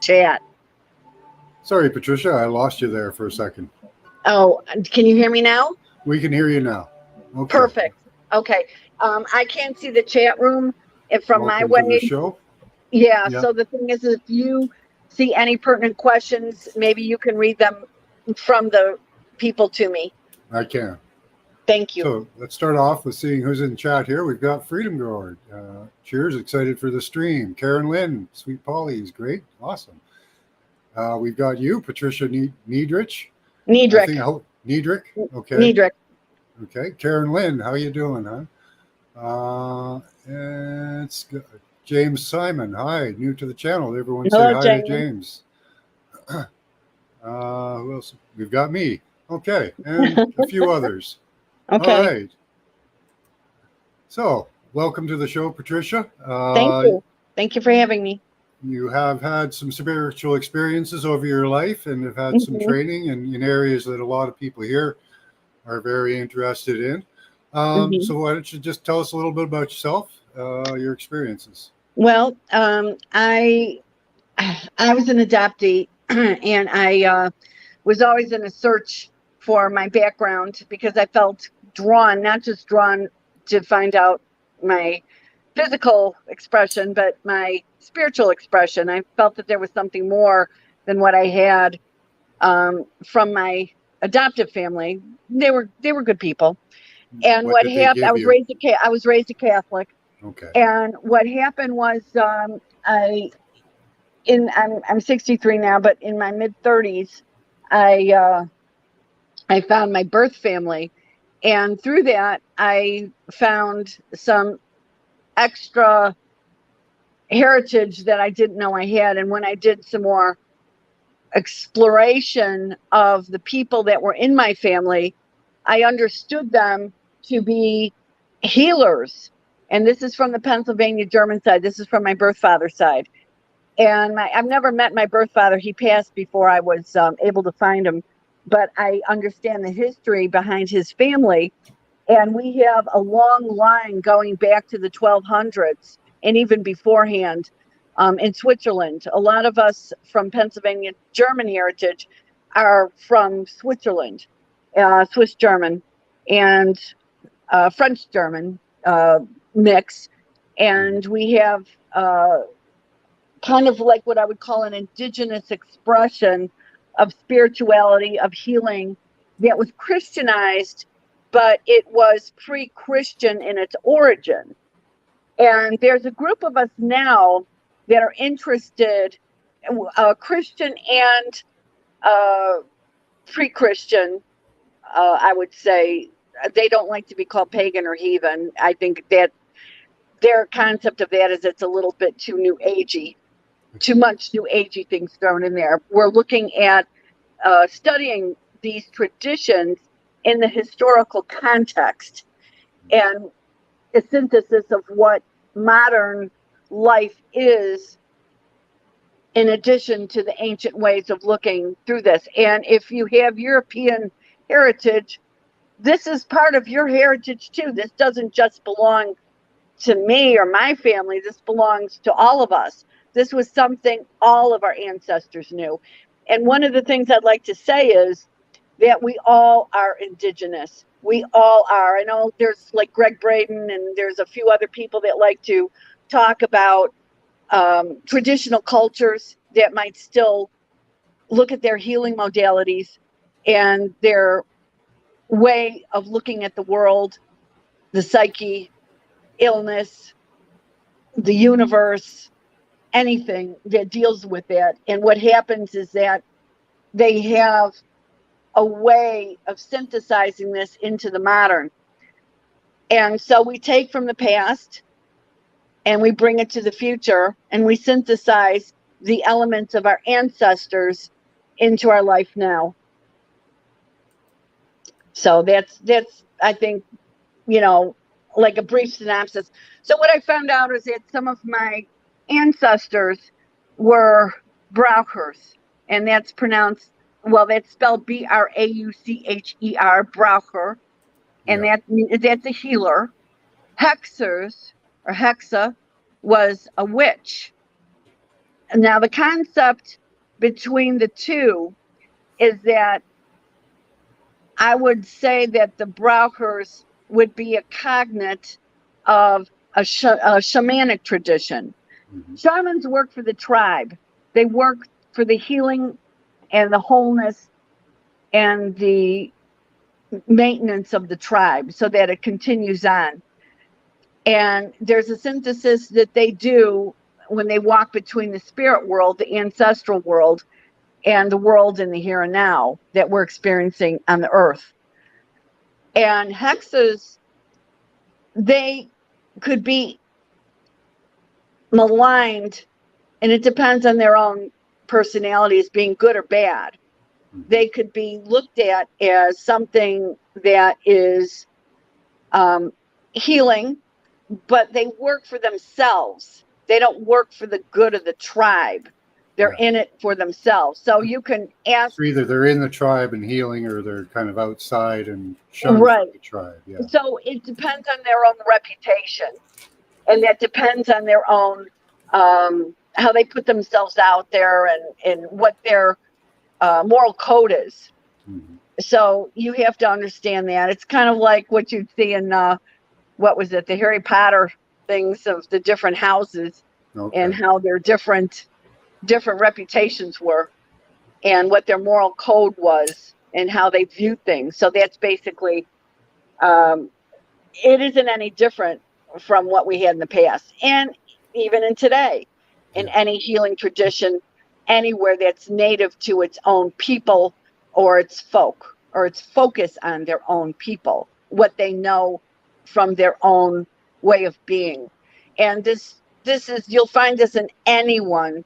chat. Sorry, Patricia, I lost you there for a second. Oh, can you hear me now? We can hear you now. Okay. Perfect. Okay. I can't see the chat room from my Welcome way. to the show. Yeah. Yep. So the thing is, if you see any pertinent questions, maybe you can read them from the people to me. I can. Thank you. So let's start off with seeing who's in chat here. We've got Freedom Grower. Cheers, excited for the stream. Karen Lynn, Sweet Polly is great. Awesome. We've got you, Patricia Niedrich. Niedrich. Niedrich. Okay. Niedrich. Okay. Karen Lynn, how you doing, huh? And it's good. James Simon. Hi, new to the channel. Everyone say hi to James. Who else? We've got me. Okay. And a few others. Okay. All right. So, welcome to the show, Patricia. Thank you. Thank you for having me. You have had some spiritual experiences over your life and have had some training in areas that a lot of people here are very interested in. So why don't you just tell us a little bit about yourself, your experiences? Well, I was an adoptee, and I was always in a search for my background because I felt drawn, not just drawn to find out my physical expression, but my spiritual expression. I felt that there was something more than what I had from my adoptive family. They were good people. And what happened? I was raised a Catholic. Okay. And what happened was I'm 63 now, but in my mid-30s, I found my birth family, and through that I found some extra heritage that I didn't know I had. And when I did some more exploration of the people that were in my family, I understood them to be healers. And this is from the Pennsylvania German side. This is from my birth father's side. And I've never met my birth father. He passed before I was able to find him. But I understand the history behind his family. And we have a long line going back to the 1200s and even beforehand in Switzerland. A lot of us from Pennsylvania German heritage are from Switzerland, Swiss German and French German mix. And we have kind of like what I would call an indigenous expression of spirituality, of healing that was Christianized, but it was pre-Christian in its origin. And there's a group of us now that are interested, Christian and pre-Christian, I would say. They don't like to be called pagan or heathen. I think that their concept of that is it's a little bit too new agey, too much new agey things thrown in there. We're looking at studying these traditions in the historical context and a synthesis of what modern life is in addition to the ancient ways of looking through this. And if you have European heritage, this is part of your heritage too. This doesn't just belong to me or my family. This belongs to all of us. This was something all of our ancestors knew. And one of the things I'd like to say is that we all are indigenous. We all are. I know there's like Greg Braden and there's a few other people that like to talk about traditional cultures that might still look at their healing modalities and their way of looking at the world, the psyche, illness, the universe, anything that deals with that. And what happens is that they have a way of synthesizing this into the modern. And so we take from the past and we bring it to the future and we synthesize the elements of our ancestors into our life now. So that's I think, like a brief synopsis. So what I found out is that some of my ancestors were Brauchers, and that's pronounced, that's spelled Braucher, Braucher, and that's a healer. Hexers or Hexa was a witch. Now, the concept between the two is that I would say that the Brauchers would be a cognate of a shamanic tradition. Mm-hmm. Shamans work for the tribe. They work for the healing and the wholeness and the maintenance of the tribe so that it continues on. And there's a synthesis that they do when they walk between the spirit world, the ancestral world, and the world in the here and now that we're experiencing on the earth. And hexes, they could be maligned, and it depends on their own personalities being good or bad. They could be looked at as something that is healing, but they work for themselves. They don't work for the good of the tribe. They're in it for themselves. So you can ask. So either they're in the tribe and healing, or they're kind of outside and shunned from the tribe. Yeah. So it depends on their own reputation, and that depends on their own how they put themselves out there and what their moral code is. Mm-hmm. So you have to understand that. It's kind of like what you'd see in what was it, the Harry Potter things of the different houses, and how their different reputations were, and what their moral code was, and how they viewed things. So that's basically, it isn't any different from what we had in the past, and even in today, in any healing tradition, anywhere that's native to its own people or its folk, or its focus on their own people, what they know from their own way of being. And this is, you'll find this in anyone,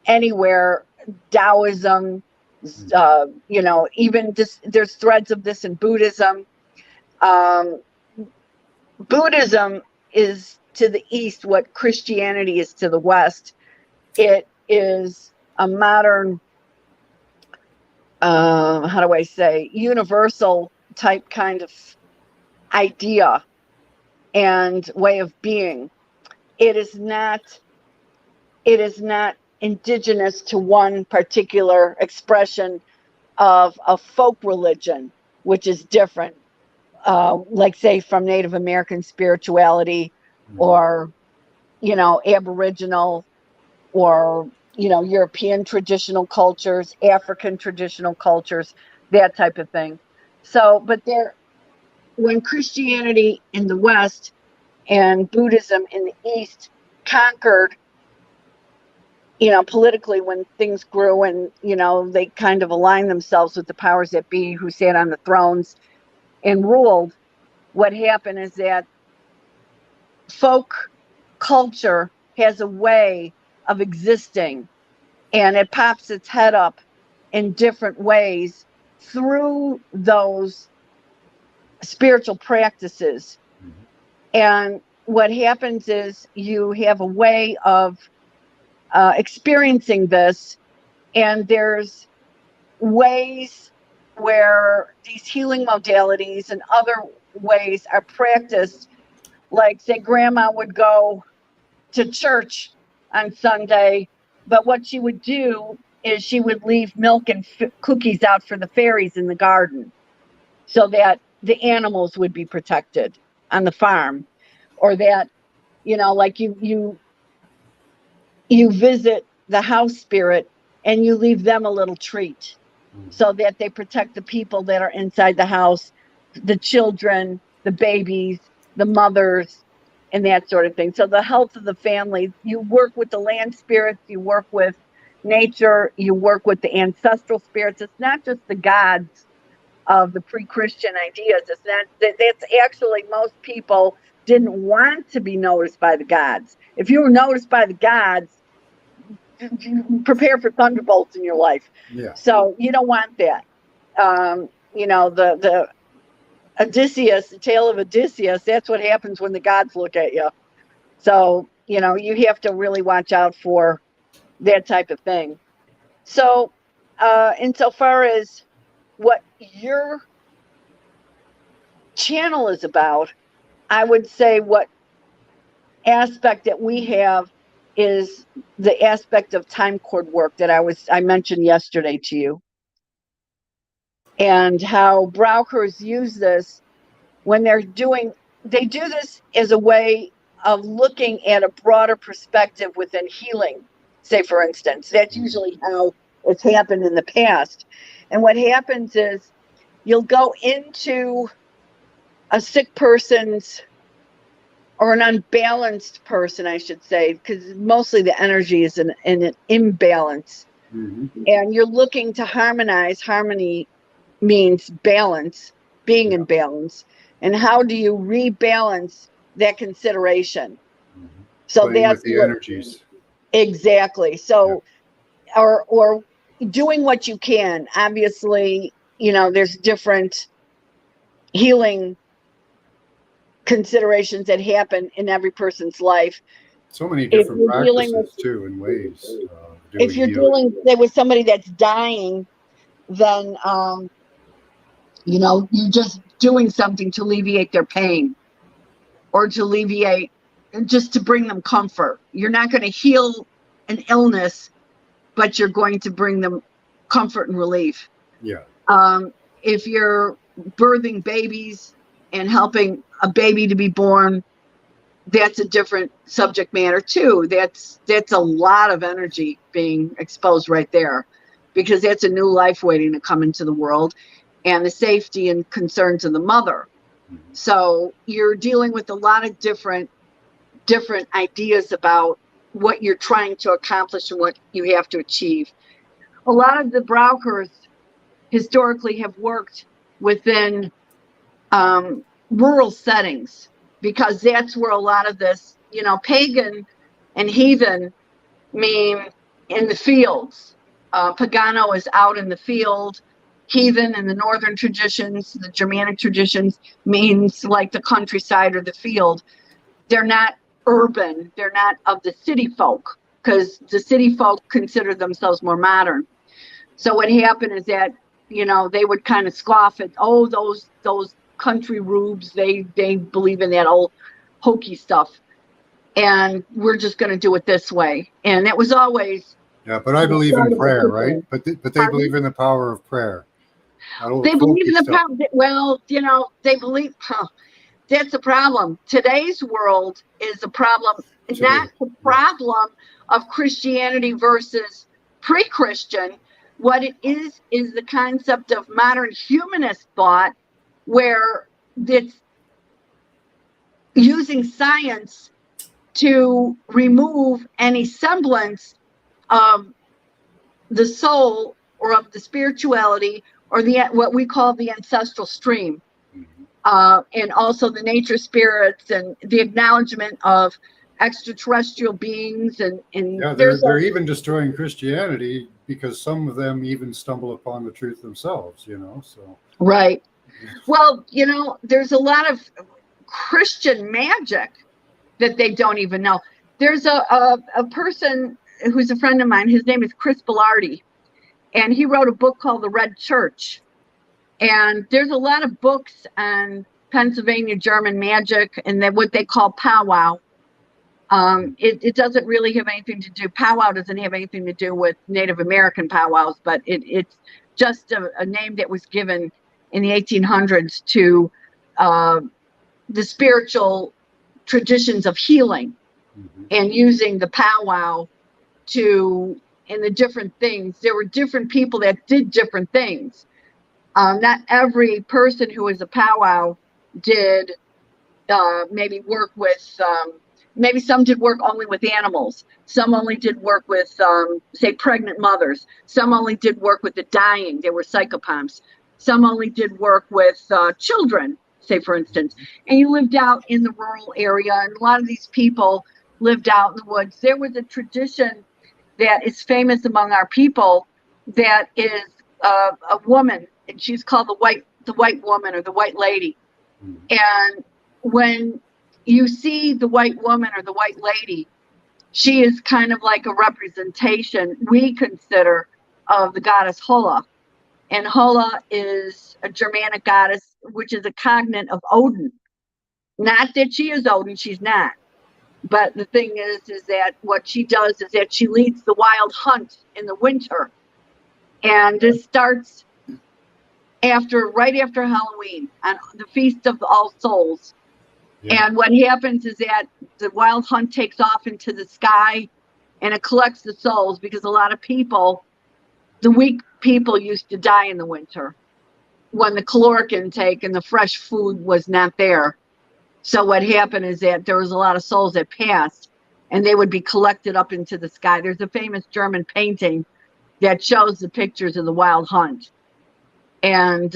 anywhere. Taoism, even this, there's threads of this in Buddhism. Buddhism is to the east what Christianity is to the west. It is a modern, how do I say, universal type kind of idea and way of being. It is not indigenous to one particular expression of a folk religion, which is different, like say from Native American spirituality, or Aboriginal, or European traditional cultures, African traditional cultures, that type of thing. So, but when Christianity in the West and Buddhism in the East conquered, politically, when things grew and, they kind of aligned themselves with the powers that be who sat on the thrones and ruled, what happened is that folk culture has a way of existing, and it pops its head up in different ways through those spiritual practices. Mm-hmm. And what happens is you have a way of experiencing this, and there's ways where these healing modalities and other ways are practiced. Like, say, grandma would go to church on Sunday, but what she would do is she would leave milk and cookies out for the fairies in the garden so that the animals would be protected on the farm, or that, like you visit the house spirit and you leave them a little treat so that they protect the people that are inside the house, the children, the babies, the mothers, and that sort of thing. So the health of the family, you work with the land spirits, you work with nature, you work with the ancestral spirits. It's not just the gods of the pre-Christian ideas. It's not that's actually, most people didn't want to be noticed by the gods. If you were noticed by the gods, prepare for thunderbolts in your life. Yeah. So you don't want that. The Odysseus, the tale of Odysseus, that's what happens when the gods look at you. So, you have to really watch out for that type of thing. So, insofar as what your channel is about, I would say what aspect that we have is the aspect of time cord work that I mentioned yesterday to you, and how Browkers use this when they do this as a way of looking at a broader perspective within healing. Say, for instance, that's usually how it's happened in the past. And what happens is you'll go into a sick person's, or an unbalanced person, I should say, because mostly the energy is in an imbalance. Mm-hmm. And you're looking to harmonize. Harmony means balance, being in balance. And how do you rebalance that consideration? Mm-hmm. So Playing with that's the what, energies. exactly. So, or doing what you can. Obviously, there's different healing considerations that happen in every person's life. So many If different you're dealing with, practices too, and ways if doing you're healing. dealing say, with somebody that's dying, then you're just doing something to alleviate their pain, or to alleviate, just to bring them comfort. You're not going to heal an illness, but you're going to bring them comfort and relief. Yeah. If you're birthing babies and helping a baby to be born, that's a different subject matter too. That's a lot of energy being exposed right there, because that's a new life waiting to come into the world, and the safety and concerns of the mother. Mm-hmm. So you're dealing with a lot of different ideas about what you're trying to accomplish and what you have to achieve. A lot of the Browkers historically have worked within rural settings, because that's where a lot of this, pagan and heathen mean in the fields. Pagano is out in the field. Heathen in the northern traditions, the Germanic traditions, means like the countryside or the field. They're not urban. They're not of the city folk, because the city folk consider themselves more modern. So what happened is that, they would kind of scoff at, oh, those country rubes, they believe in that old hokey stuff, and we're just going to do it this way. And it was always, Yeah, but I believe in prayer, right? But they believe in the power of prayer. They believe in the Stuff. power. Well, they believe. That's a problem. Today's world is a problem, not the problem of Christianity versus pre-Christian. What it is the concept of modern humanist thought, where it's using science to remove any semblance of the soul, or of the spirituality, or the what we call the ancestral stream. And also the nature spirits, and the acknowledgement of extraterrestrial beings, and yeah, they're even destroying Christianity, because some of them even stumble upon the truth themselves, so right. Well, there's a lot of Christian magic that they don't even know. There's a person who's a friend of mine. His name is Chris Bellardi, and he wrote a book called The Red Church. And there's a lot of books on Pennsylvania German magic, and then what they call powwow. It doesn't really have anything to do. Powwow doesn't have anything to do with Native American powwows, but it's just a name that was given in the 1800s to the spiritual traditions of healing, and using the powwow in the different things. There were different people that did different things. Not every person who was a powwow did maybe work with, maybe some did work only with animals. Some only did work with, say, pregnant mothers. Some only did work with the dying. They were psychopomps. Some only did work with children, say, for instance. And you lived out in the rural area, and a lot of these people lived out in the woods. There was a tradition that is famous among our people, that is a woman, and she's called the white woman, or the white lady. And when you see the white woman or the white lady, she is kind of like a representation, we consider, of the goddess Holla. And Holla is a Germanic goddess, which is a cognate of Odin. Not that she is Odin, she's not. But the thing is that what she does is that she leads the wild hunt in the winter. And this starts right after Halloween, on the Feast of All Souls. Yeah. And what happens is that the wild hunt takes off into the sky, and it collects the souls, because a lot of people, the weak people, used to die in the winter when the caloric intake and the fresh food was not there. So what happened is that there was a lot of souls that passed, and they would be collected up into the sky. There's a famous German painting that shows the pictures of the wild hunt. And,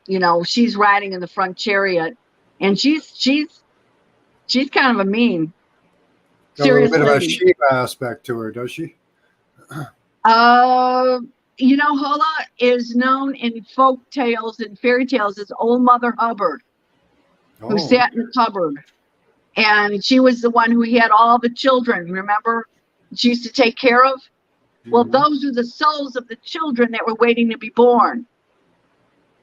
you know, she's riding in the front chariot, and she's kind of a mean, serious lady. A little bit of a Shiva aspect to her, does she? You know, Hola is known in folk tales and fairy tales as Old Mother Hubbard, who sat in the cupboard. And she was the one who had all the children, remember? She used to take care of. Well, those are the souls of the children that were waiting to be born.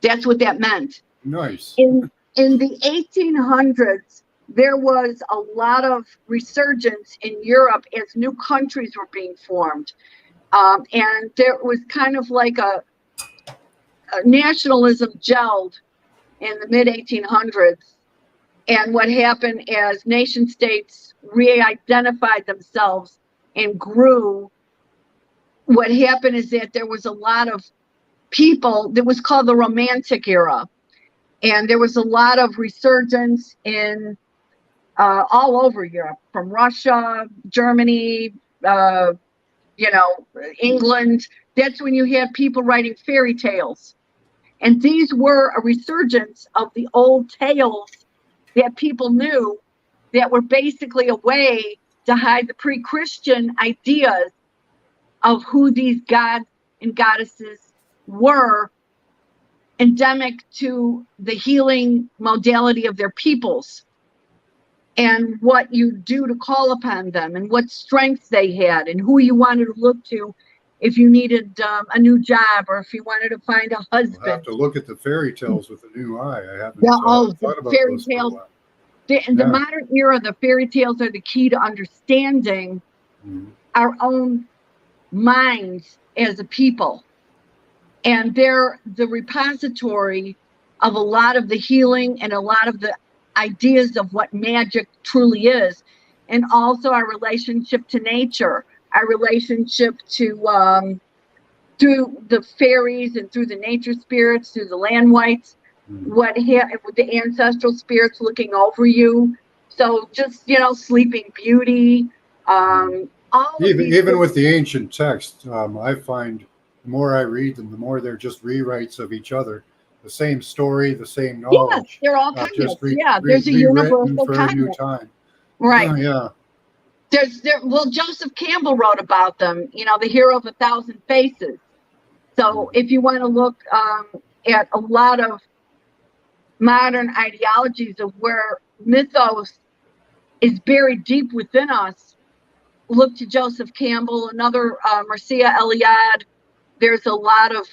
That's what that meant. Nice. In the 1800s, there was a lot of resurgence in Europe as new countries were being formed. And there was kind of like a nationalism gelled in the mid-1800s. And what happened as nation states re-identified themselves and grew, what happened is that there was a lot of people that was called the Romantic era. And there was a lot of resurgence in all over Europe, from Russia, Germany, you know, England. That's when you had people writing fairy tales. And these were a resurgence of the old tales that people knew, that were basically a way to hide the pre-Christian ideas of who these gods and goddesses were, endemic to the healing modality of their peoples, and what you do to call upon them, and what strengths they had, and who you wanted to look to if you needed a new job, or if you wanted to find a husband. I'll have to look at the fairy tales with a new eye. I haven't thought about fairy those tales. In the modern era, the fairy tales are the key to understanding our own minds as a people. And they're the repository of a lot of the healing and a lot of the ideas of what magic truly is. And also our relationship to nature, our relationship to through the fairies and through the nature spirits, through the land whites, with the ancestral spirits looking over you. So just, you know, Sleeping Beauty, even with the ancient texts, I find the more I read them, the more they're just rewrites of each other. The same story, the same knowledge. Yeah, they're all cognate. There's a universal for a new time. Right. Yeah. Well, Joseph Campbell wrote about them, you know, the hero of 1,000 faces. So if you want to look at a lot of modern ideologies of where mythos is buried deep within us, look to Joseph Campbell, another Mircea Eliade. There's a lot of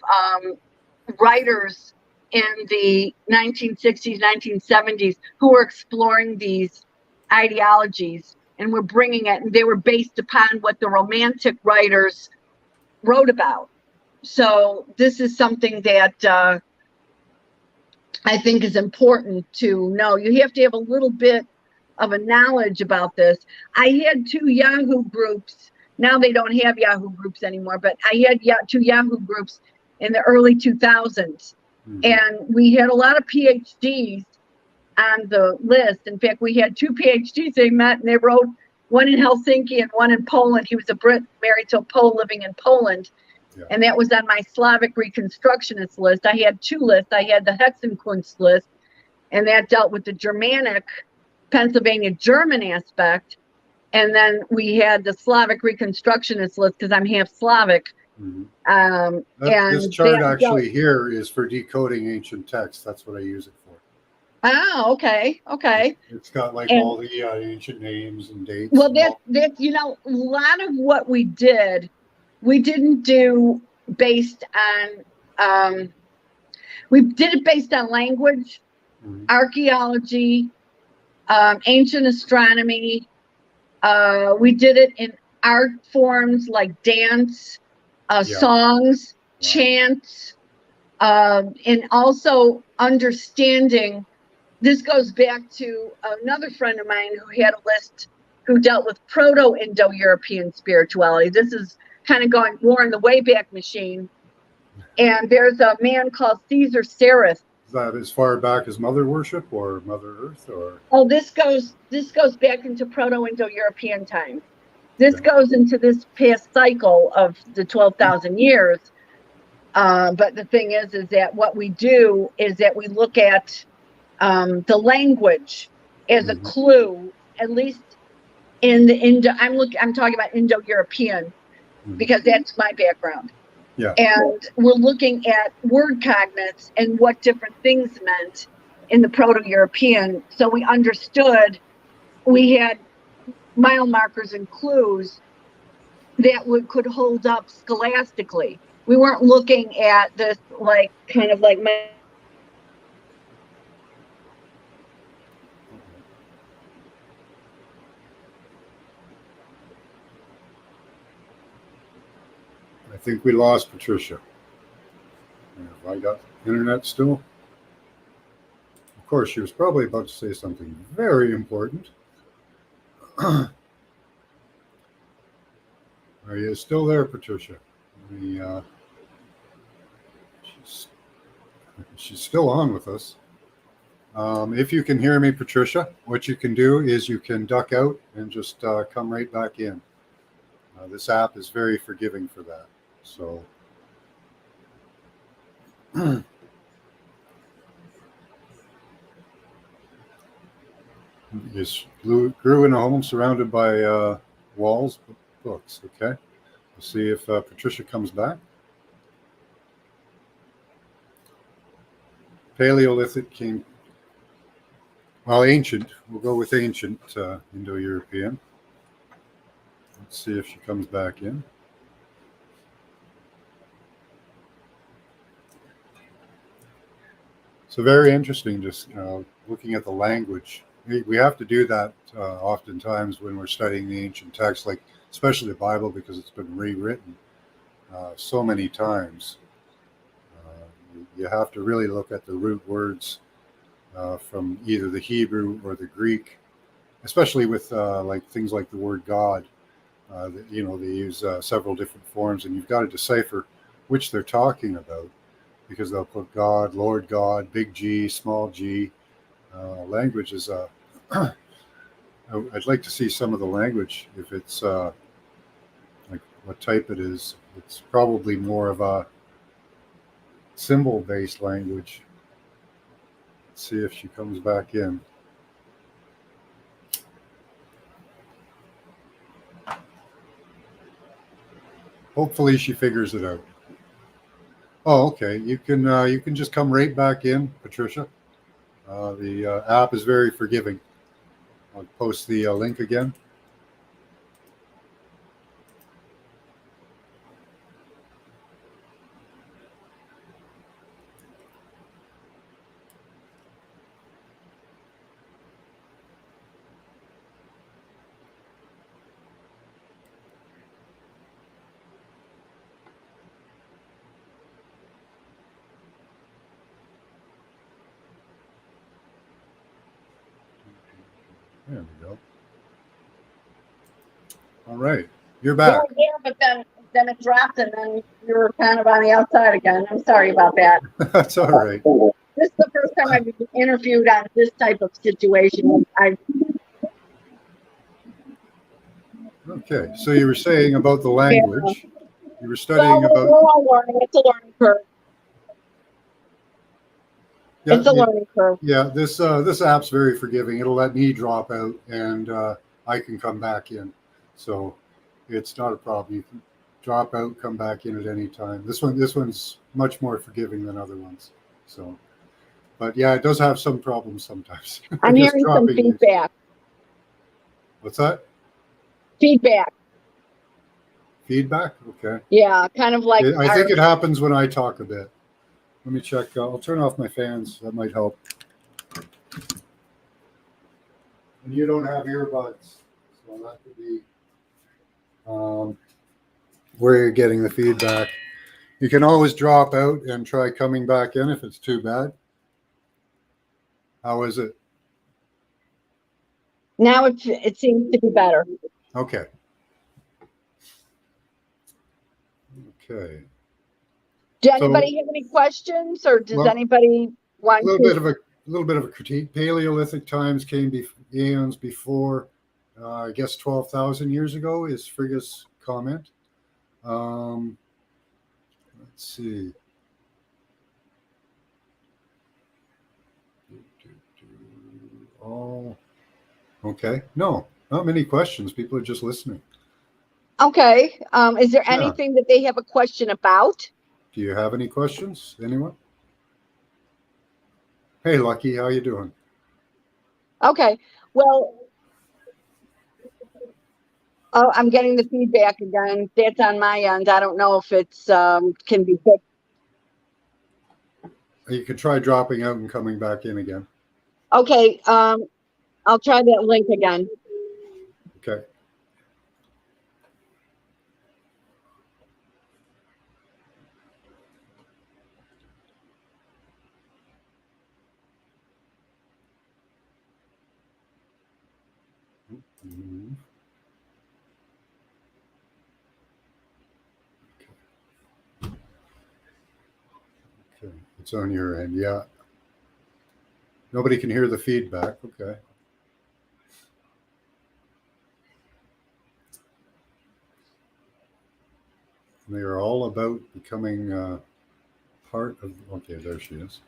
writers in the 1960s, 1970s who were exploring these ideologies, and were bringing it, and they were based upon what the Romantic writers wrote about. So this is something that I think is important to know. You have to have a little bit of a knowledge about this. I had 2 Yahoo groups. Now they don't have Yahoo groups anymore, but I had 2 Yahoo groups in the early 2000s. And we had a lot of PhDs on the list. In fact, we had 2 PhDs. They met and they wrote, one in Helsinki and one in Poland. He was a Brit married to a Pole living in Poland. Yeah. And that was on my Slavic Reconstructionist list. I had 2 lists. I had the Hexenkunst list, and that dealt with the Germanic, Pennsylvania German aspect. And then we had the Slavic Reconstructionist list, because I'm half Slavic. And this chart actually here is for decoding ancient texts. That's what I use it for. Oh, okay. It's got like all the ancient names and dates. Well, that you know, a lot of what we did, we didn't do based on we did it based on language, archaeology, ancient astronomy, We did it in art forms like dance, songs, chants, and also understanding. This goes back to another friend of mine who had a list who dealt with Proto-Indo-European spirituality. This is kind of going more in the Wayback Machine. And there's a man called Caesar Sarith. Is that as far back as Mother Worship or Mother Earth, or? Oh, this goes back into Proto-Indo-European time. This goes into this past cycle of the 12,000 years. But the thing is that what we do is that we look at the language as a clue, at least in the I'm talking about Indo-European because that's my background. Yeah. And we're looking at word cognates and what different things meant in the Proto-European. So we understood we had mile markers and clues that could hold up scholastically. We weren't looking at this like kind of like I think we lost Patricia. Have I got internet still? Of course, she was probably about to say something very important. Are you still there, Patricia? She's still on with us. If you can hear me, Patricia, what you can do is you can duck out and just come right back in. This app is very forgiving for that. So you grew in a home surrounded by walls, books. Okay, we'll see if Patricia comes back. Paleolithic came, well, ancient. We'll go with ancient Indo-European. Let's see if she comes back in. So very interesting, just looking at the language. We have to do that oftentimes when we're studying the ancient texts, like especially the Bible, because it's been rewritten so many times. You have to really look at the root words from either the Hebrew or the Greek, especially with like things like the word God. They use several different forms, and you've got to decipher which they're talking about, because they'll put God, Lord God, big G, small g. Language is I'd like to see some of the language, if it's like what type it is. It's probably more of a symbol-based language. Let's see if she comes back in. Hopefully she figures it out. Oh, okay. You can just come right back in, Patricia. The app is very forgiving. I'll post the link again. There we go. All right, you're back. Yeah, but then it dropped, and then you were kind of on the outside again. I'm sorry about that. That's all right. This is the first time I've been interviewed on this type of situation. Okay, so you were saying about the language. You were studying about. about. We're all learning. It's a learning curve. Yeah, it's a learning curve. Yeah, this app's very forgiving. It'll let me drop out, and I can come back in. So it's not a problem. You can drop out, come back in at any time. This one's much more forgiving than other ones. So, but yeah, it does have some problems sometimes. I'm hearing some feedback. What's that? Feedback. Feedback? Okay. Yeah, kind of like. I think it happens when I talk a bit. Let me check. I'll turn off my fans. That might help. And you don't have earbuds, So that could be where you're getting the feedback. You can always drop out and try coming back in if it's too bad. How is it? Now it seems to be better. Okay. Okay. Does anybody have any questions, or does anybody want a little bit of a critique? Paleolithic times came eons before, I guess 12,000 years ago is Frigga's comment. Let's see. Oh, okay. No, not many questions. People are just listening. Okay. Is there anything that they have a question about? Do you have any questions? Anyone? Hey, Lucky, how you doing? Okay. Well, I'm getting the feedback again. That's on my end. I don't know if it's can be fixed. You could try dropping out and coming back in again. Okay. I'll try that link again. Okay. Mm-hmm. Okay, it's on your end, yeah. Nobody can hear the feedback. Okay. They are all about becoming part of. Okay, there she is.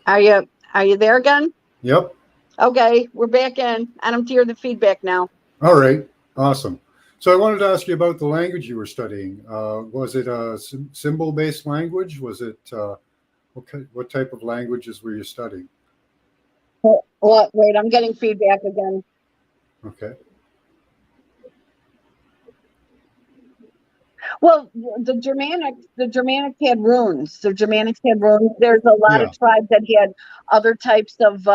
Are you there again? Yep. Okay, we're back in. I don't hear the feedback now. All right. Awesome. So I wanted to ask you about the language you were studying. Was it a symbol-based language? Was it what type of languages were you studying? What? Wait, I'm getting feedback again. Okay. Well, the Germanics had runes. The Germanics had runes. There's a lot of tribes that had other types of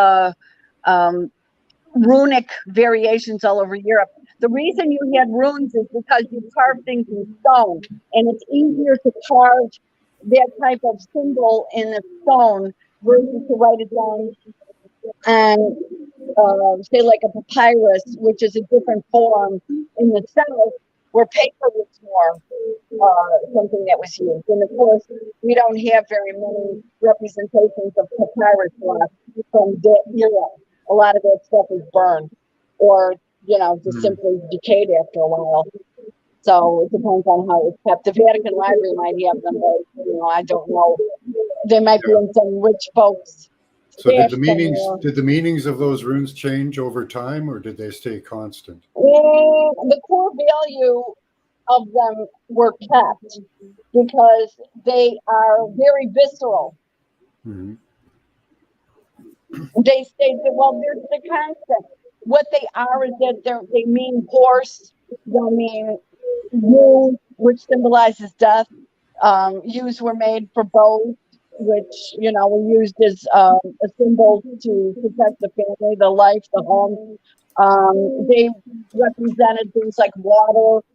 runic variations all over Europe. The reason you had runes is because you carve things in stone, and it's easier to carve that type of symbol in a stone versus to write it down and say like a papyrus, which is a different form in the south, where paper was more something that was used. And of course, we don't have very many representations of papyrus left from that era. A lot of that stuff is burned or, just simply decayed after a while. So it depends on how it's kept. The Vatican Library might have them, but, I don't know. They might be in some rich folks. So did the meanings of those runes change over time, or did they stay constant? The core value of them were kept because they are very visceral. Mm-hmm. They stayed, well, they're the constant. What they are is that they mean horse, they mean yew, which symbolizes death. Yews were made for bows, which, were used as a symbol to protect the family, the life, the home. They represented things like water,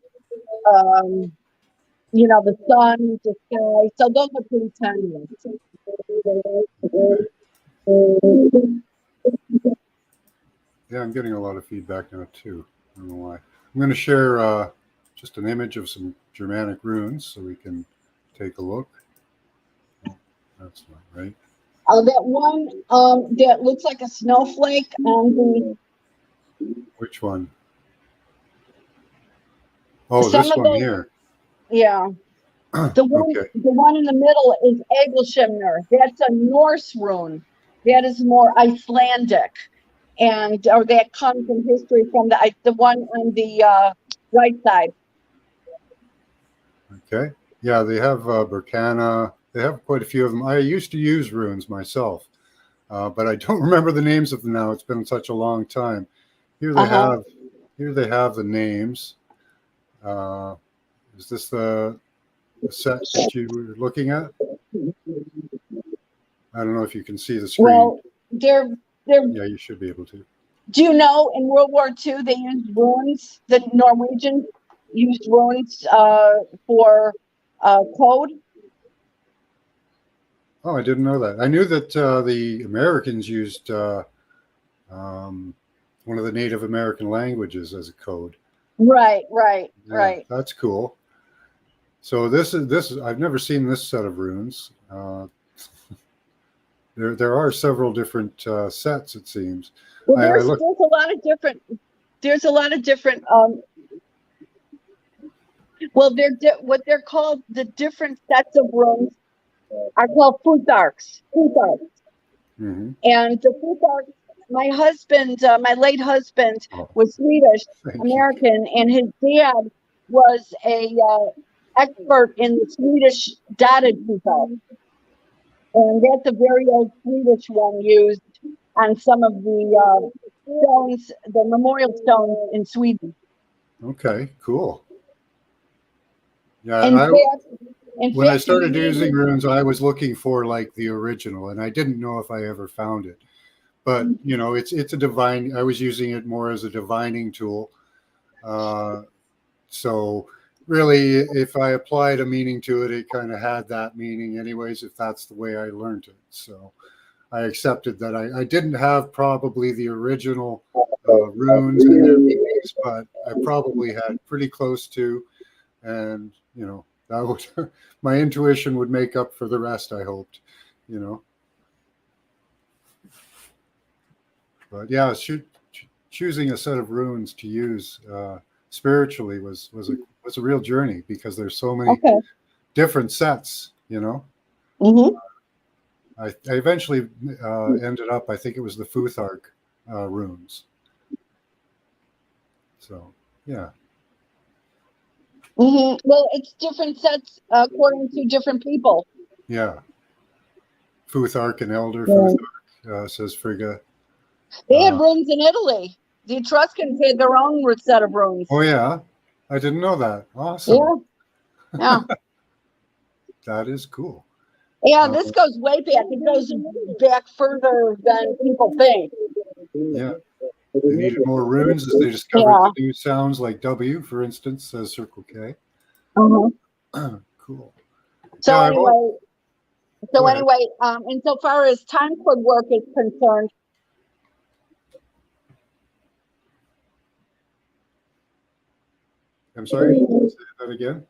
the sun, the sky. So those are pretty timeless. Yeah, I'm getting a lot of feedback now too. I don't know why. I'm going to share just an image of some Germanic runes so we can take a look. Oh, that's not right. That one that looks like a snowflake on the. Which one? Oh, this one here. Yeah. The one in the middle is Eglshimner. That's a Norse rune. That is more Icelandic, or that comes in history from the one on the right side. Okay. Yeah, they have Berkana. They have quite a few of them. I used to use runes myself, but I don't remember the names of them now. It's been such a long time. Here they have. Here they have the names. Is this the set that you were looking at? I don't know if you can see the screen. Well, they're yeah, you should be able to. Do you know in World War II they used runes? The Norwegians used runes for code. Oh, I didn't know that. I knew that the Americans used one of the Native American languages as a code. Right. Yeah, that's cool. So this is I've never seen this set of runes. There are several different sets, it seems. Well, I there's look. a lot of different. There's a lot of different. Well, what they're called, the different sets of runes are called thoghts. Mm-hmm. And the thoghts. My husband, my late husband, was Swedish American, and his dad was a expert in the Swedish dotted thoghts. And that's a very old Swedish one used on some of the stones, the memorial stones in Sweden. Okay, cool. Yeah, when I started using runes, I was looking for like the original, and I didn't know if I ever found it. But you know, it's a divine. I was using it more as a divining tool. So really, if I applied a meaning to it, it kind of had that meaning, anyways. If that's the way I learned it, so I accepted that I didn't have probably the original runes and their meanings, but I probably had pretty close to, and you know that would my intuition would make up for the rest. I hoped, you know. But yeah, choosing a set of runes to use spiritually was a real journey because there's so many different sets, you know. Mm-hmm. I eventually ended up, I think it was the Futhark runes. So, yeah. Mm-hmm. Well, it's different sets according to different people. Yeah. Futhark and Elder Futhark, says Frigga. They had runes in Italy. The Etruscans had their own set of runes. Oh, yeah. I didn't know that. Awesome. Yeah. That is cool. Yeah, this goes way back. It goes back further than people think. Yeah. They needed more runes as they discovered the new sounds like W, for instance, says Circle K. Uh-huh. Cool. So anyway, insofar as time code work is concerned, I'm sorry, say that again.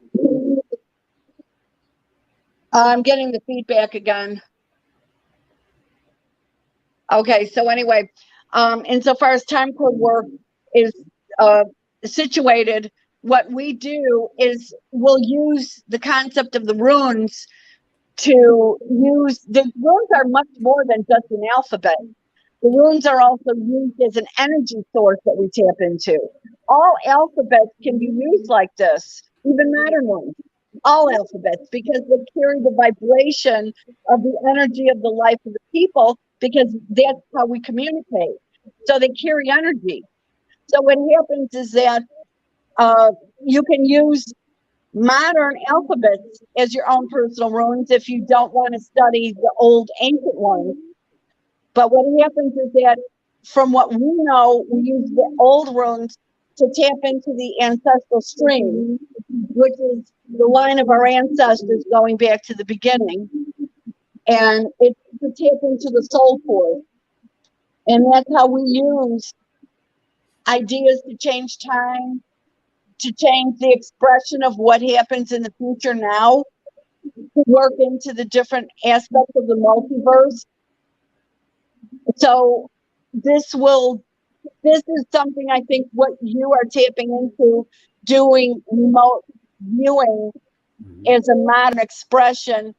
I'm getting the feedback again. Okay, so anyway, insofar as time code work is situated, what we do is we'll use the concept of the runes to use, the runes are much more than just an alphabet. The runes are also used as an energy source that we tap into. All alphabets can be used like this, even modern ones. All alphabets, because they carry the vibration of the energy of the life of the people, because that's how we communicate. So they carry energy. So what happens is that you can use modern alphabets as your own personal runes if you don't want to study the old ancient ones. But what happens is that from what we know, we use the old runes to tap into the ancestral stream, which is the line of our ancestors going back to the beginning. And it's to tap into the soul force. And that's how we use ideas to change time, to change the expression of what happens in the future now, to work into the different aspects of the multiverse. So this is something I think what you are tapping into, doing remote viewing as a modern expression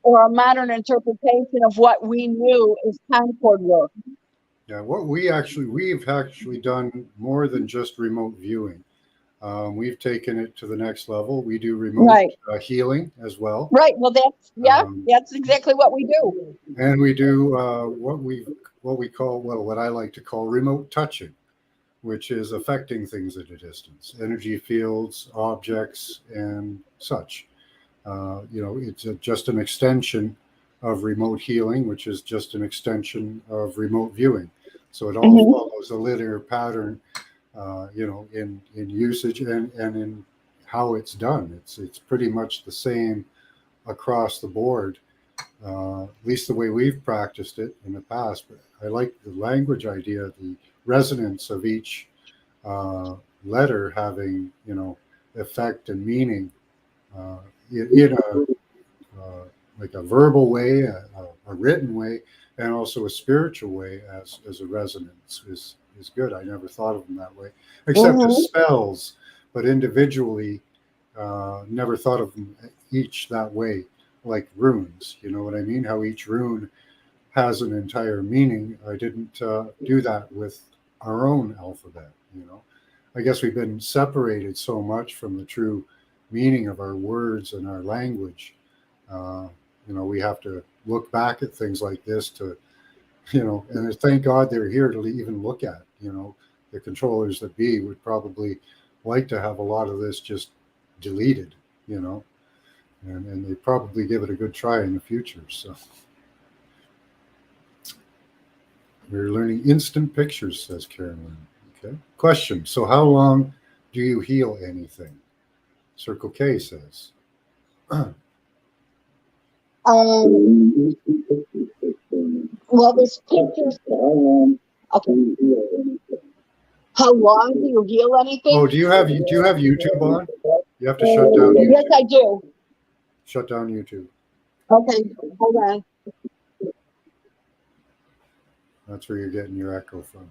or a modern interpretation of what we knew as time code work. Yeah, we've actually done more than just remote viewing. We've taken it to the next level. We do remote healing as well. Right. Well, that's exactly what we do. And we do what I like to call remote touching, which is affecting things at a distance, energy fields, objects, and such. It's just an extension of remote healing, which is just an extension of remote viewing. So it all follows a linear pattern, in usage and in how it's done. It's pretty much the same across the board, at least the way we've practiced it in the past. But I like the language idea, the resonance of each letter having, effect and meaning in like a verbal way, a written way, and also a spiritual way as a resonance is good. I never thought of them that way, except as spells, but individually, never thought of them each that way, like runes. You know what I mean? How each rune has an entire meaning. I didn't do that with our own alphabet. I guess we've been separated so much from the true meaning of our words and our language. We have to look back at things like this to, and thank God they're here to even look at. The controllers that be would probably like to have a lot of this just deleted, and they probably give it a good try in the future. So we're learning instant pictures, says Carolyn. Okay. Question. So how long do you heal anything? Circle K says. Well, this picture's okay. How long do you heal anything? Oh, do you have YouTube on? You have to shut down YouTube. Yes, I do. Shut down YouTube. Okay, hold on. That's where you're getting your echo from.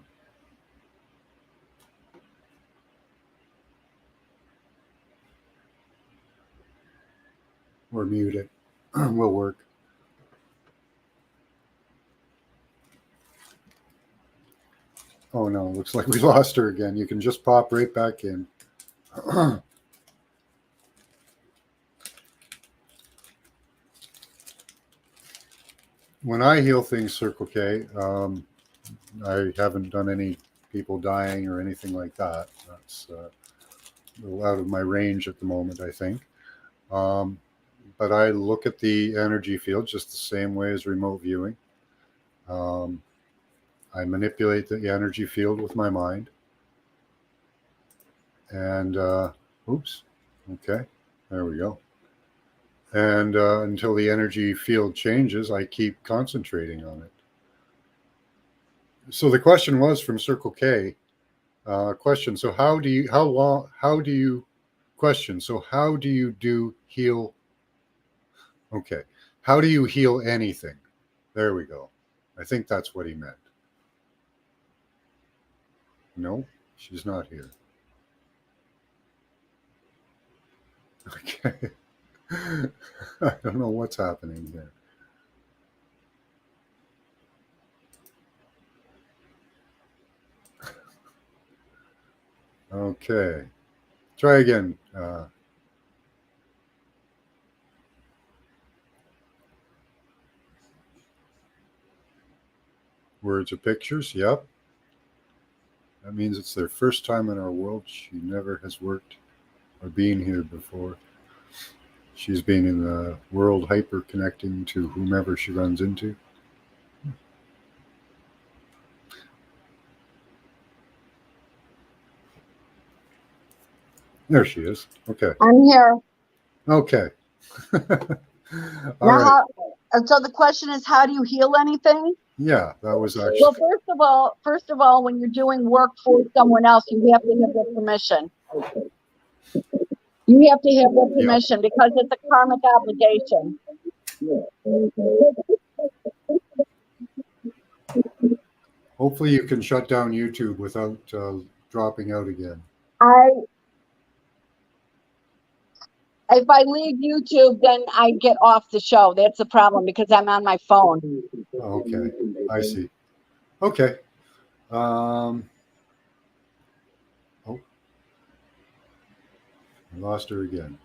Or mute it. Will work. Oh no, looks like we lost her again. You can just pop right back in. When I heal things, Circle K, I haven't done any people dying or anything like that. That's a little out of my range at the moment, I think. But I look at the energy field just the same way as remote viewing. I manipulate the energy field with my mind. And, oops, okay, there we go. And until the energy field changes, I keep concentrating on it. So the question was from Circle K. Question. So how do you do heal? Okay. How do you heal anything? There we go. I think that's what he meant. No, she's not here. Okay. I don't know what's happening here. Okay. Try again. Words or pictures? Yep. That means it's their first time in our world. She never has worked or been here before. She's been in the world hyper connecting to whomever she runs into. There she is. Okay. I'm here. Okay. All right. So the question is, how do you heal anything? Yeah, that was actually. Well, first of all, when you're doing work for someone else, you have to have their permission. You have to have their permission because it's a karmic obligation. Hopefully you can shut down YouTube without dropping out again. If I leave YouTube, then I get off the show. That's the problem because I'm on my phone. Okay, I see. Okay. Oh, I lost her again.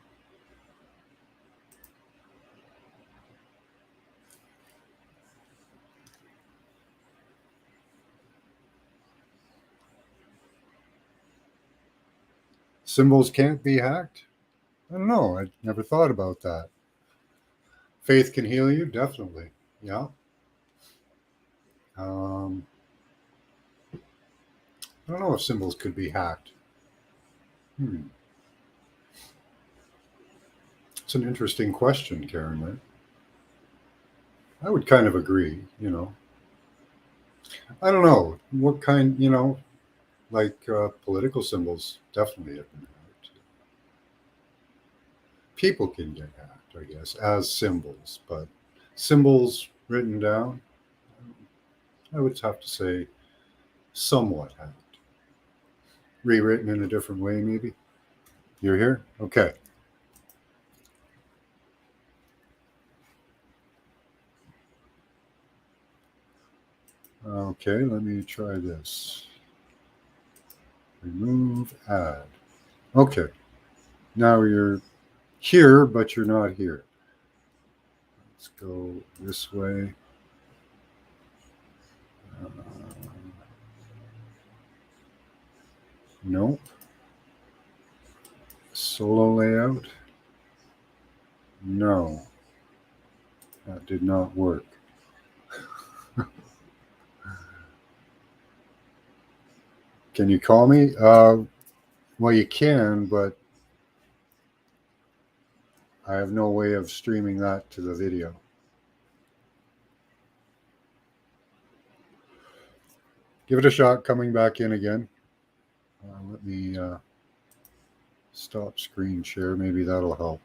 Symbols can't be hacked? I don't know. I never thought about that. Faith can heal you? Definitely. Yeah. I don't know if symbols could be hacked. It's an interesting question, Karen. Right? I would kind of agree. I don't know what kind. Like political symbols definitely have been hacked. People can get hacked, I guess, as symbols, but symbols written down, I would have to say somewhat hacked. Rewritten in a different way, maybe. You're here? Okay. Okay, let me try this. Remove, add. Okay. Now you're here, but you're not here. Let's go this way. Uh, nope. Solo layout. No. That did not work. Can you call me? Well, you can, but I have no way of streaming that to the video. Give it a shot coming back in again. Let me stop screen share. Maybe that'll help.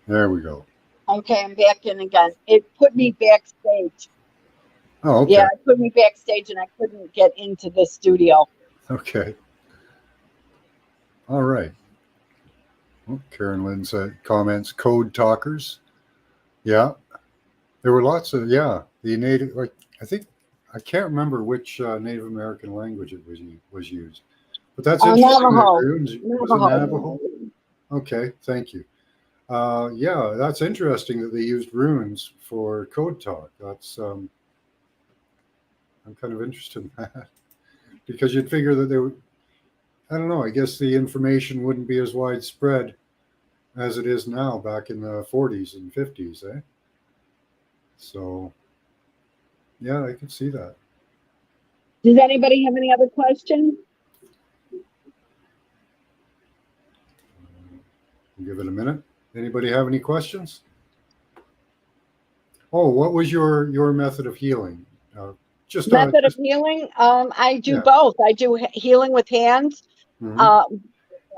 There we go. Okay, I'm back in again. It put me backstage. Oh, okay. Yeah, it put me backstage and I couldn't get into the studio. Okay. All right. Oh, Karen Lynn said comments, code talkers. Yeah. There were lots of, the native, like, I can't remember which Native American language it was used. But that's interesting. Navajo. Was it Navajo? Okay, thank you. Yeah, that's interesting that they used runes for code talk. That's I'm kind of interested in that because you'd figure that they would. I don't know. I guess the information wouldn't be as widespread as it is now back in the 40s and 50s, eh? So, yeah, I could see that. Does anybody have any other questions? We'll give it a minute. Anybody have any questions? Oh, what was your method of healing? Method of healing? I do both. I do healing with hands. Mm-hmm.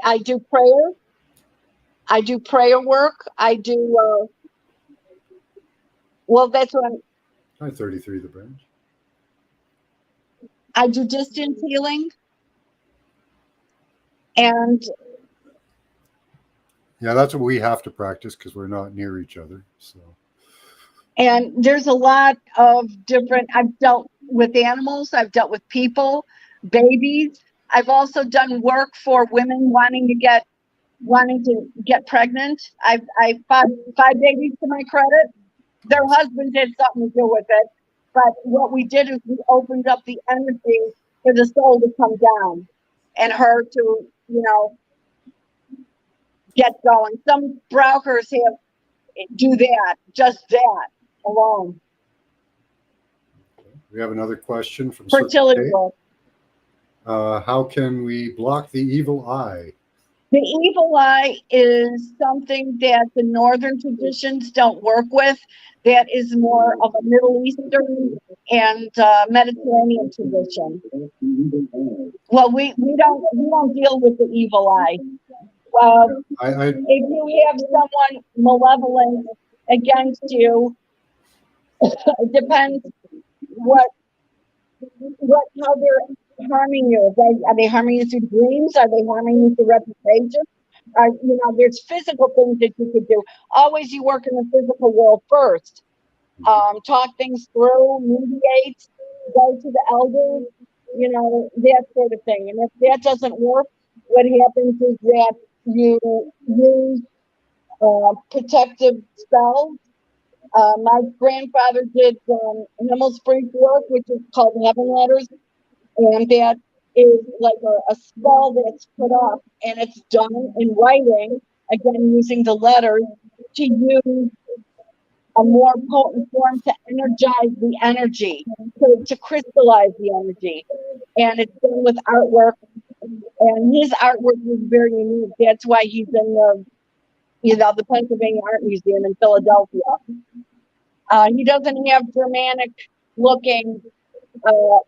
I do prayer. I do prayer work. I do. Well, that's what I'm. Hi, 33 the branch. I do distance healing. And yeah, that's what we have to practice because we're not near each other. So. And there's a lot of different. I've dealt with animals. I've dealt with people, babies. I've also done work for women wanting to get pregnant. I've five babies to my credit. Their husband had something to do with it. But what we did is we opened up the energy for the soul to come down and her to, get going. Some brokers do that, just that alone. We have another question from fertility work. How can we block the evil eye? The evil eye is something that the northern traditions don't work with. That is more of a Middle Eastern and Mediterranean tradition. Well, we don't deal with the evil eye. If you have someone malevolent against you, it depends how they're harming you. Are they harming you through dreams? Are they harming you through reputation? There's physical things that you could do. Always you work in the physical world first. Talk things through, mediate, go to the elders, that sort of thing. And if that doesn't work, what happens is that you use protective spells. My grandfather did Himmelspreech work, which is called Heaven Letters, and that is like a spell that's put up, and it's done in writing, again using the letters to use a more potent form to energize the energy, to crystallize the energy. And it's done with artwork. And his artwork was very unique. That's why he's in the Pennsylvania Art Museum in Philadelphia. He doesn't have Germanic looking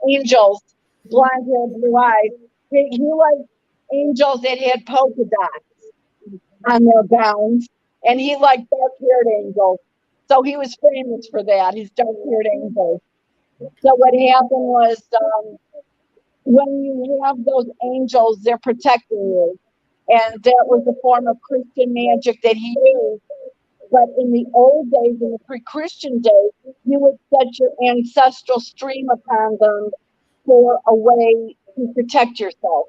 angels, blonde hair, blue eyes. He liked angels that had polka dots on their gowns, and he liked dark-haired angels. So he was famous for that, his dark-haired angels. So what happened was, when you have those angels, they're protecting you. And that was a form of Christian magic that he used. But in the old days, in the pre-Christian days, you would set your ancestral stream upon them for a way to protect yourself.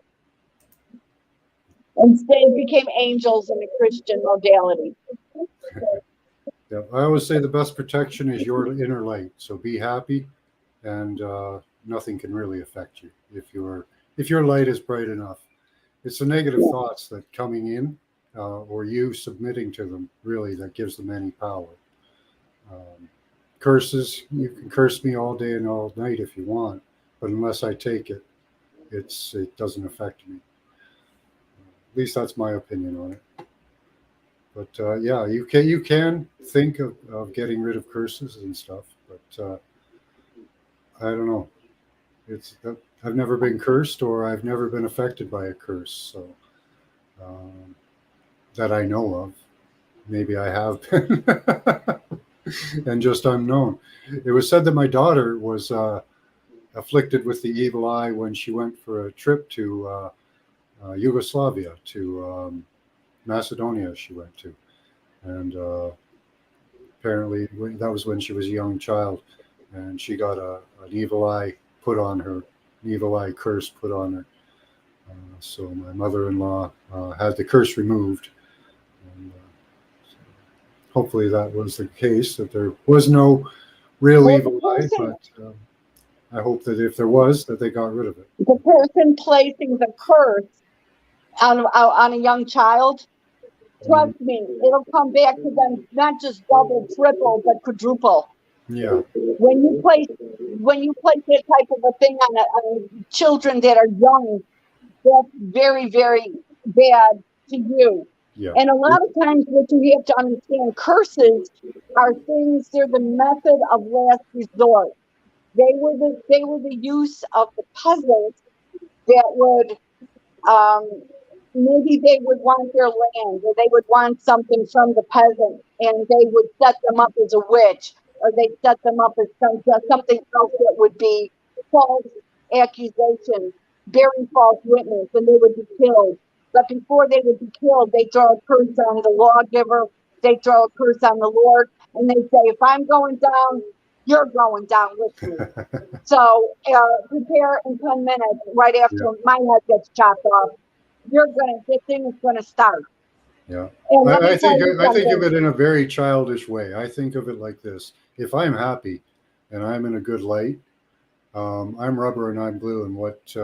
Instead, it became angels in the Christian modality. Yeah, I always say the best protection is your inner light. So be happy, and nothing can really affect you if your light is bright enough. It's the negative thoughts that coming in, or you submitting to them, really, that gives them any power. Curses, you can curse me all day and all night if you want, but unless I take it, it doesn't affect me. At least that's my opinion on it. But yeah, you can think of getting rid of curses and stuff, but I don't know. I've never been cursed, or I've never been affected by a curse, so that I know of. Maybe I have been, and just unknown. It was said that my daughter was afflicted with the evil eye when she went for a trip to Yugoslavia, to Macedonia. She went to, and apparently that was when she was a young child, and she got an evil eye put on her, an evil eye curse put on her. So my mother-in-law had the curse removed. And, so hopefully that was the case, that there was no real evil eye, but I hope that if there was, that they got rid of it. The person placing the curse on a young child, trust me, it'll come back to them, not just double, triple, but quadruple. Yeah. When you place that type of a thing on children that are young, that's very, very bad to you. Yeah. And a lot of times what you have to understand, curses are things, they're the method of last resort. They were the use of the peasants that would, maybe they would want their land, or they would want something from the peasant, and they would set them up as a witch, or they set them up as something else that would be false accusation, bearing false witness, and they would be killed. But before they would be killed, they throw a curse on the lawgiver, they throw a curse on the Lord, and they say, if I'm going down, you're going down with me. So prepare in 10 minutes, right after my head gets chopped off. This thing is gonna start. Yeah. I think of it in a very childish way. I think of it like this: if I'm happy and I'm in a good light, I'm rubber and I'm glue, and what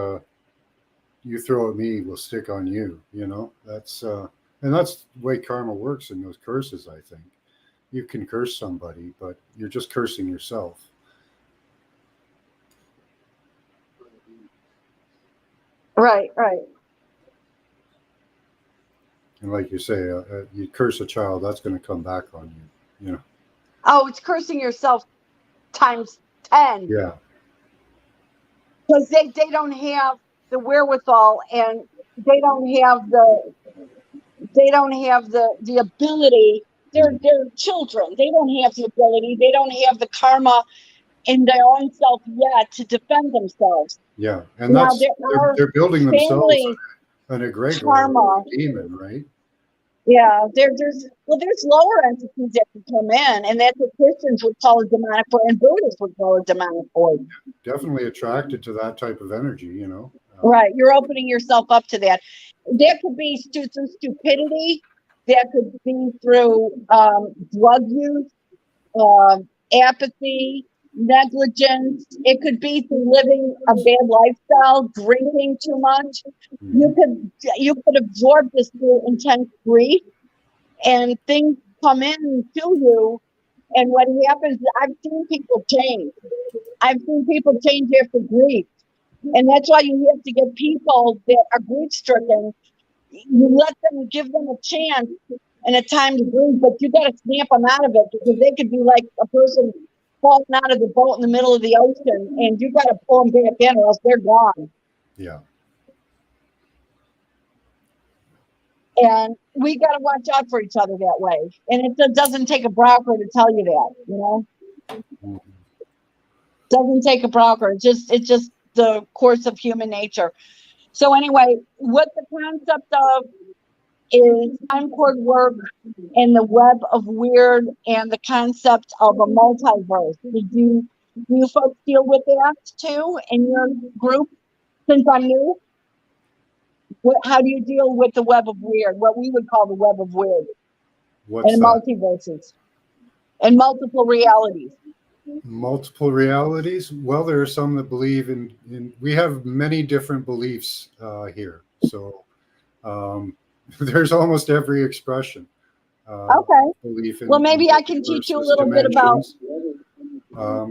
you throw at me will stick on you. You know, that's and that's the way karma works in those curses. I think you can curse somebody, but you're just cursing yourself. Right. And like you say, you curse a child, that's going to come back on you. You know. Oh, it's cursing yourself times 10. Yeah. Because they don't have the wherewithal, and they don't have the ability. They're children. They don't have the ability. They don't have the karma in their own self yet to defend themselves. Yeah, and now, they're building themselves an egregor, karma, demon, right? Yeah, there's lower entities that can come in, and that's what Christians would call a demonic force, and Buddhists would call a demonic force. Definitely attracted to that type of energy, you know. Right, you're opening yourself up to that. That could be through stupidity. That could be through drug use, apathy, negligence. It could be through living a bad lifestyle, drinking too much. Mm-hmm. You could absorb this through intense grief, and things come in to you, And what happens, I've seen people change. I've seen people change after grief. And that's why you have to get people that are grief stricken. You let them, give them a chance and a time to grieve, but you got to snap them out of it, because they could be like a person falling out of the boat in the middle of the ocean, and you got to pull them back in, or else they're gone. Yeah. And we got to watch out for each other that way. And it doesn't take a broker to tell you that, you know. Mm-hmm. Doesn't take a broker. It's just the course of human nature. So anyway, what the concept of is time cord work and the web of weird and the concept of a multiverse. Do you folks deal with that too in your group? Since I'm new, how do you deal with the web of weird? What we would call the web of weird. What's and that? Multiverses and multiple realities. Multiple realities. Well, there are some that believe in we have many different beliefs here. So there's almost every expression. Okay. Belief in, well, maybe I can teach you a little bit about.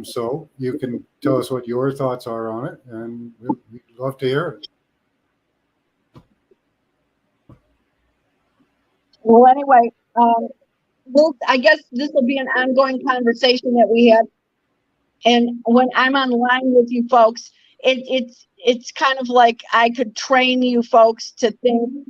So you can tell us what your thoughts are on it, and we'd love to hear it. Well, anyway, I guess this will be an ongoing conversation that we have. And when I'm online with you folks, it's kind of like I could train you folks to think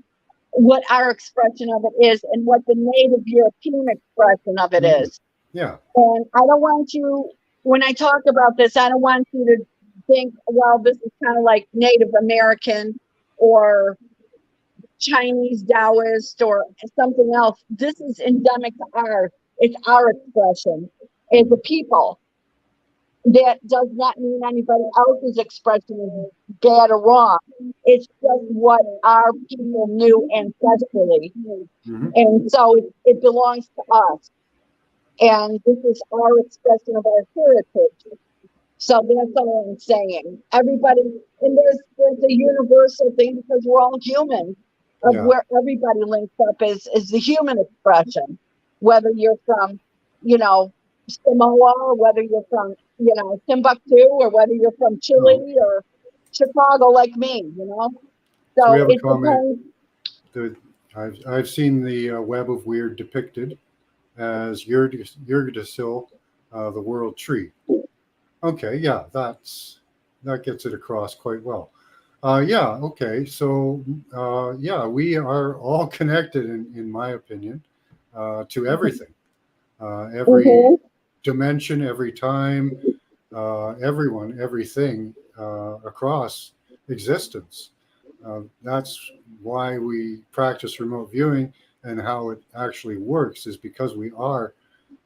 what our expression of it is and what the native European expression of it is. Yeah. And I don't want you, when I talk about this, I don't want you to think, well, this is kind of like Native American or Chinese Taoist or something else. This is endemic to ours. It's our expression as a people. That does not mean anybody else's expression is bad or wrong. It's just what our people knew ancestrally. Mm-hmm. And so it belongs to us. And this is our expression of our heritage. So that's all I'm saying. Everybody, and there's a universal thing, because we're all human, of where everybody links up is the human expression. Whether you're from, Samoa, or whether you're from, Timbuktu, or whether you're from Chile or Chicago like me, So we have a it comment. I've seen the web of weird depicted as Yggdrasil, the world tree. Okay, yeah, that gets it across quite well. Okay, so we are all connected, in my opinion, to everything, every dimension, every time, everyone, everything across existence. That's why we practice remote viewing, and how it actually works is because we are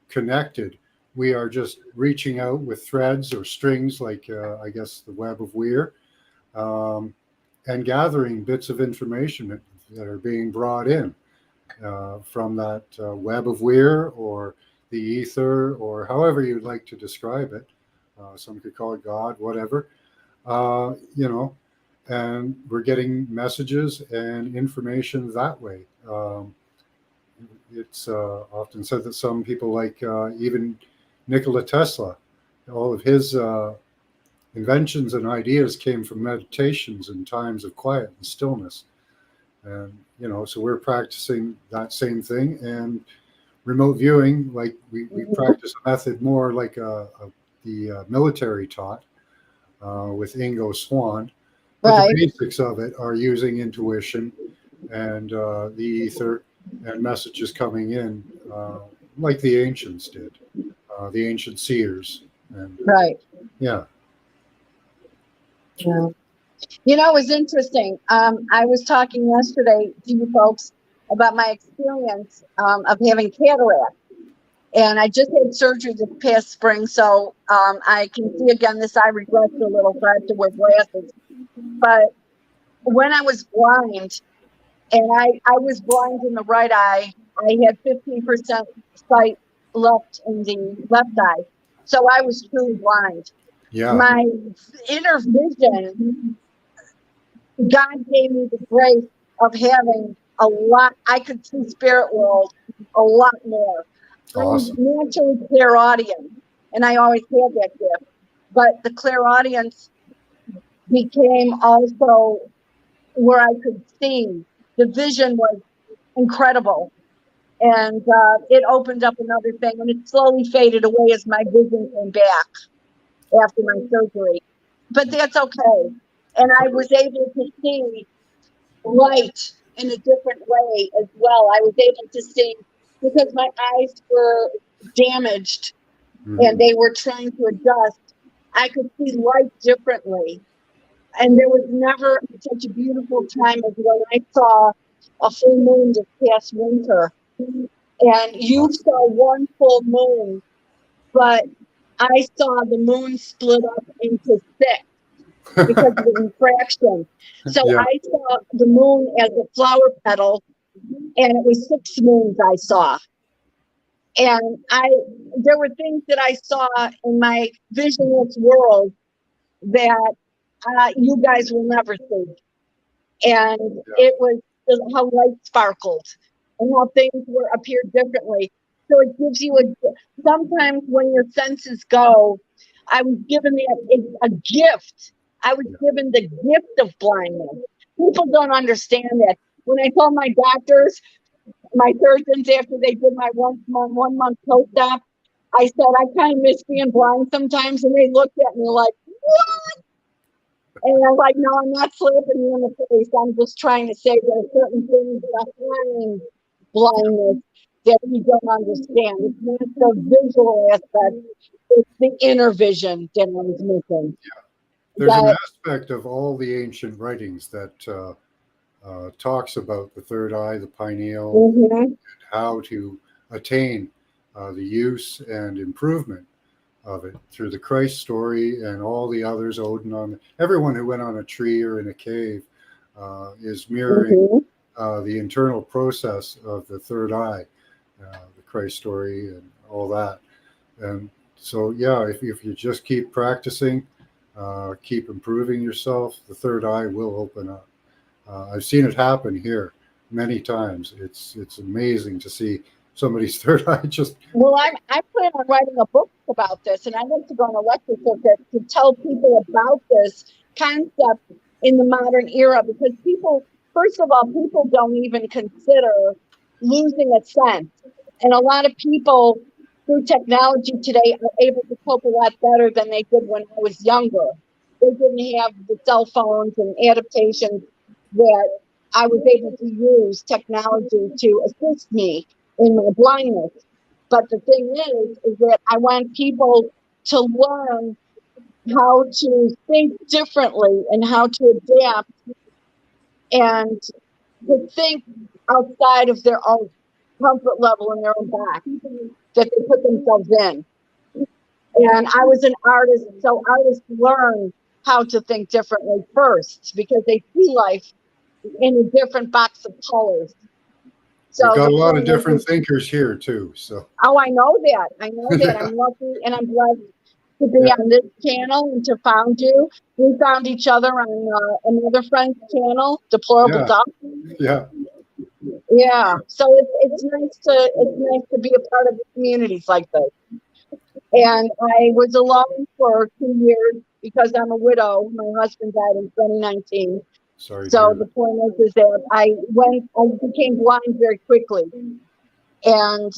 connected. We are just reaching out with threads or strings, like I guess the web of Weir, and gathering bits of information that are being brought in from that web of Weir, or the ether, or however you'd like to describe it. Some could call it God, whatever. And we're getting messages and information that way. It's often said that some people, like even Nikola Tesla, all of his inventions and ideas came from meditations and times of quiet and stillness. And, so we're practicing that same thing. And remote viewing, like we practice a method more like the military taught with Ingo Swann. But the basics of it are using intuition and the ether and messages coming in, like the ancients did, the ancient seers. And, Yeah. It was interesting. I was talking yesterday to you folks about my experience of having cataract. And I just had surgery this past spring, so I can see again. This eye regressed a little, so I have to wear glasses. But when I was blind, and I was blind in the right eye, I had 15% sight left in the left eye. So I was truly blind. Yeah. My inner vision, God gave me the grace of having a lot. I could see spirit world a lot more. Awesome. I'm naturally clairaudient, and I always had that gift. But the clairaudience became also where I could see. The vision was incredible. And it opened up another thing, and it slowly faded away as my vision came back after my surgery. But that's okay. And I was able to see light in a different way as well. I was able to see, because my eyes were damaged and they were trying to adjust, I could see light differently. And there was never such a beautiful time as when I saw a full moon this past winter. And you saw one full moon, but I saw the moon split up into six because of the refraction. So Yeah. I saw the moon as a flower petal, and it was six moons I saw. And there were things that I saw in my visionless world that you guys will never see. And it was how light sparkled and how things were appeared differently. So it gives you sometimes when your senses go, I was given a gift. I was given the gift of blindness. People don't understand that. When I told my doctors, my surgeons, after they did my 1 month post-op, I said, I kind of miss being blind sometimes. And they looked at me like, what? And I'm like, no, I'm not slapping you in the face. I'm just trying to say there are certain things behind blindness that you don't understand. It's not the visual aspect, it's the inner vision that I was missing. Yeah. There's an aspect of all the ancient writings that talks about the third eye, the pineal, and how to attain the use and improvement of it through the Christ story and all the others. Odin, everyone who went on a tree or in a cave is mirroring the internal process of the third eye, the Christ story and all that. And so, yeah, if you just keep practicing, keep improving yourself, the third eye will open up. I've seen it happen here many times. It's amazing to see somebody's third eye just. Well, I plan on writing a book about this, and I'd like to go on a lecture circuit to tell people about this concept in the modern era, because first of all, people don't even consider losing a sense. And a lot of people through technology today are able to cope a lot better than they did when I was younger. They didn't have the cell phones and adaptations that I was able to use technology to assist me in my blindness. But the thing is that I want people to learn how to think differently and how to adapt and to think outside of their own comfort level in their own box that they put themselves in. And I was an artist, so artists learn how to think differently first because they see life in a different box of colors. So we've got a lot of different thinkers here too. So I know that. I'm lucky and I'm blessed to be on this channel and to found you. We found each other on another friend's channel, Deplorable Duck. Yeah. So it's nice to be a part of communities like this. And I was alone for 2 years because I'm a widow. My husband died in 2019. Sorry. So the point is that I became blind very quickly, and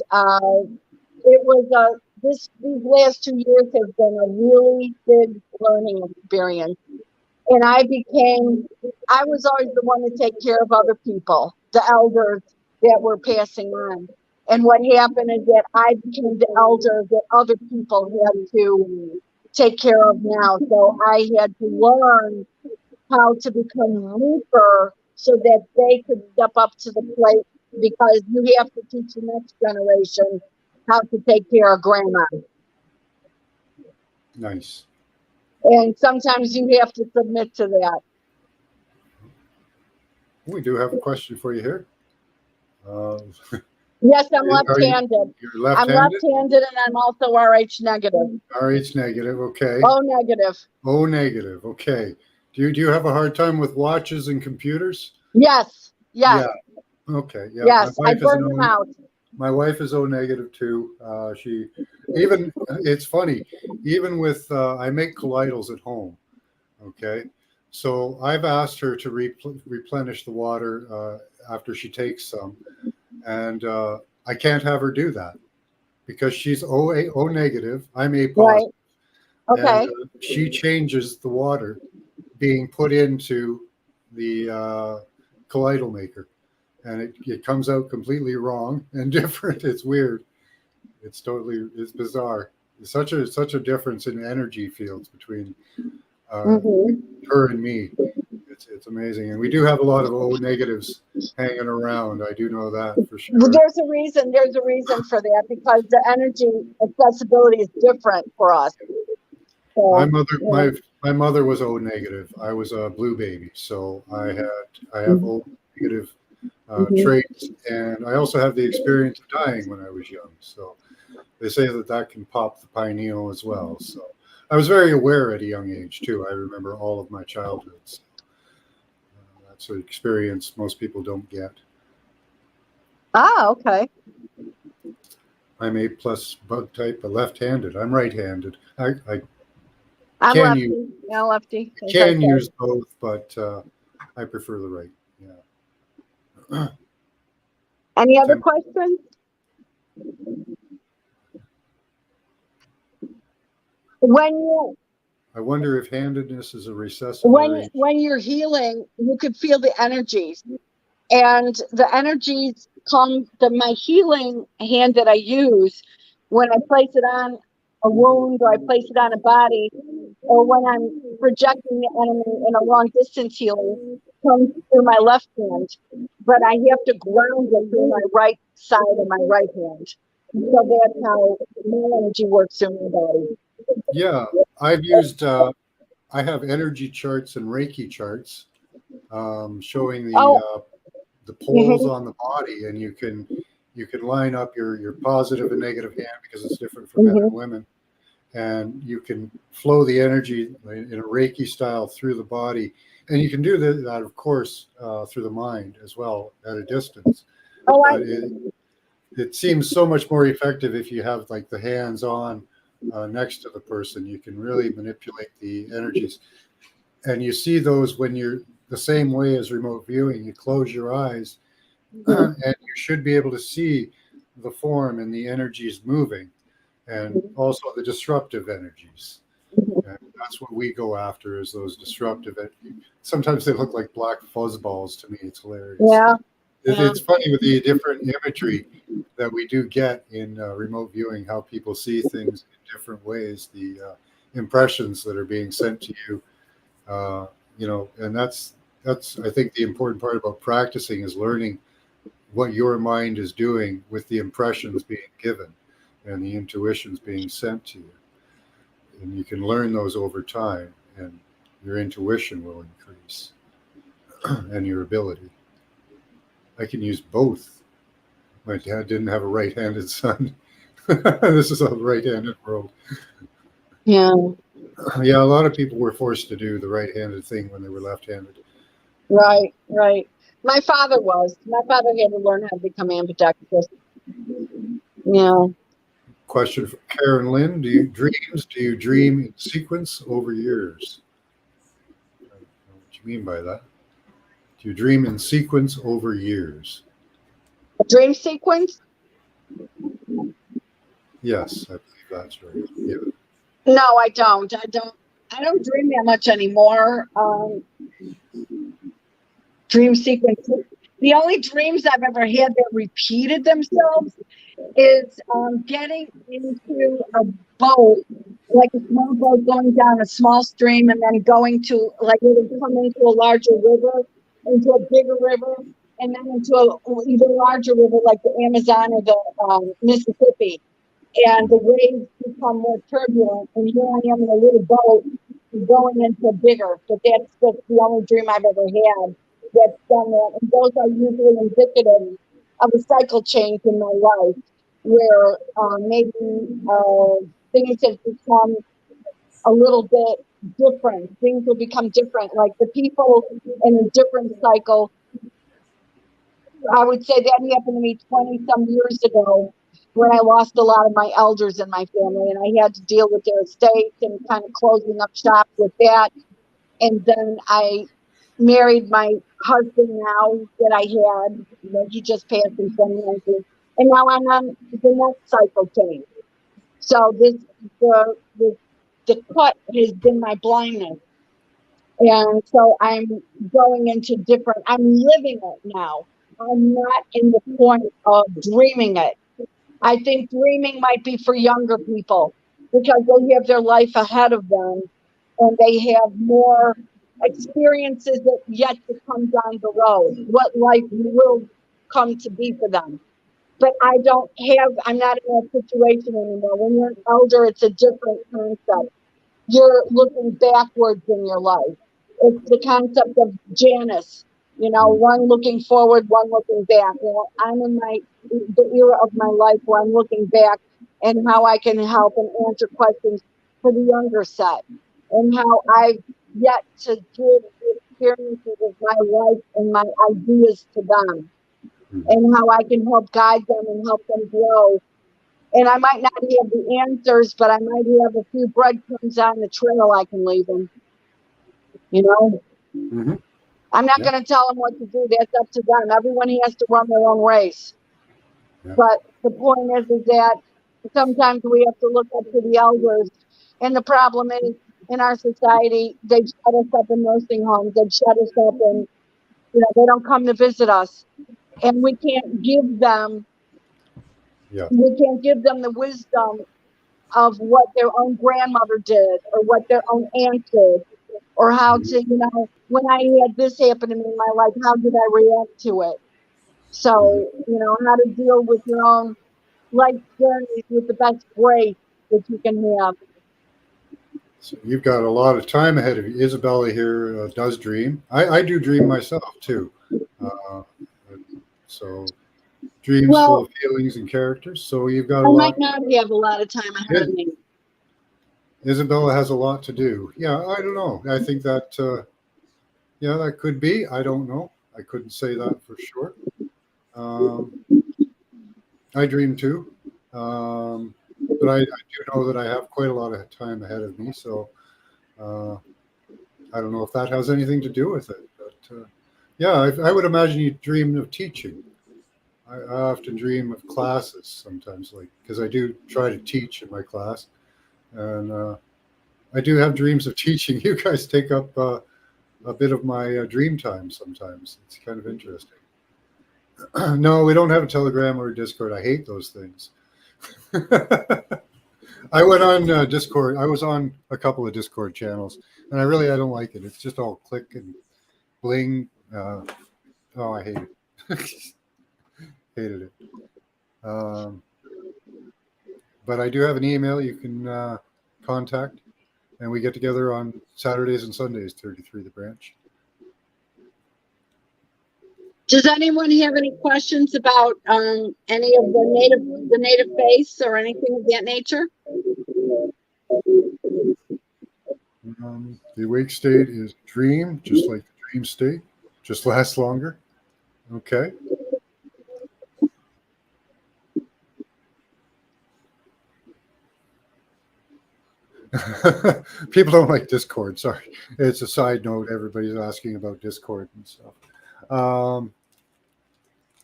it was these last 2 years have been a really big learning experience. And I was always the one to take care of other people, the elders that were passing on. And what happened is that I became the elder that other people had to take care of now. So I had to learn how to become weaker so that they could step up to the plate, because you have to teach the next generation how to take care of grandma. Nice. And sometimes you have to submit to that. We do have a question for you here. Yes, I'm left-handed. You're left-handed? I'm left-handed, and I'm also RH negative. RH negative, okay. O negative. O negative, okay. Do you have a hard time with watches and computers? Yes. Yeah. Okay. Yeah. Yes, I burn them out. My wife is O negative too. She even it's funny, even with I make colloidals at home. Okay, so I've asked her to replenish the water after she takes some, and I can't have her do that because she's O negative. I'm A Right. positive, and Okay. she changes the water being put into the colloidal maker, and it comes out completely wrong and different. It's weird. It's bizarre. It's such a difference in energy fields between uh, Mm-hmm. her and me. It's amazing, and we do have a lot of O negatives hanging around. I do know that for sure. There's a reason. There's a reason for that because the energy accessibility is different for us. My So, mother, you my know. my mother was O negative. I was a blue baby, so I have O negative Mm-hmm. traits, and I also have the experience of dying when I was young. So they say that that can pop the pineal as well. So I was very aware at a young age too. I remember all of my childhood. So, that's an experience most people don't get. Ah, okay. I'm A plus bug type, but left-handed. I'm right-handed. I I'm can use lefty. Yeah, lefty. As I can use said. both, but I prefer the right. Yeah. Any other Tem- questions? When you I wonder if handedness is a recessive variation. when you're healing, you could feel the energies, and the energies come. My healing hand that I use when I place it on a wound or I place it on a body, or when I'm projecting the enemy in a long distance healing, comes through my left hand, but I have to ground it through my right side of my right hand. So that's how my energy works through my body. Yeah, I've used. I have energy charts and Reiki charts showing Oh, the poles mm-hmm, on the body, and you can line up your positive and negative hand because it's different for men and mm-hmm, women, and you can flow the energy in a Reiki style through the body, and you can do that of course, through the mind as well at a distance. oh, But it seems so much more effective if you have like the hands on next to the person. You can really manipulate the energies, and you see those when you're the same way as remote viewing. You close your eyes, and you should be able to see the form and the energies moving, and also the disruptive energies. And that's what we go after, is those disruptive. Sometimes they look like black fuzzballs to me. It's hilarious. yeah, yeah. It's funny with the different imagery that we do get in remote viewing, how people see things in different ways, the impressions that are being sent to you, uh, and that's I think the important part about practicing is learning what your mind is doing with the impressions being given and the intuitions being sent to you, and you can learn those over time, and your intuition will increase and your ability. I can use both. My dad didn't have a right-handed son. This is a right-handed world. Yeah, Yeah, a lot of people were forced to do the right-handed thing when they were left-handed. right, right. My father was. My father had to learn how to become ambidextrous. Yeah. Question from Karen Lynn: Do you dream in sequence over years? I don't know what you mean by that. Do you dream in sequence over years? A dream sequence? Yes, I believe that's right. Yeah. No, I don't. I don't dream that much anymore. Dream sequence. The only dreams I've ever had that repeated themselves is getting into a boat, like a small boat going down a small stream, and then going to, like, it would come into a larger river, into a bigger river, and then into a even larger river, like the Amazon or the Mississippi. And the waves become more turbulent, and here I am in a little boat going into bigger. But that's the only dream I've ever had that's done that. And those are usually indicative of a cycle change in my life, where maybe things have become a little bit different. Things will become different, like the people in a different cycle I would say that happened to me 20 some years ago when I lost a lot of my elders in my family, and I had to deal with their estates and kind of closing up shop with that. And then I married my husband now that I had. You know, he just passed in 2019. And now I'm on the next cycle change. So the cut has been my blindness. And so I'm going into different, I'm living it now. I'm not in the point of dreaming it. I think dreaming might be for younger people because they have their life ahead of them and they have more experiences that yet to come down the road, what life will come to be for them. But I'm not in that situation anymore. When you're an elder, it's a different concept. You're looking backwards in your life. It's the concept of Janus, one looking forward, one looking back. Well, I'm in the era of my life where I'm looking back and how I can help and answer questions for the younger set and how I've yet to give the experiences of my life and my ideas to them and how I can help guide them and help them grow. And I might not have the answers, but I might have a few breadcrumbs on the trail I can leave them. Mm-hmm. I'm not going to tell them what to do. That's up to them. Everyone has to run their own race. Yeah. But the point is that sometimes we have to look up to the elders. And the problem is, in our society, they shut us up in nursing homes. They shut us up and, they don't come to visit us. And we can't give them the wisdom of what their own grandmother did or what their own aunt did or how to, when I had this happen to me in my life, how did I react to it? So, how to deal with your own life journeys with the best grace that you can have. So you've got a lot of time ahead of you. Isabella here does dream. I do dream myself too. So dreams full of feelings and characters. So you've got a lot. I might not have a lot of time ahead of me. Isabella has a lot to do. Yeah, I don't know. I think that, that could be. I don't know. I couldn't say that for sure. I dream too. But I do know that I have quite a lot of time ahead of me. So I don't know if that has anything to do with it. But I would imagine you dream of teaching. I often dream of classes sometimes, because I do try to teach in my class. And I do have dreams of teaching. You guys take up a bit of my dream time sometimes. It's kind of interesting. No, we don't have a Telegram or a Discord. I hate those things. I went on Discord. I was on a couple of Discord channels, and I don't like it. It's just all click and bling. I hate it. Hated it. But I do have an email you can contact, and we get together on Saturdays and Sundays, 33 The Branch. Does anyone have any questions about any of the native face or anything of that nature? The awake state is dream, just like the dream state, just lasts longer. Okay. People don't like Discord. Sorry. It's a side note. Everybody's asking about Discord and stuff.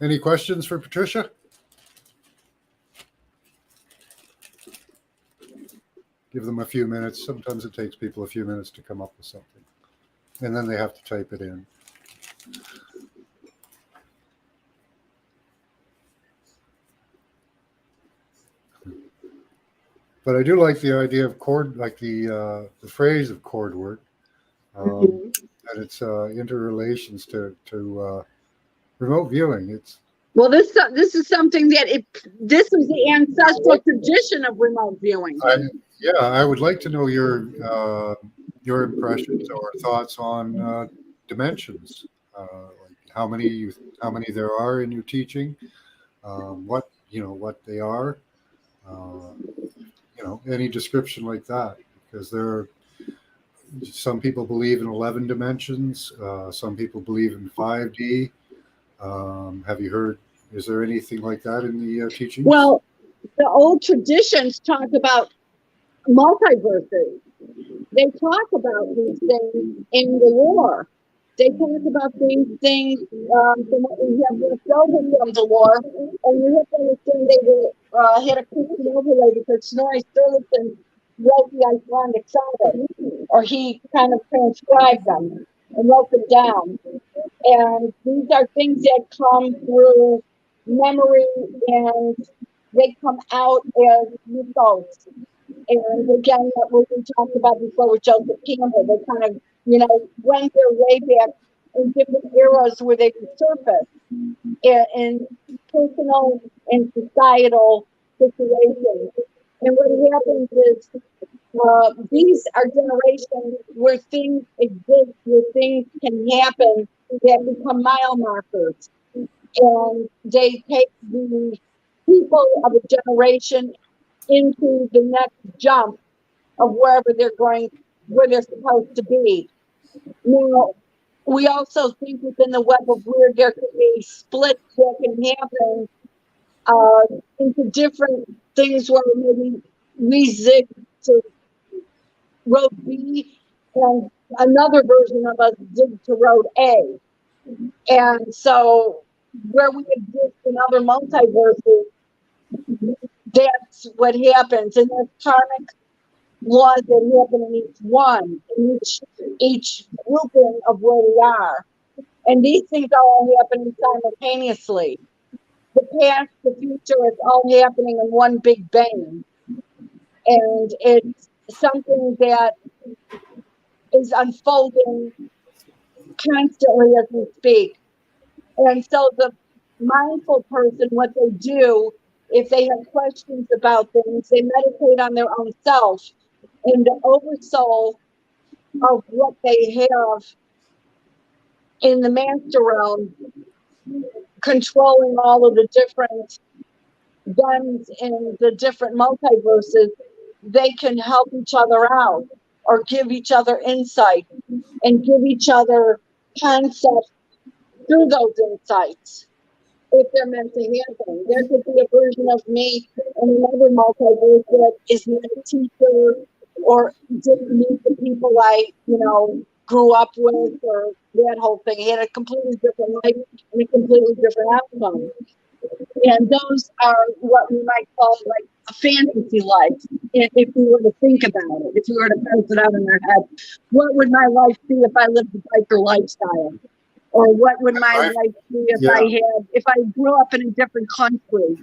Any questions for Patricia? Give them a few minutes. Sometimes it takes people a few minutes to come up with something. And then they have to type it in. But I do like the idea of cord, like the phrase of cord work, and its interrelations to remote viewing. This is something that this is the ancestral tradition of remote viewing. I would like to know your impressions or thoughts on dimensions, like how many there are in your teaching, what they are. Any description like that, because some people believe in 11 dimensions, some people believe in 5D. Have you heard? Is there anything like that in the teachings? Well, the old traditions talk about multiverses. They talk about these things in the war. They talk about these things from what we have left over from the war. And you have to understand they were had a Christian overlay because Snorri Sturluson wrote the Icelandic sagas, or he kind of transcribed them and wrote them down. And these are things that come through memory, and they come out as mythos. And again, what we talked about before with Joseph Campbell, they kind of, went their way back in different eras where they could surface in personal and societal situations. And what happens is these are generations where things exist, where things can happen that become mile markers. And they take the people of a generation into the next jump of wherever where they're supposed to be. Now, we also think within the web of weird there could be splits that can happen into different things where maybe we zig to road B and another version of us zig to road A. And so where we exist in other multiverses, that's what happens. And there's karmic laws that happen in each one, in each grouping of where we are. And these things are all happening simultaneously. The past, the future, it's all happening in one big bang. And it's something that is unfolding constantly as we speak. And so the mindful person, what they do, if they have questions about things, they meditate on their own self, and the oversoul of what they have in the master realm, controlling all of the different guns in the different multiverses, they can help each other out or give each other insight and give each other concepts through those insights. If they're meant to happen, there could be a version of me in another multiverse that is not a teacher or didn't meet the people I, grew up with, or that whole thing. He had a completely different life and a completely different outcome. And those are what we might call like a fantasy life, if we were to think about it, if we were to pencil it out in our head. What would my life be if I lived a biker lifestyle? Or what would my life be if I grew up in a different country?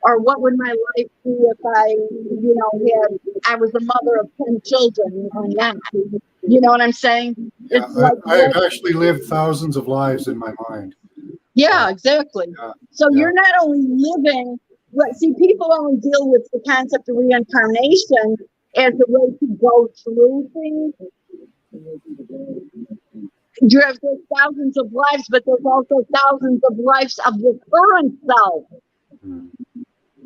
Or what would my life be if I was a mother of 10 children or not? You know what I'm saying? Yeah, I've actually lived thousands of lives in my mind. Yeah, exactly. So you're not only living, people only deal with the concept of reincarnation as a way to go through things. There's thousands of lives, but there's also thousands of lives of the current self.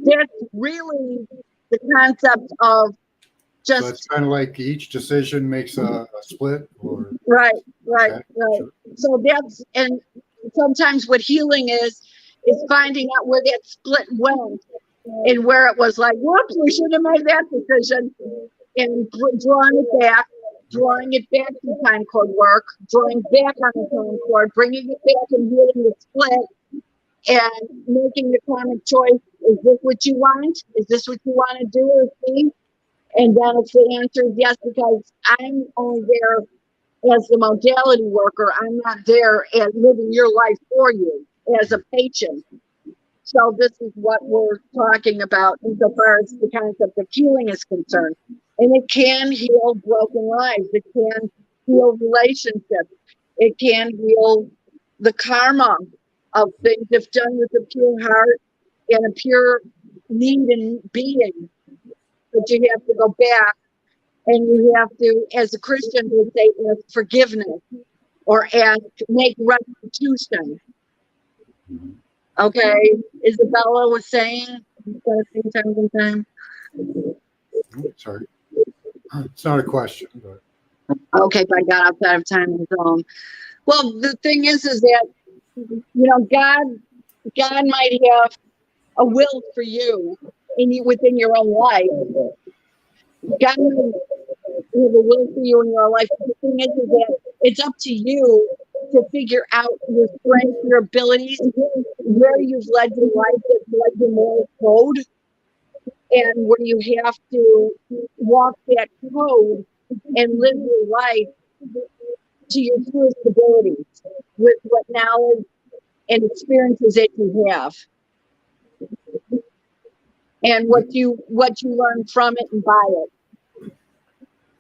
That's really the concept of just. So it's kind of like each decision makes a split, or right. Sure. So and sometimes what healing is finding out where that split went and where it was like, whoops, we should have made that decision, and drawing it back to time code work, drawing back on the time code, bringing it back and healing the split, and making the karmic choice. Is this what you want? Is this what you want to do or see? And then if the answer is yes, because I'm only there as the modality worker, I'm not there as living your life for you as a patient. So this is what we're talking about insofar as the concept of healing is concerned. And it can heal broken lives. It can heal relationships. It can heal the karma of things if done with a pure heart and a pure need and being. But you have to go back and you have to, as a Christian would say, ask forgiveness or make restitution. Okay, Isabella was saying, time. Sorry. It's not a question, but okay, if I got outside of time and zone. Well, the thing is that God might have a will for you within your own life. God might have a will for you in your life. The thing is that it's up to you to figure out your strengths, your abilities, where you've led your life, that's led your moral code, and where you have to walk that code and live your life to your truest abilities with what knowledge and experiences that you have, and what you learn from it and by it.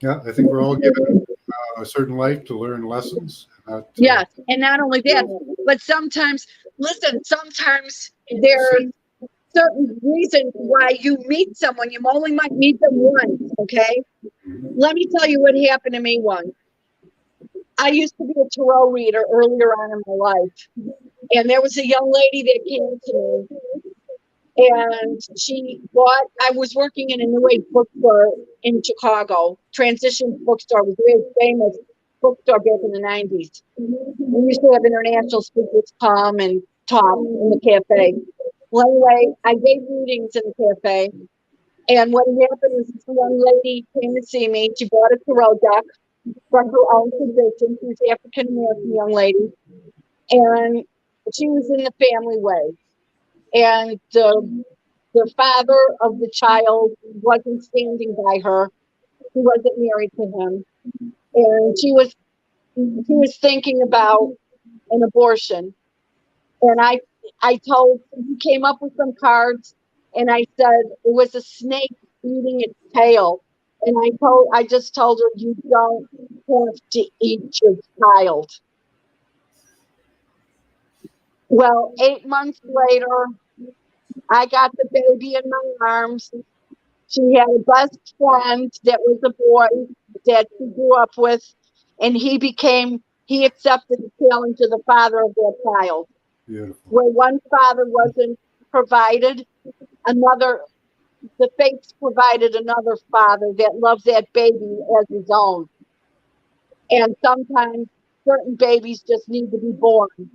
Yeah, I think we're all given a certain life to learn lessons. Yes, and not only that, but sometimes there's certain reasons why you meet someone. You only might meet them once, okay? Let me tell you what happened to me once. I used to be a tarot reader earlier on in my life, and there was a young lady that came to me, and I was working in a New Age bookstore in Chicago. Transition Bookstore was a very famous bookstore back in the 90s. We used to have international speakers come and talk in the cafe. Well, anyway, I gave readings in the cafe, and what happened is this young lady came to see me. She bought a tarot deck from her own position. She was an African American young lady, and she was in the family way. And the father of the child wasn't standing by her. He wasn't married to him, and she was thinking about an abortion. And he came up with some cards, and I said it was a snake eating its tail. And I just told her, you don't have to eat your child. Well, 8 months later, I got the baby in my arms. She had a best friend that was a boy that she grew up with, and he accepted the challenge of the father of their child. Beautiful. Where one father wasn't provided, the fates provided another father that loved that baby as his own. And sometimes certain babies just need to be born. And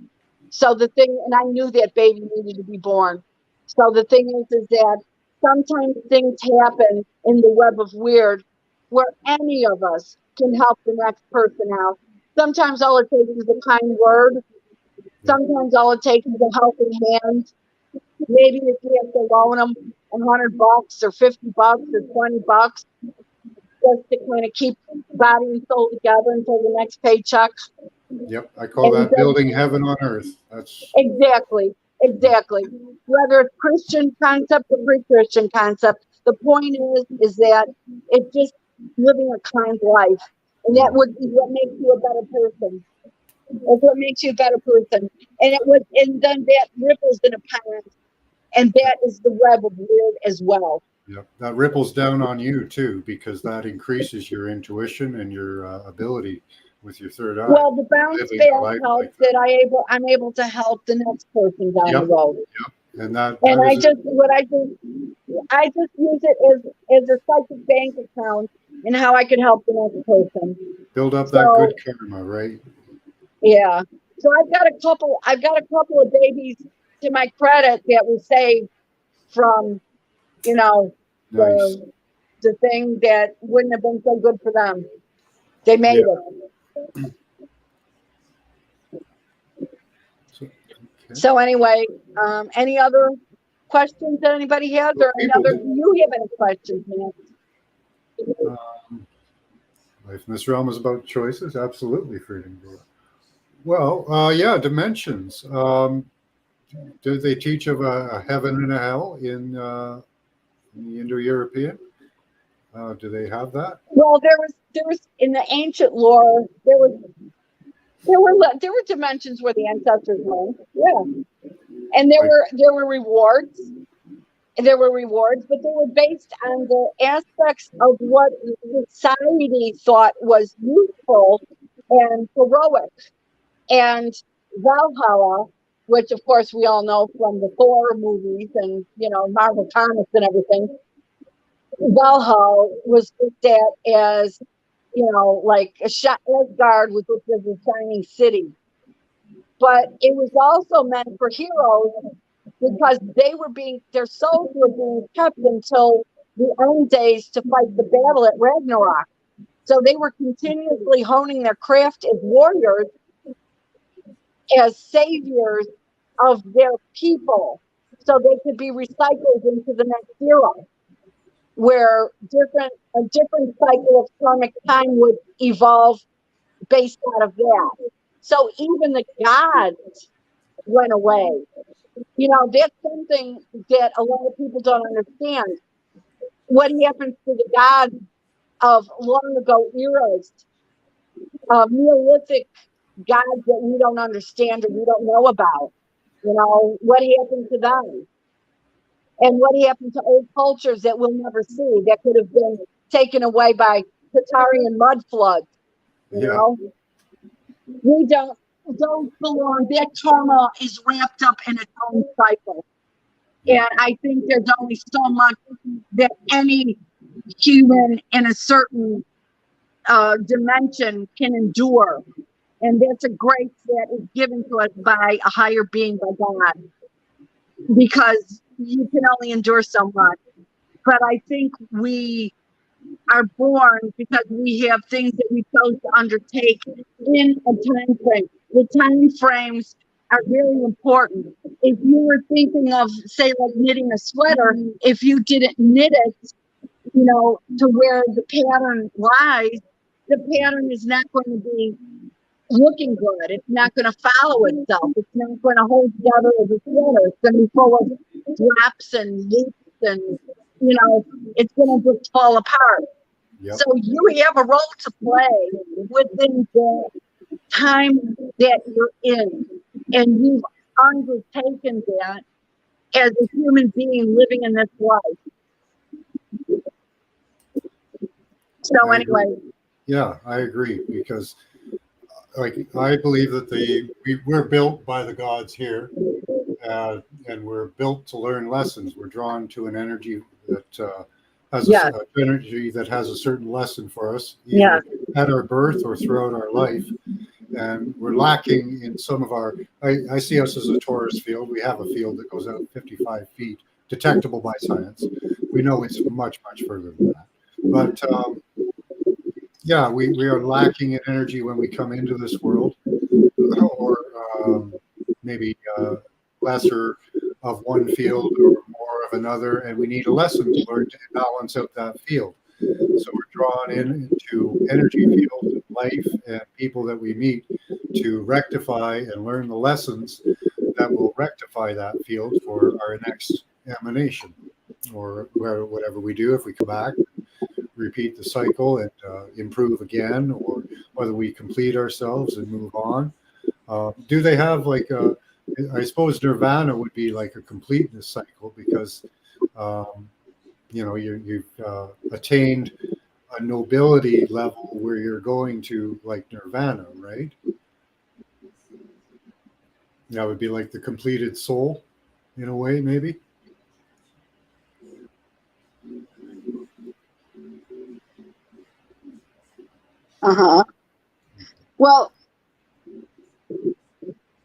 I knew that baby needed to be born. So the thing is that sometimes things happen in the web of weird where any of us can help the next person out. Sometimes all it takes is a kind word. Sometimes all it takes is a helping hand. Maybe if you have to loan them $100 or $50 or $20 just to kind of keep body and soul together until the next paycheck. Yep, I call that building heaven on earth. That's exactly. Whether it's Christian concept or pre-Christian concept, the point is that it's just living a kind life, and that would be what makes you a better person. It's what makes you a better person, and then that ripples in a pond, and that is the web of weird as well. Yep, that ripples down on you too, because that increases your intuition and your ability with your third eye. Well, the bounce back helps that I'm able to help the next person down the road. Yep. And I just use it as a psychic bank account and how I can help the next person. Build up that good karma, right? Yeah. So I've got a couple of babies to my credit that were saved from, nice. the thing that wouldn't have been so good for them. They made it. So anyway, any other questions that anybody has, or do you have any questions, man? Life in this realm is about choices. Absolutely, freedom. Well, yeah, dimensions. Do they teach of a heaven and a hell in the Indo-European? Do they have that? Well, there was in the ancient lore, there were dimensions where the ancestors went. Yeah, and there were rewards. There were rewards, but they were based on the aspects of what society thought was useful and heroic. And Valhalla, which of course we all know from the Thor movies and Marvel comics and everything, Valhalla was looked at as like Asgard was looked at as a shining city. but it was also meant for heroes because their souls were being kept until the end days to fight the battle at Ragnarok. So they were continuously honing their craft as warriors, as saviors of their people, so they could be recycled into the next era, where a different cycle of karmic time would evolve based out of that. So even the gods went away. That's something that a lot of people don't understand. What happens to the gods of long ago eras, Neolithic gods that we don't understand or we don't know about? What happened to them? And what happened to old cultures that we'll never see, that could have been taken away by Tatarian mud floods? We don't belong. That karma is wrapped up in its own cycle. And I think there's only so much that any human in a certain dimension can endure. And that's a grace that is given to us by a higher being, by God, because you can only endure so much. But I think we are born because we have things that we chose to undertake in a time frame. The time frames are really important. If you were thinking of, say, like knitting a sweater, if you didn't knit it, to where the pattern lies, the pattern is not going to be looking good. It's not going to follow itself. It's not going to hold together as a sweater. It's going to be full of drops and loops, and it's going to just fall apart. Yep. So you have a role to play within the time that you're in, and you've undertaken that as a human being living in this life. So anyway. Yeah, I agree, because I believe that we're built by the gods here, and we're built to learn lessons. We're drawn to an energy that has energy that has a certain lesson for us, either at our birth or throughout our life. And we're lacking in some of our. I see us as a Taurus field. We have a field that goes out 55 feet, detectable by science. We know it's much, much further than that. But we are lacking in energy when we come into this world, or maybe lesser of one field or more of another, and we need a lesson to learn to balance out that field. So we're drawn into energy fields of life and people that we meet to rectify and learn the lessons that will rectify that field for our next emanation, or whatever we do. If we come back, repeat the cycle and improve again, or whether we complete ourselves and move on. Do they have I suppose nirvana would be like a completeness cycle, because you've attained a nobility level where you're going to like nirvana, right? That would be like the completed soul in a way, maybe.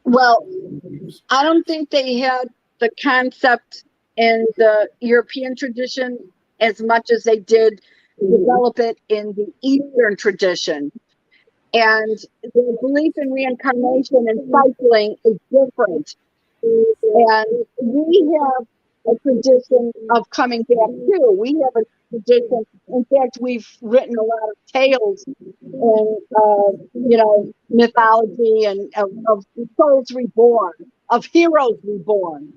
Well, I don't think they had the concept in the European tradition as much as they did develop it in the Eastern tradition. And the belief in reincarnation and cycling is different. And we have a tradition of coming back too. We have a tradition. In fact, we've written a lot of tales and mythology and of souls reborn, of heroes reborn,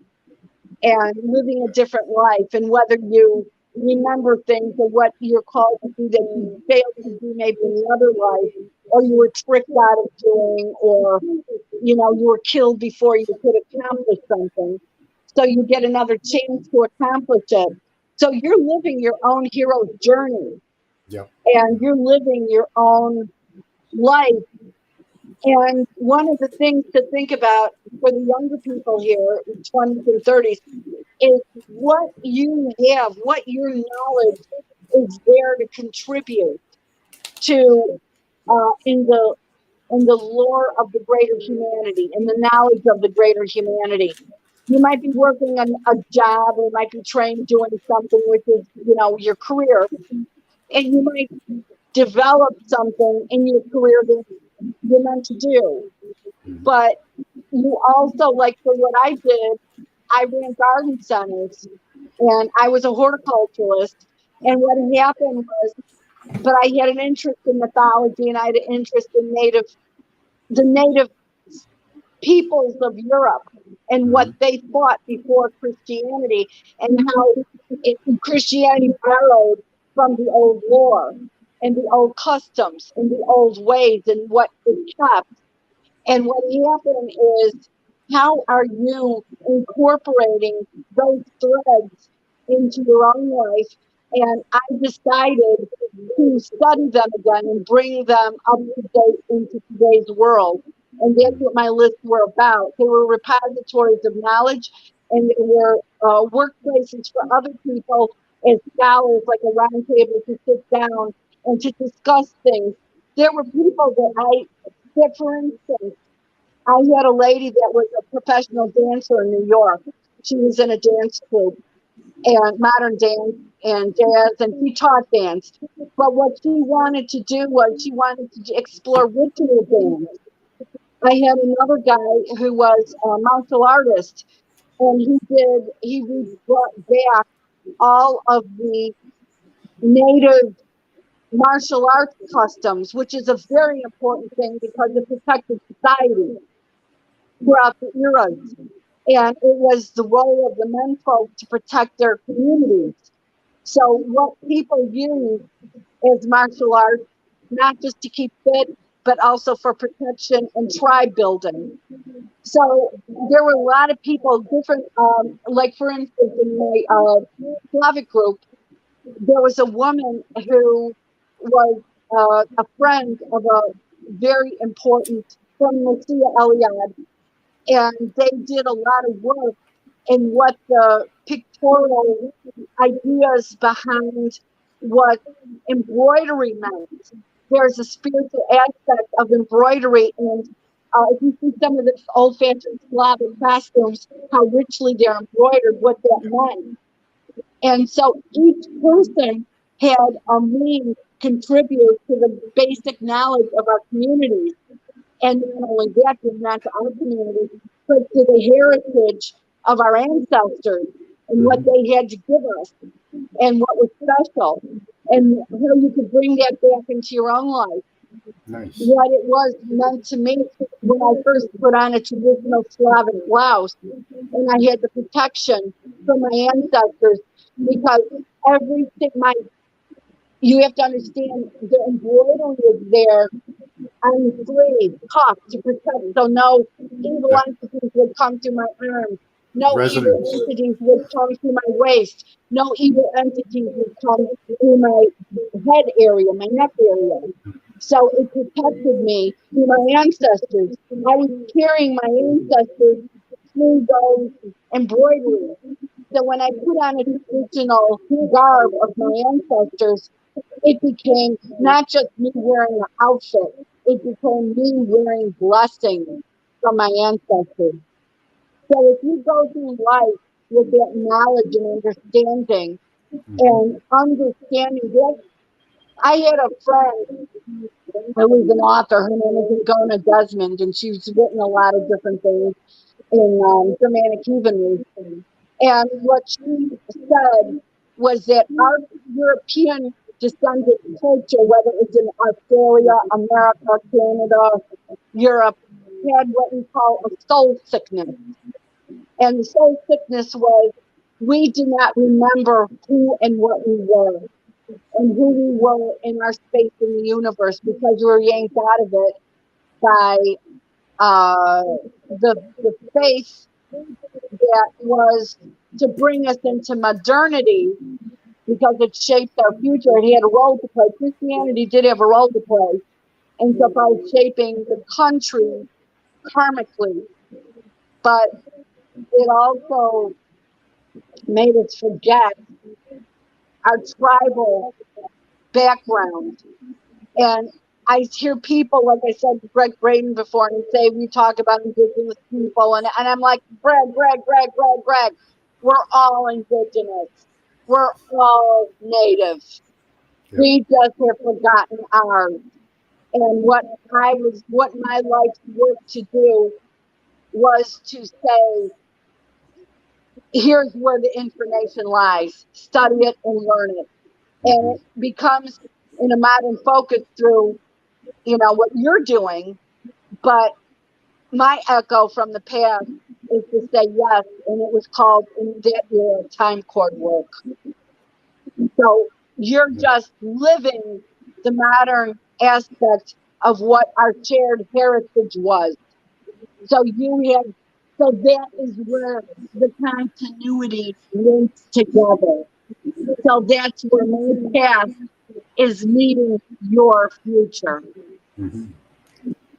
and living a different life. And whether you remember things or what you're called to do that you failed to do maybe in another life, or you were tricked out of doing, or you were killed before you could accomplish something. So you get another chance to accomplish it. So you're living your own hero's journey. Yeah. And you're living your own life. And one of the things to think about for the younger people here, 20s and 30s, is what you have, what your knowledge is there to contribute to in the and the lore of the greater humanity and the knowledge of the greater humanity. You might be working on a job or might be trained doing something which is, your career. And you might develop something in your career that you're meant to do. But you also, like for what I did, I ran garden centers and I was a horticulturalist. And what happened was, but I had an interest in mythology and I had an interest in the native peoples of Europe and what they thought before Christianity and how Christianity borrowed from the old lore and the old customs and the old ways and what it kept. And what happened is, how are you incorporating those threads into your own life? And I decided to study them again and bring them up to date into today's world. And that's what my lists were about. They were repositories of knowledge, and they were workplaces for other people as scholars, like a round table to sit down and to discuss things. There were people that, for instance, I had a lady that was a professional dancer in New York. She was in a dance troupe and modern dance and jazz, and she taught dance. But what she wanted to do was she wanted to explore ritual dance. I had another guy who was a martial artist, and he brought back all of the native martial arts customs, which is a very important thing because it protected society throughout the eras. And it was the role of the menfolk to protect their communities. So what people use as martial arts, not just to keep fit, but also for protection and tribe building. So there were a lot of people, different, like for instance, in my Slavic group, there was a woman who was a friend of a very important from Messiah Eliad, and they did a lot of work in what the pictorial ideas behind what embroidery meant. There's a spiritual aspect of embroidery, and if you see some of the old-fashioned Slavic costumes, how richly they're embroidered, what that meant. And so each person had a means contribute to the basic knowledge of our communities. And not only that, not to our community, but to the heritage of our ancestors and what they had to give us and what was special and how you could bring that back into your own life. Nice. What it was meant to me when I first put on a traditional Slavic blouse and I had the protection from my ancestors, because everything you have to understand the embroidery is there on the sleeve, cuff to protect, so no evil entities would come through my arms, no evil entities would come through my waist, no evil entities would come through my head area, my neck area. So it protected me through my ancestors. I was carrying my ancestors through those embroideries. So when I put on a traditional garb of my ancestors, it became not just me wearing an outfit, it became me wearing blessings from my ancestors. So if you go through life with that knowledge and understanding, and understanding that, I had a friend who was an author. Her name is Gona Desmond, and she's written a lot of different things in Germanic heathenry. And what she said was that our European descended culture, whether it's in Australia, America, Canada, Europe, had what we call a soul sickness. And the soul sickness was, we do not remember who and what we were and who we were in our space in the universe, because we were yanked out of it by the faith that was to bring us into modernity, because it shaped our future. It had a role to play. Christianity did have a role to play insofar as shaping the country karmically, but it also made us forget our tribal background. And I hear people, like I said to Greg Braden before, and say we talk about indigenous people, and I'm like, Greg, we're all indigenous. We're all native. Yep. We just have forgotten ours. And what my life's work to do was to say, here's where the information lies. Study it and learn it. And it becomes in a modern focus through, what you're doing. But my echo from the past is to say yes. And it was called in that era time cord work. So you're just living the modern aspect of what our shared heritage was. So so that is where the continuity links together. So that's where my past is meeting your future. Mm-hmm.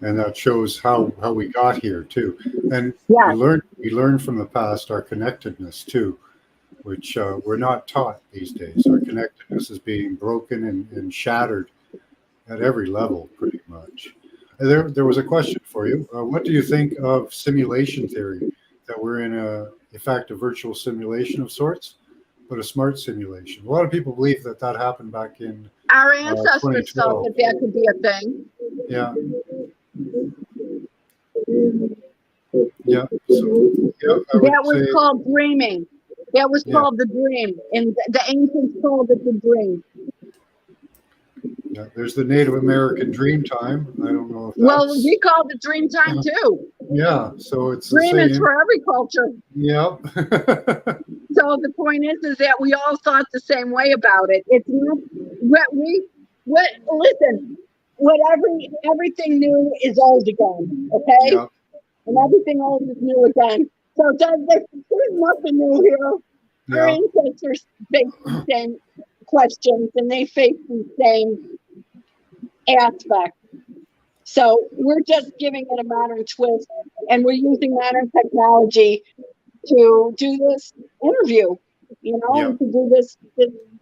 And that shows how we got here too. And Yeah. we learn from the past our connectedness too, which we're not taught these days. Our connectedness is being broken and shattered at every level, pretty much. There was a question for you. What do you think of simulation theory? That we're in fact, a virtual simulation of sorts, but a smart simulation. A lot of people believe that happened back in our ancestors thought 2012. that could be a thing. Yeah. Yeah. So, yeah, that was called dreaming. That was called the dream. And the ancients called it the dream. Yeah, there's the Native American dream time. I don't know if well, we call it dream time too. Yeah, so it's dream the same. Is for every culture. Yep. So the point is that we all thought the same way about it. It's not listen, everything new is old again, okay? Yep. And everything old is new again. So there's nothing new here. Yep. Our ancestors face the same questions and they face the same aspects. So we're just giving it a modern twist, and we're using modern technology to do this interview, to do this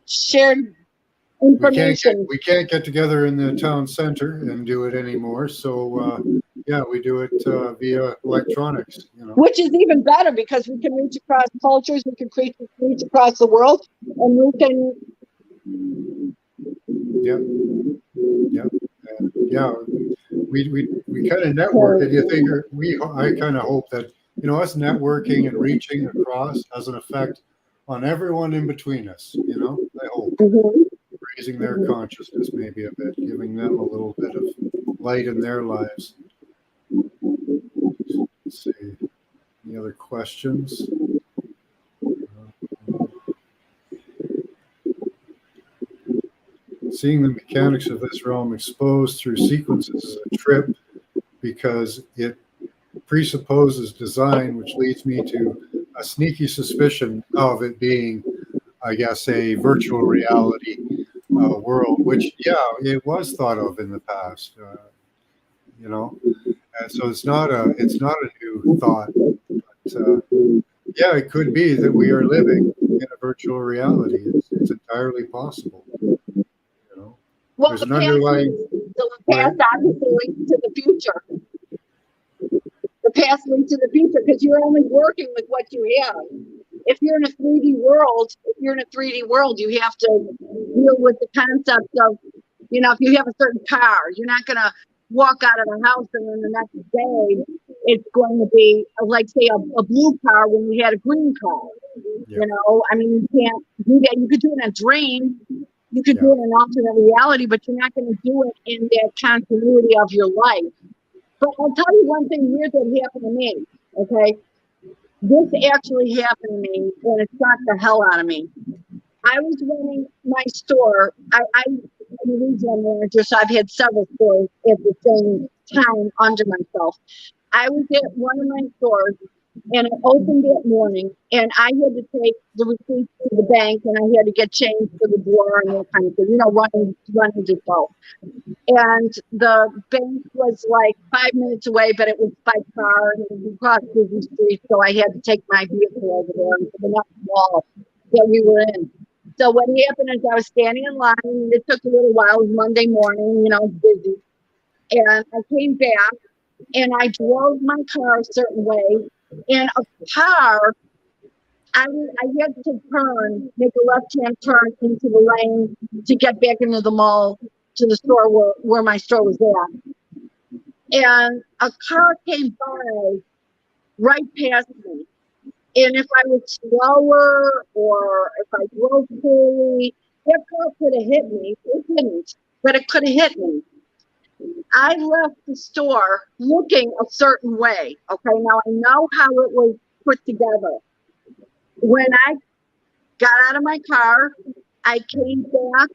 shared information. We can't get together in the town center and do it anymore. So we do it via electronics. Which is even better because we can reach across cultures, we can reach across the world, and we can. We kind of network, and you think I kind of hope that us networking and reaching across has an effect on everyone in between us. I hope raising their consciousness maybe a bit, giving them a little bit of light in their lives. Let's see, any other questions? Seeing the mechanics of this realm exposed through sequences is a trip because it presupposes design, which leads me to a sneaky suspicion of it being, I guess, a virtual reality world, which, it was thought of in the past, and so it's not a new thought, but it could be that we are living in a virtual reality. It's entirely possible. Well, the past obviously links to the future. The past links to the future because you're only working with what you have. If you're in a 3D world, you have to deal with the concept of, if you have a certain car, you're not going to walk out of the house and then the next day it's going to be like, say, a blue car when you had a green car. Yeah. I mean, you can't do that. You could do it in a dream. You could do it in an alternate reality, but you're not going to do it in that continuity of your life. But I'll tell you one thing weird that happened to me, okay? This actually happened to me, and it shocked the hell out of me. I was running my store. I'm a regional manager, so I've had several stores at the same time under myself. I was at one of my stores, and it opened that morning, and I had to take the receipts to the bank, and I had to get change for the drawer and that kind of thing, running to go. And the bank was like 5 minutes away, but it was by car, and we crossed busy streets, so I had to take my vehicle over there to the next wall that we were in. So what happened is I was standing in line, and it took a little while. It was Monday morning, busy. And I came back and I drove my car a certain way. And a car, I had to make a left-hand turn into the lane to get back into the mall to the store where my store was at. And a car came by right past me. And if I was slower or if I drove poorly, that car could have hit me. It didn't, but it could have hit me. I left the store looking a certain way. Okay, now I know how it was put together. When I got out of my car, I came back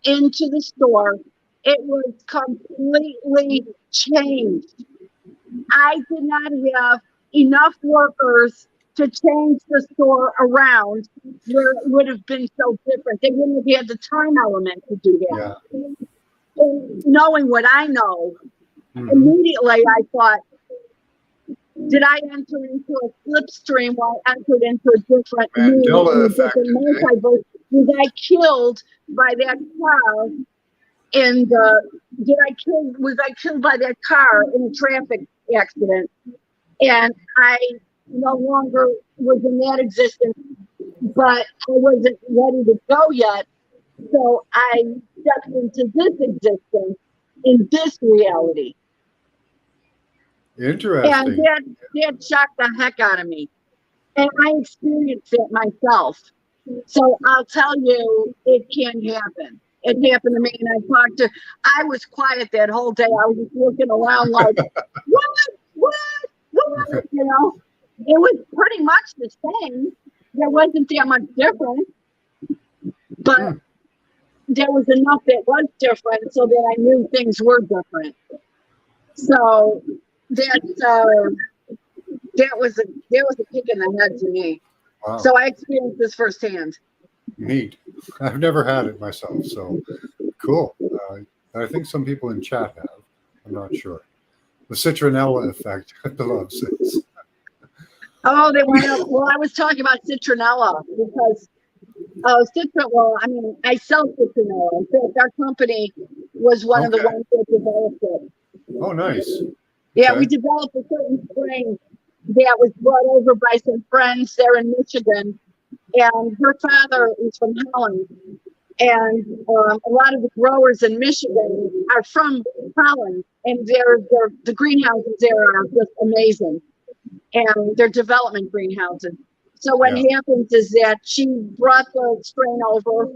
into the store. It was completely changed. I did not have enough workers to change the store around where it would have been so different. They wouldn't have had the time element to do that. Yeah. And knowing what I know, immediately I thought, did I enter into a slipstream while I entered into a different Mandela effect, multiverse? Was I killed by that car? And was I killed by that car in a traffic accident? And I no longer was in that existence, but I wasn't ready to go yet. So I stepped into this existence in this reality. Interesting. And that shocked the heck out of me. And I experienced it myself. So I'll tell you, it can happen. It happened to me, and I was quiet that whole day. I was just looking around like, what? You know, it was pretty much the same. There wasn't that much difference, but there was enough that was different so that I knew things were different. So that was a kick in the head to me. Wow. So I experienced this firsthand. Neat. I've never had it myself, so cool. I think some people in chat have. I'm not sure. The citronella effect, the love says. Oh, they want to. Well, I was talking about citronella because I sell citronella. In fact, our company was one of the ones that developed it. Oh, nice. Yeah, we developed a certain strain that was brought over by some friends there in Michigan. And her father is from Holland. And a lot of the growers in Michigan are from Holland. And the greenhouses there are just amazing. And they're development greenhouses. So what happens is that she brought the strain over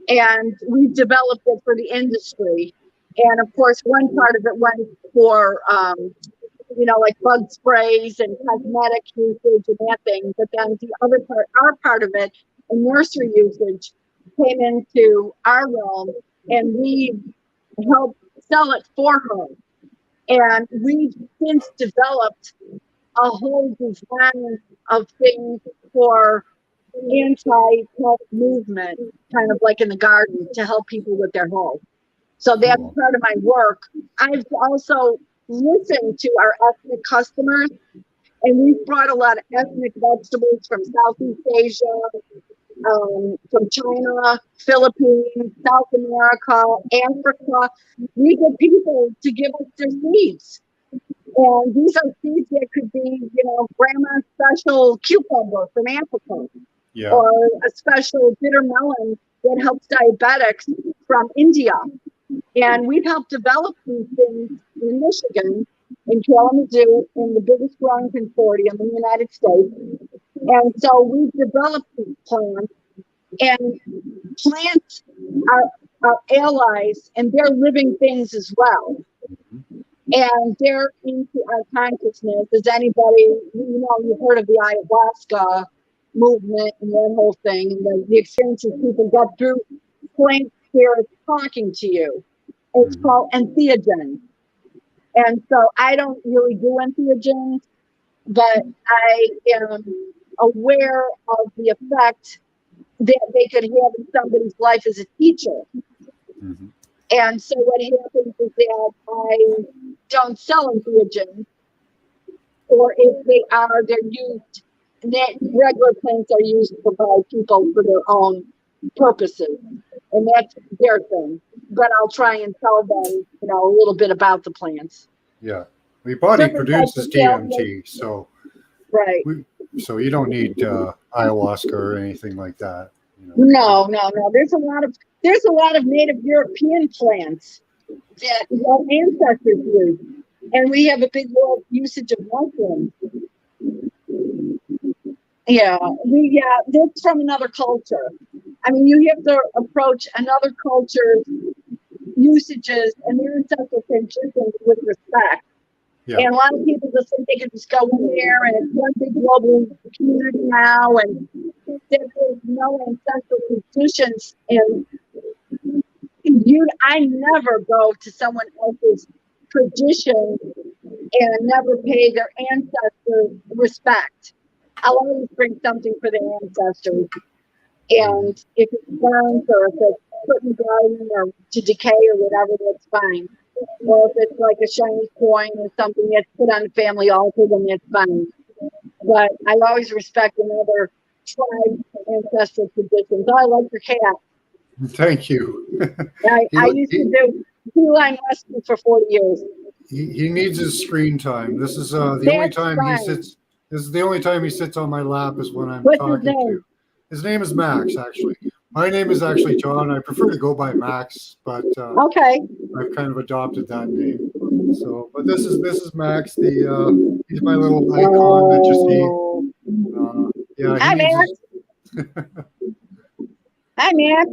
and we developed it for the industry. And of course, one part of it went for, like bug sprays and cosmetic usage and that thing. But then the other part, our part of it, and nursery usage, came into our realm, and we helped sell it for her. And we've since developed a whole design of things for anti-pest movement, kind of like in the garden, to help people with their health. So that's part of my work. I've also listened to our ethnic customers, and we've brought a lot of ethnic vegetables from Southeast Asia, from China, Philippines, South America, Africa. We get people to give us their seeds. And these are seeds that could be, grandma's special cucumber from Africa, or a special bitter melon that helps diabetics from India. And we've helped develop these things in Michigan, in Kalamazoo, in the biggest growing consortium in the United States. And so we've developed these plants, and plants are allies, and they're living things as well. And they're into our consciousness. As anybody, you've heard of the ayahuasca movement and that whole thing, and the experiences people get through plant spirits talking to you. It's called entheogens. And so I don't really do entheogens, but I am aware of the effect that they could have in somebody's life as a teacher. And so what happens is that I don't sell entheogens, or if they are, they're used, regular plants are used by people for their own purposes. and that's their thing. But I'll try and tell them, a little bit about the plants. Yeah. Your body Different types produces of DMT, so right. So you don't need ayahuasca or anything like that. No. There's a lot of native European plants that our ancestors used, and we have a big world usage of mushrooms. Yeah, that's from another culture. I mean, you have to approach another culture's usages and their ancestral traditions with respect. Yeah. And a lot of people just think they can just go in there and it's one big global community now, and there's no ancestral traditions. And I never go to someone else's tradition and never pay their ancestors respect. I'll always bring something for their ancestors. And if it's burnt or if it's put in the garden or to decay or whatever, that's fine. Or if it's like a shiny coin or something that's put on the family altar, then that's fine. But I always respect another tribe's ancestral traditions. Oh, I like your cat. Thank you. I used to do feline rescue for 40 years. He needs his screen time. This is the only time he sits. This is the only time he sits on my lap is when I'm talking to. His name is Max, actually. My name is actually John. I prefer to go by Max, but okay, I've kind of adopted that name. So, but this is Max. He's my little icon that you see. Yeah. Hi, Max. Hi, Max.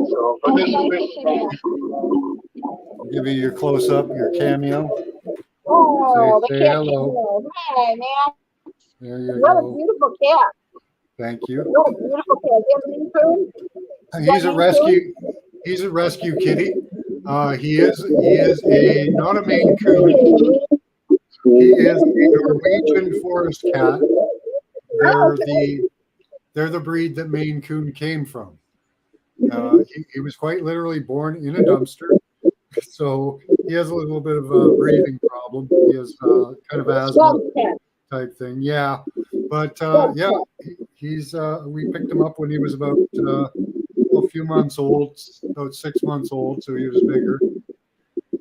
So, give you your close up, your cameo. Oh, say hello. Hi, Max. There you what go. A beautiful cat. Thank you. What a beautiful cat. Do you have any food? He's a rescue kitty. He is not a Maine Coon. He is a Norwegian forest cat. They're the breed that Maine Coon came from. He was quite literally born in a dumpster, so he has a little bit of a breathing problem. He has kind of asthma type thing. Yeah, but he's we picked him up when he was about a few months old, about 6 months old, so he was bigger.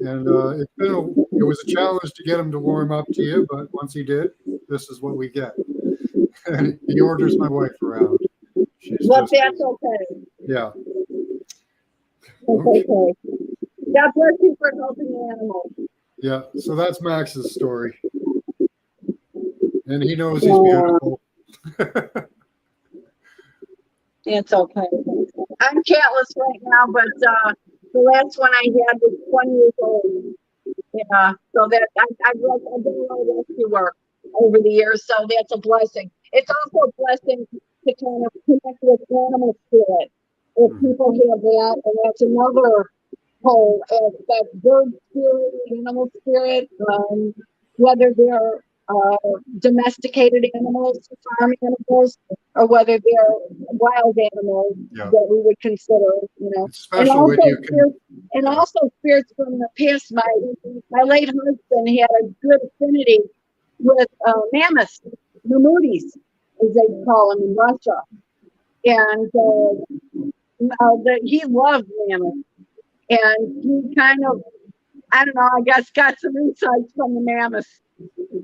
And it was a challenge to get him to warm up to you, but once he did, this is what we get. And he orders my wife around. That's okay. Yeah. Okay. God bless you for helping the animals. Yeah, so that's Max's story. And he knows he's beautiful. It's okay. I'm catless right now, but the last one I had was 20 years old. Yeah, so that I've done a lot of rescue work over the years, so that's a blessing. It's also a blessing to kind of connect with animal spirit. If people have that, and that's another whole aspect: bird spirit, animal spirit, whether they're domesticated animals, farm animals, or whether they're wild animals that we would consider, and also spirits from the past. My late husband had a good affinity with mammoths, mammoths, as they call them in Russia, and he loved mammoths, and he kind of, I don't know, I guess got some insights from the mammoths.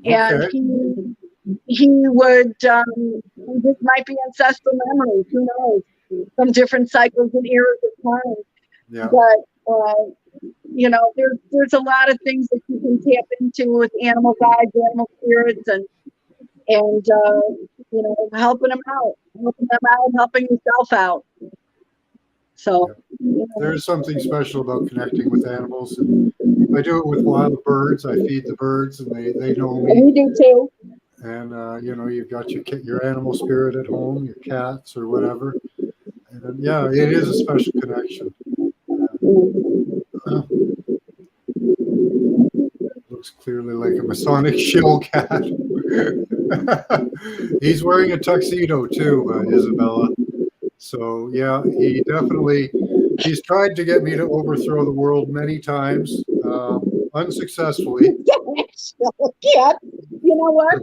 And he would, this might be ancestral memories, who knows, from different cycles and eras of time. Yeah. But, there's a lot of things that you can tap into with animal guides, animal spirits, and helping them out, helping yourself out. So there's something special about connecting with animals, and I do it with wild birds. I feed the birds, and they know me. We do too. And you've got your animal spirit at home, your cats or whatever. And it is a special connection. Looks clearly like a Masonic shill cat. He's wearing a tuxedo too, Isabella. So he's tried to get me to overthrow the world many times, unsuccessfully. Yeah, you know what?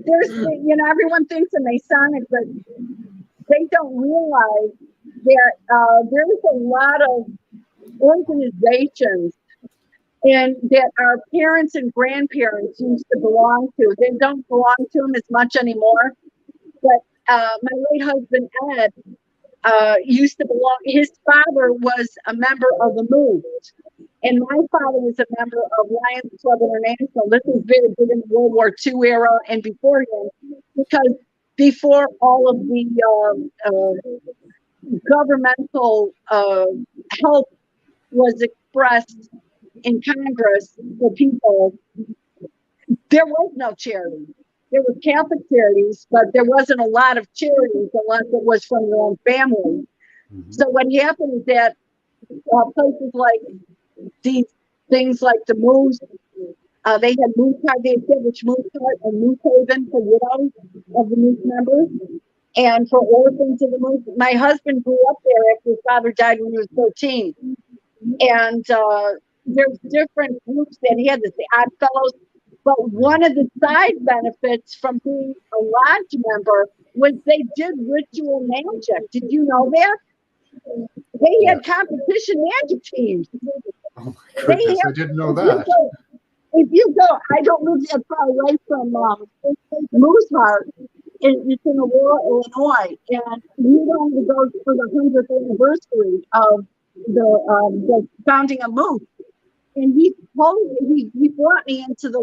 There's, everyone thinks a Masonic, but they don't realize that there's a lot of organizations and that our parents and grandparents used to belong to. They don't belong to them as much anymore. But my late husband, Ed, used to belong, his father was a member of the Moose. And my father was a member of Lions Club International. This was very big in the World War II era and beforehand, because before all of the governmental help was expressed in Congress for people, there was no charity. There was Catholic charities, but there wasn't a lot of charities unless it was from your own family. Mm-hmm. So what happened is that places like these things like the Moose, they had Moose Heart, they established Moose Heart and Moose Haven for widows of the Moose members and for orphans of the Moose. My husband grew up there after his father died when he was 13. And there's different groups that had this, the Odd Fellows. But one of the side benefits from being a lodge member was they did ritual magic. Did you know that? They had competition magic teams. Oh my goodness, I didn't know that. If you go, I don't live that far away from Moose Heart. It's in Aurora, Illinois, and we wanted to go for the 100th anniversary of the founding of Moose. And he brought me into the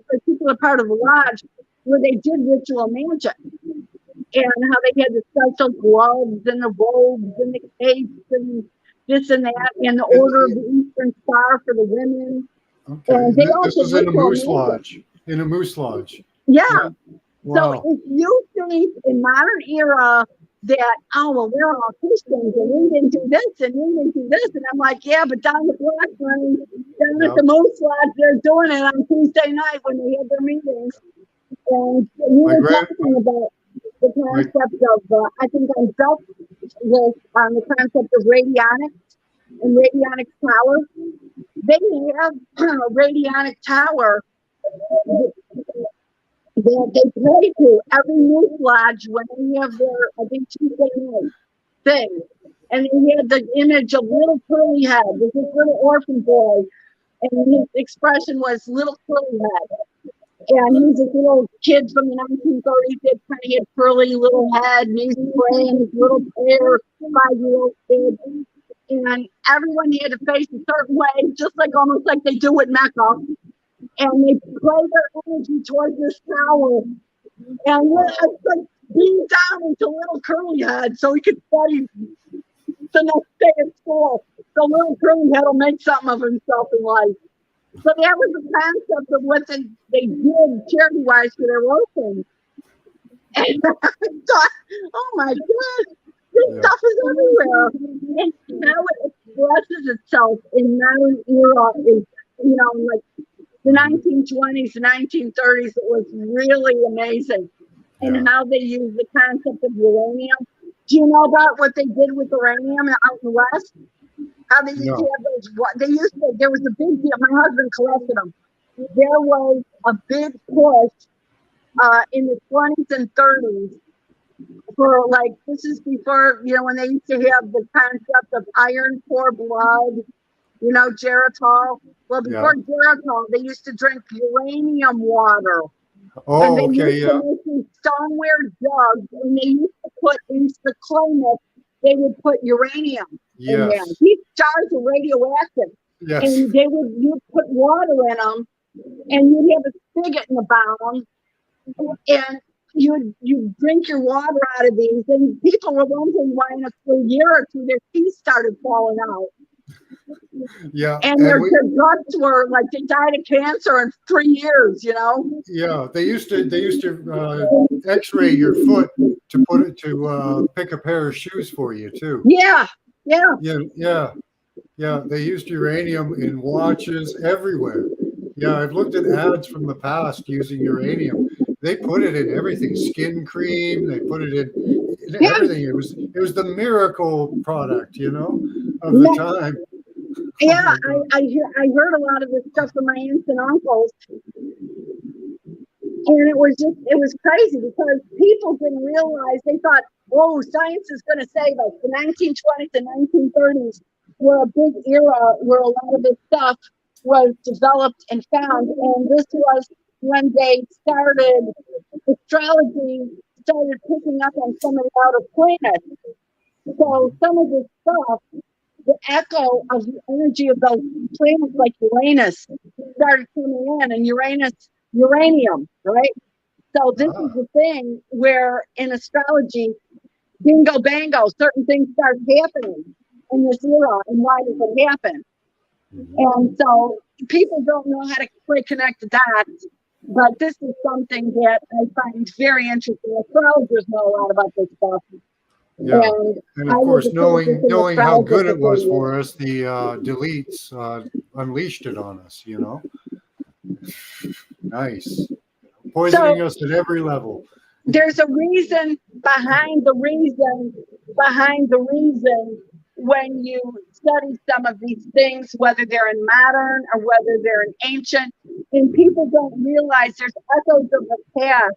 particular part of the lodge where they did ritual magic, and how they had the special gloves and the robes and the capes and this and that, and the Order of the Eastern Star for the women. Okay, and this was in a Moose Lodge. In a Moose Lodge. Yeah. Wow. So if you think in modern era that, oh, well, we're all Christians and we didn't do this and we didn't do this. And I'm like, yeah, but down the block, honey, down at the Moose Lodge, they're doing it on Tuesday night when they had their meetings. And we were talking about the concept of, I think on Duck was on the concept of radionics and radionic tower. They have a radionic tower that they play to every Moose Lodge when they have their, I think, Tuesday night thing. And he had the image of little curly head with this little orphan boy, and his expression was little curly head. And he was this little kid from the 1930s that kind of had curly little head, and he was playing his little hair, 5-year-old kid. And everyone had to face a certain way, just like almost like they do at Mecca. And they play their energy towards this tower. And it's like being down into little curly head so he could study the next day at school. So little curly head will make something of himself in life. So that was the concept of what they did charity-wise for their orphans. And I thought, oh my God, this stuff is everywhere. And how it expresses itself in modern era is, you know, like the 1920s, the 1930s, it was really amazing. And how they use the concept of uranium. Do you know about what they did with uranium out in the West? How they used to have those, there was a big deal. My husband collected them. There was a big push in the 20s and 30s for, like, this is before, you know, when they used to have the concept of iron for blood, you know, Geritol. Well, before Geritol, they used to drink uranium water. Oh, and they okay, used to make these stoneware jugs, and they used to put into the clay mix, they would put uranium in there. These jars are radioactive. Yes. And you'd put water in them, and you'd have a spigot in the bottom, and you'd drink your water out of these, and people were wondering why in a year or two their teeth started falling out. Yeah. And their guts were like, they died of cancer in 3 years, you know? Yeah, they used to x-ray your foot to put it to pick a pair of shoes for you too. Yeah. They used uranium in watches everywhere. Yeah, I've looked at ads from the past using uranium. They put it in everything, skin cream. They put it in everything. It was the miracle product, you know, of the time. Yeah, I heard a lot of this stuff from my aunts and uncles, and it was crazy because people didn't realize. They thought oh, science is going to save us. The 1920s and 1930s were a big era where a lot of this stuff was developed and found. And this was when they started, astrology started picking up on some of the outer planets. So some of this stuff, the echo of the energy of those planets like Uranus started coming in, and uranium, right? So this is the thing where in astrology, bingo bango, certain things start happening in this era. And why does it happen? And so people don't know how to quite connect the dots, but this is something that I find very interesting. Astrologers know a lot about this stuff. Yeah, and of course, knowing how good it was for us, the deletes unleashed it on us. You know, nice, poisoning us at every level. There's a reason behind the reason when you study some of these things, whether they're in modern or whether they're in ancient, and people don't realize there's echoes of the past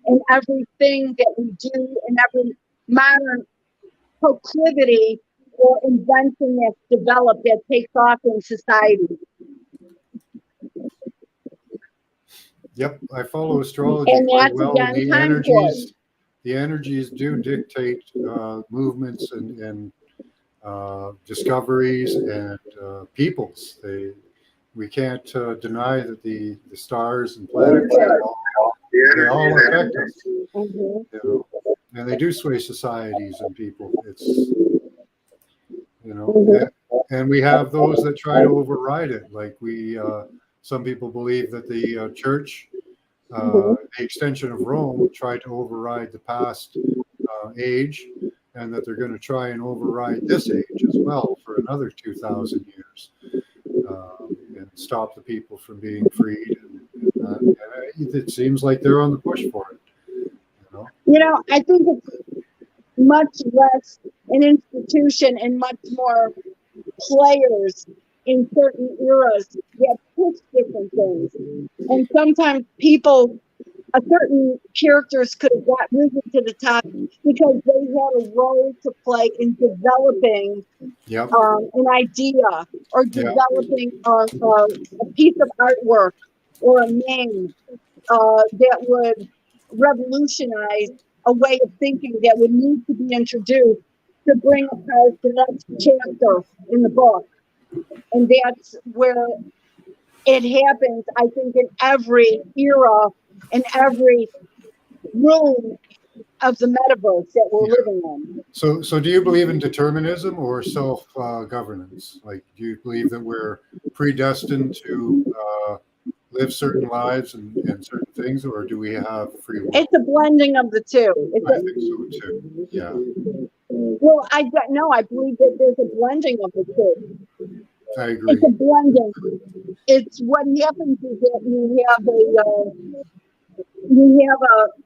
in everything that we do, in every modern proclivity or invention that's developed that takes off in society. Yep, I follow astrology quite well. And the energies do dictate movements and discoveries and peoples. We can't deny that the stars and planets they all affect us. You know, and they do sway societies and people. It's and we have those that try to override it. Like some people believe that the church, the extension of Rome, tried to override the past age, and that they're going to try and override this age as well for another 2,000 years, and stop the people from being freed. And it seems like they're on the push for it. I think it's much less an institution and much more players in certain eras that push different things. And sometimes certain characters could have got risen to the top because they had a role to play in developing an idea or developing a piece of artwork or a name that would revolutionize a way of thinking that would need to be introduced to bring us the next chapter in the book. And that's where it happens, I think, in every era, in every room of the metaverse that we're living in. So do you believe in determinism or self-governance? Like, do you believe that we're predestined to live certain lives and certain things, or do we have free will? It's a blending of the two. I think so too. Yeah. Well, I believe that there's a blending of the two. I agree. It's a blending. It's what happens is that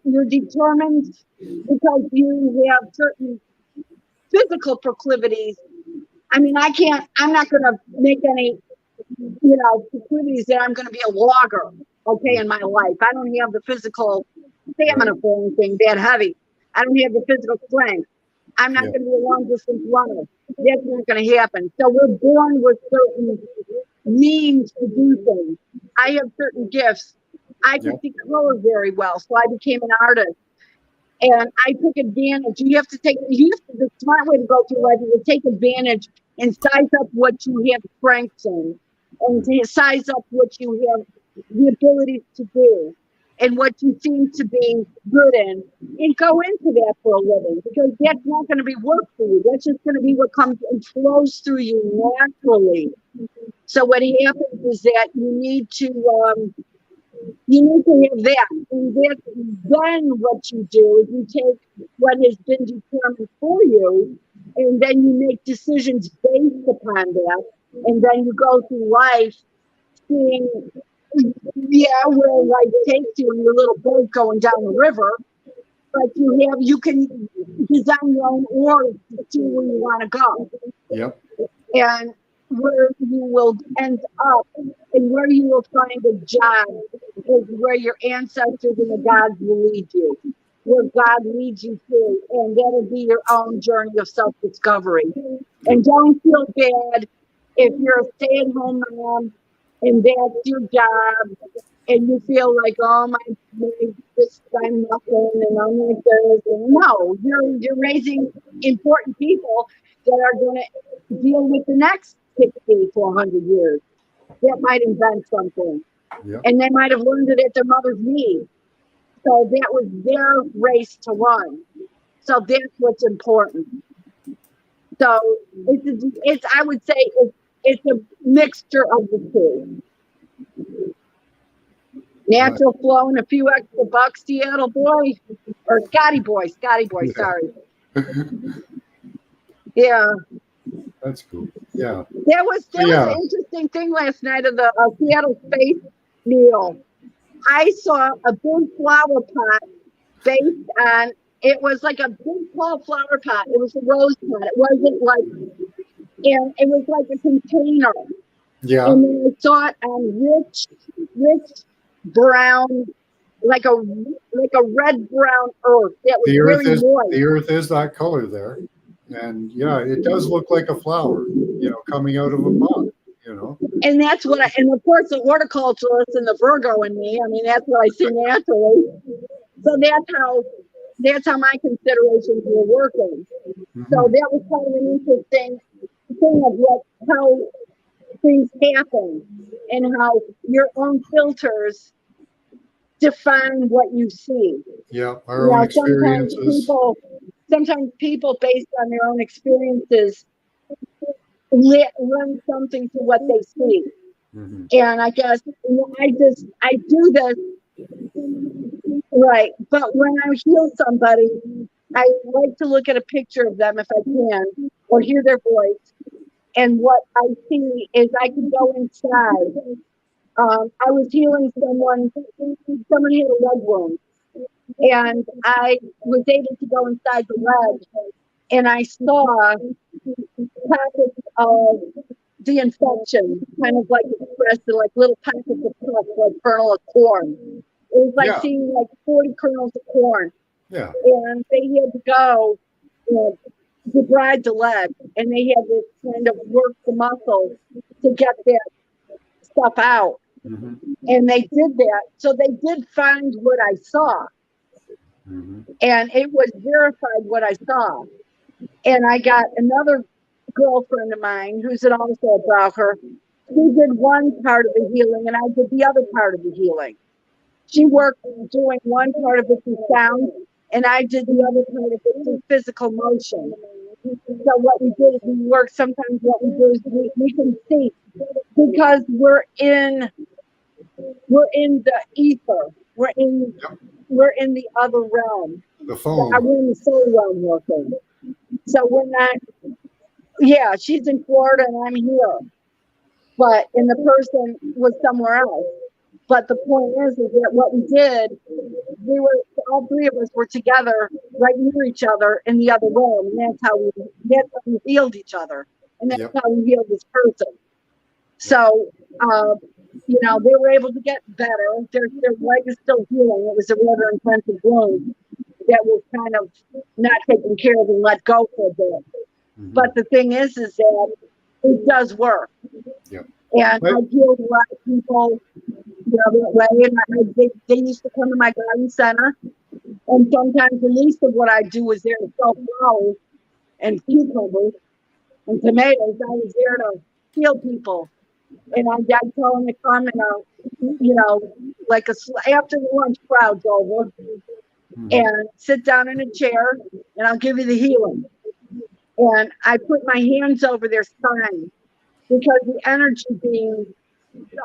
you're determined because you have certain physical proclivities. I mean, I'm not going to make any, proclivities that I'm going to be a logger, in my life. I don't have the physical stamina for anything that heavy. I don't have the physical strength. I'm not going to be a long distance runner. That's not going to happen. So we're born with certain means to do things. I have certain gifts. I can see color very well, so I became an artist. And I took advantage. The smart way to go through life is to take advantage and size up what you have strengths in, and to size up what you have the ability to do, and what you seem to be good in, and go into that for a living, because that's not going to be work for you. That's just going to be what comes and flows through you naturally. So what happens is that you need to have that. And then what you do is you take what has been determined for you, and then you make decisions based upon that. And then you go through life seeing, where life takes you in your little boat going down the river. But you can design your own oars to see where you want to go. Yep. And where you will end up and where you will find a job is where your ancestors and the gods will lead you. where God leads you through, and that'll be your own journey of self-discovery. And don't feel bad if you're a stay-at-home mom and that's your job, and you feel like, oh this I'm nothing, and I'm like this. And no, you're raising important people that are going to deal with the next 60 to 100 years. That might invent something, and they might have learned it at their mother's knee. So that was their race to run. So that's what's important. So it's I would say it's a mixture of the two. Natural flow and a few extra bucks, Seattle boy, or Scotty boy, sorry. Yeah. That's cool. Yeah. That was an interesting thing last night of the Seattle Space meal. I saw a big flower pot based on, it was like a big tall flower pot. It was a rose pot. It wasn't like, and it was like a container. Yeah. And then I saw it on rich brown, like a red brown earth. That was really moist. The earth is that color there. And yeah, it does look like a flower, coming out of a pot, And that's what and of course the horticulturalist and the Virgo in me, I mean, that's what I see naturally. So that's how my considerations were working. Mm-hmm. So that was kind of an interesting thing of how things happen and how your own filters define what you see. Yeah, our own experiences. Sometimes people, based on their own experiences, learn something to what they see. Mm-hmm. And I guess I do this right. But when I heal somebody, I like to look at a picture of them if I can, or hear their voice. And what I see is I can go inside. I was healing someone had a leg wound. And I was able to go inside the leg, and I saw pockets of the infection, kind of like expressed in like little pockets of pus, like kernel of corn. It was like seeing like 40 kernels of corn. Yeah. And they had to go, debride the leg, and they had to kind of work the muscles to get that stuff out. Mm-hmm. And they did that. So they did find what I saw. Mm-hmm. And it was verified what I saw. And I got another girlfriend of mine who's also a broker. She did one part of the healing, and I did the other part of the healing. She worked doing one part of it through sound, and I did the other part of it through physical motion. So what we did is we worked. Sometimes what we do is we can see, because we're in the ether. We're in the other realm. The phone. We're in the soul realm working. So we're not. Yeah, she's in Florida and I'm here, and the person was somewhere else. But the point is that what we did, all three of us were together, right near each other in the other room, and that's how we healed each other, and that's how we healed this person. So, they were able to get better. Their leg is still healing. It was a rather intensive wound that was kind of not taken care of and let go for a bit. Mm-hmm. But the thing is that it does work. Yep. And I healed a lot of people that way. And they used to come to my garden center. And sometimes the least of what I do was there to sell flowers and cucumbers and tomatoes. I was there to heal people. And I'd tell them to come and, like after the lunch crowd's over, and sit down in a chair, and I'll give you the healing. And I put my hands over their spine, because the energy being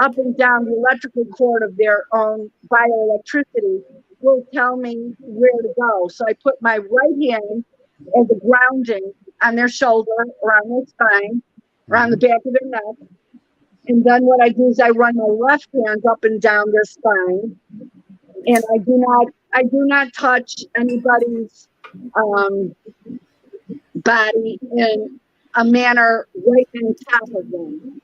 up and down the electrical cord of their own bioelectricity will tell me where to go. So I put my right hand as a grounding on their shoulder, around their spine, around the back of their neck. And then what I do is I run my left hand up and down their spine, and I do not touch anybody's body in a manner right on top of them,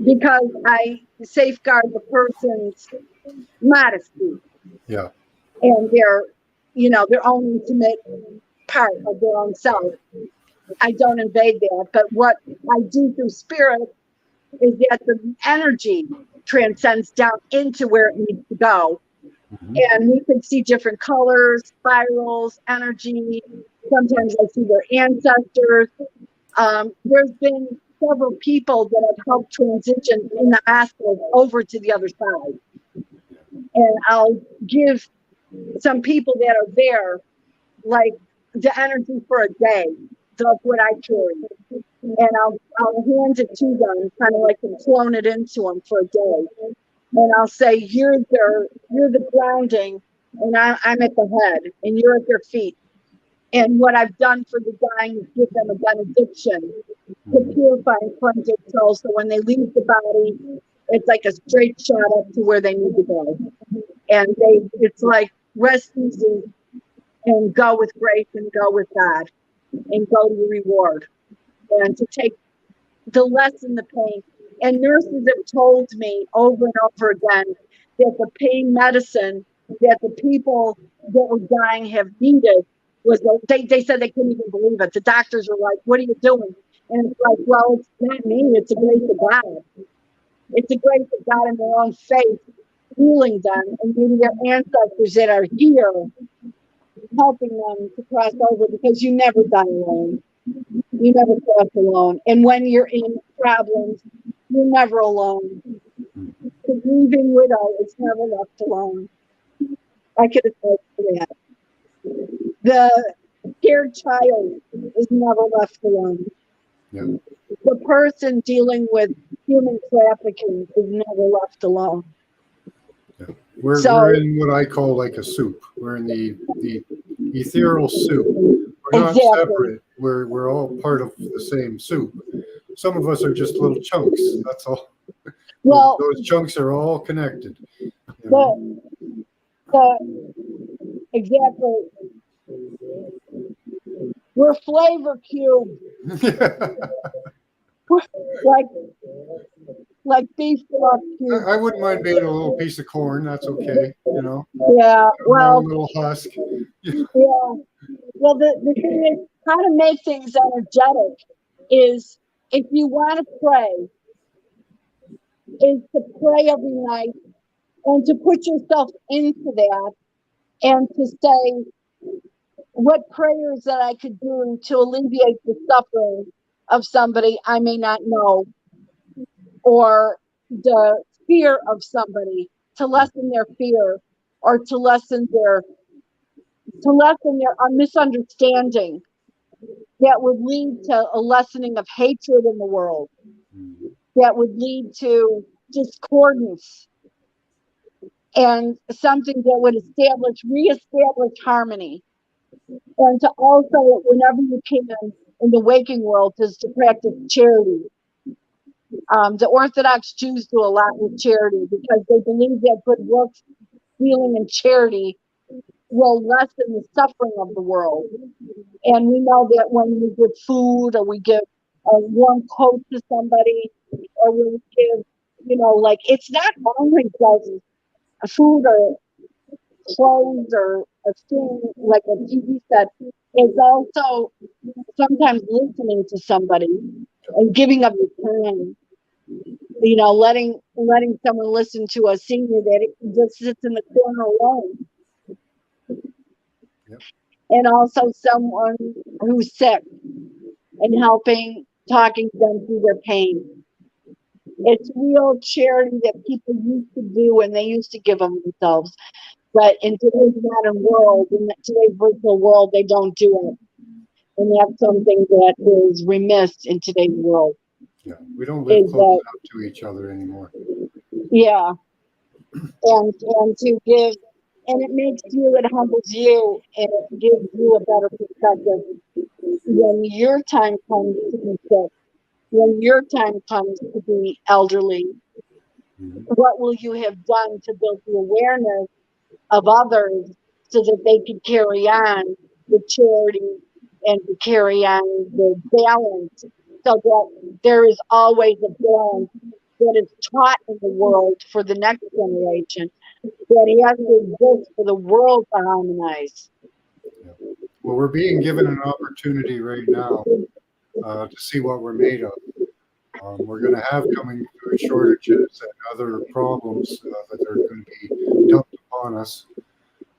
because I safeguard the person's modesty. Yeah. And their their own intimate part of their own self. I don't invade that. But what I do through spirit is that the energy transcends down into where it needs to go. Mm-hmm. And we can see different colors, spirals, energy. Sometimes I see their ancestors. There's been several people that have helped transition in the hospital over to the other side. And I'll give some people that are there, like, the energy for a day of what I carry. And I'll hand it to them, kind of like I'm clone it into them for a day. And I'll say, you're the grounding, and I'm at the head, and you're at their feet. And what I've done for the dying is give them a benediction to purify and cleanse their soul. So when they leave the body, it's like a straight shot up to where they need to go. And it's like rest easy and go with grace and go with God and go to your reward. And to take the lessen the pain. And nurses have told me over and over again that the pain medicine that the people that were dying have needed was, they said they couldn't even believe it. The doctors were like, what are you doing? And it's like, well, it's not me, it's a grace of God. It's a grace of God in their own faith, healing them, and maybe their ancestors that are here helping them to cross over, because you never die alone. You never cross alone. And when you're in problems, you're never alone. The grieving widow is never left alone. I could attest to that. The scared child is never left alone. Yeah. The person dealing with human trafficking is never left alone. Yeah. We're in what I call like a soup. We're in the ethereal soup. We're not separate. We're all part of the same soup. Some of us are just little chunks. That's all. Well, those chunks are all connected. Exactly. We're flavor cubes. like beef broth cubes. I wouldn't mind being a little piece of corn. That's okay. Yeah. Well, a little husk. Yeah. Well, the thing is, how to make things energetic is, if you want to pray, is to pray every night and to put yourself into that and to say, what prayers that I could do to alleviate the suffering of somebody I may not know, or the fear of somebody, to lessen their fear, or to lessen their misunderstanding that would lead to a lessening of hatred in the world, that would lead to discordance, and something that would reestablish harmony. And to also, whenever you can, in the waking world, is to practice charity. The Orthodox Jews do a lot with charity, because they believe that good works, healing, and charity will lessen the suffering of the world. And we know that when we give food, or we give a warm coat to somebody, or we give, like, it's not only just a food or clothes or a thing like a TV set. It's also sometimes listening to somebody and giving up your time. Letting someone listen to a senior that just sits in the corner alone. Yep. And also someone who's sick, and talking to them through their pain. It's real charity that people used to do, and they used to give them themselves. But in today's modern world, in today's virtual world, they don't do it. And that's something that is remiss in today's world. Yeah, we don't live close enough to each other anymore. Yeah. And to give, and it makes you, it humbles you, and it gives you a better perspective when your time comes to be sick, when your time comes to be elderly. Mm-hmm. What will you have done to build the awareness of others so that they can carry on the charity and to carry on the balance, so that there is always a balance that is taught in the world for the next generation, that has to exist for the world to harmonize. Well, we're being given an opportunity right now to see what we're made of. We're going to have coming food shortages and other problems that are going to be dumped upon us.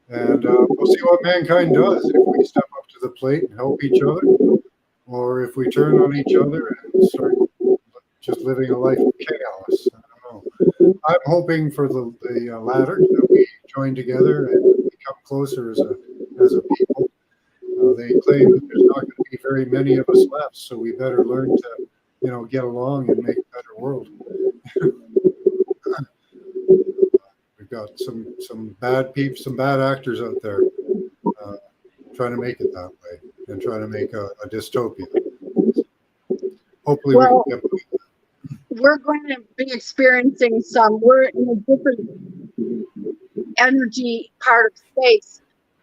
And we'll see what mankind does if we step up to the plate and help each other, or if we turn on each other and start just living a life of chaos. I don't know. I'm hoping for the latter, that we join together and become closer as a people. They claim that there's not going to be very many of us left, so we better learn to, get along and make a better world. We've got some bad people, some bad actors out there trying to make it that way and trying to make a dystopia. Hopefully, well, we can get we're going to be experiencing we're in a different energy part of space.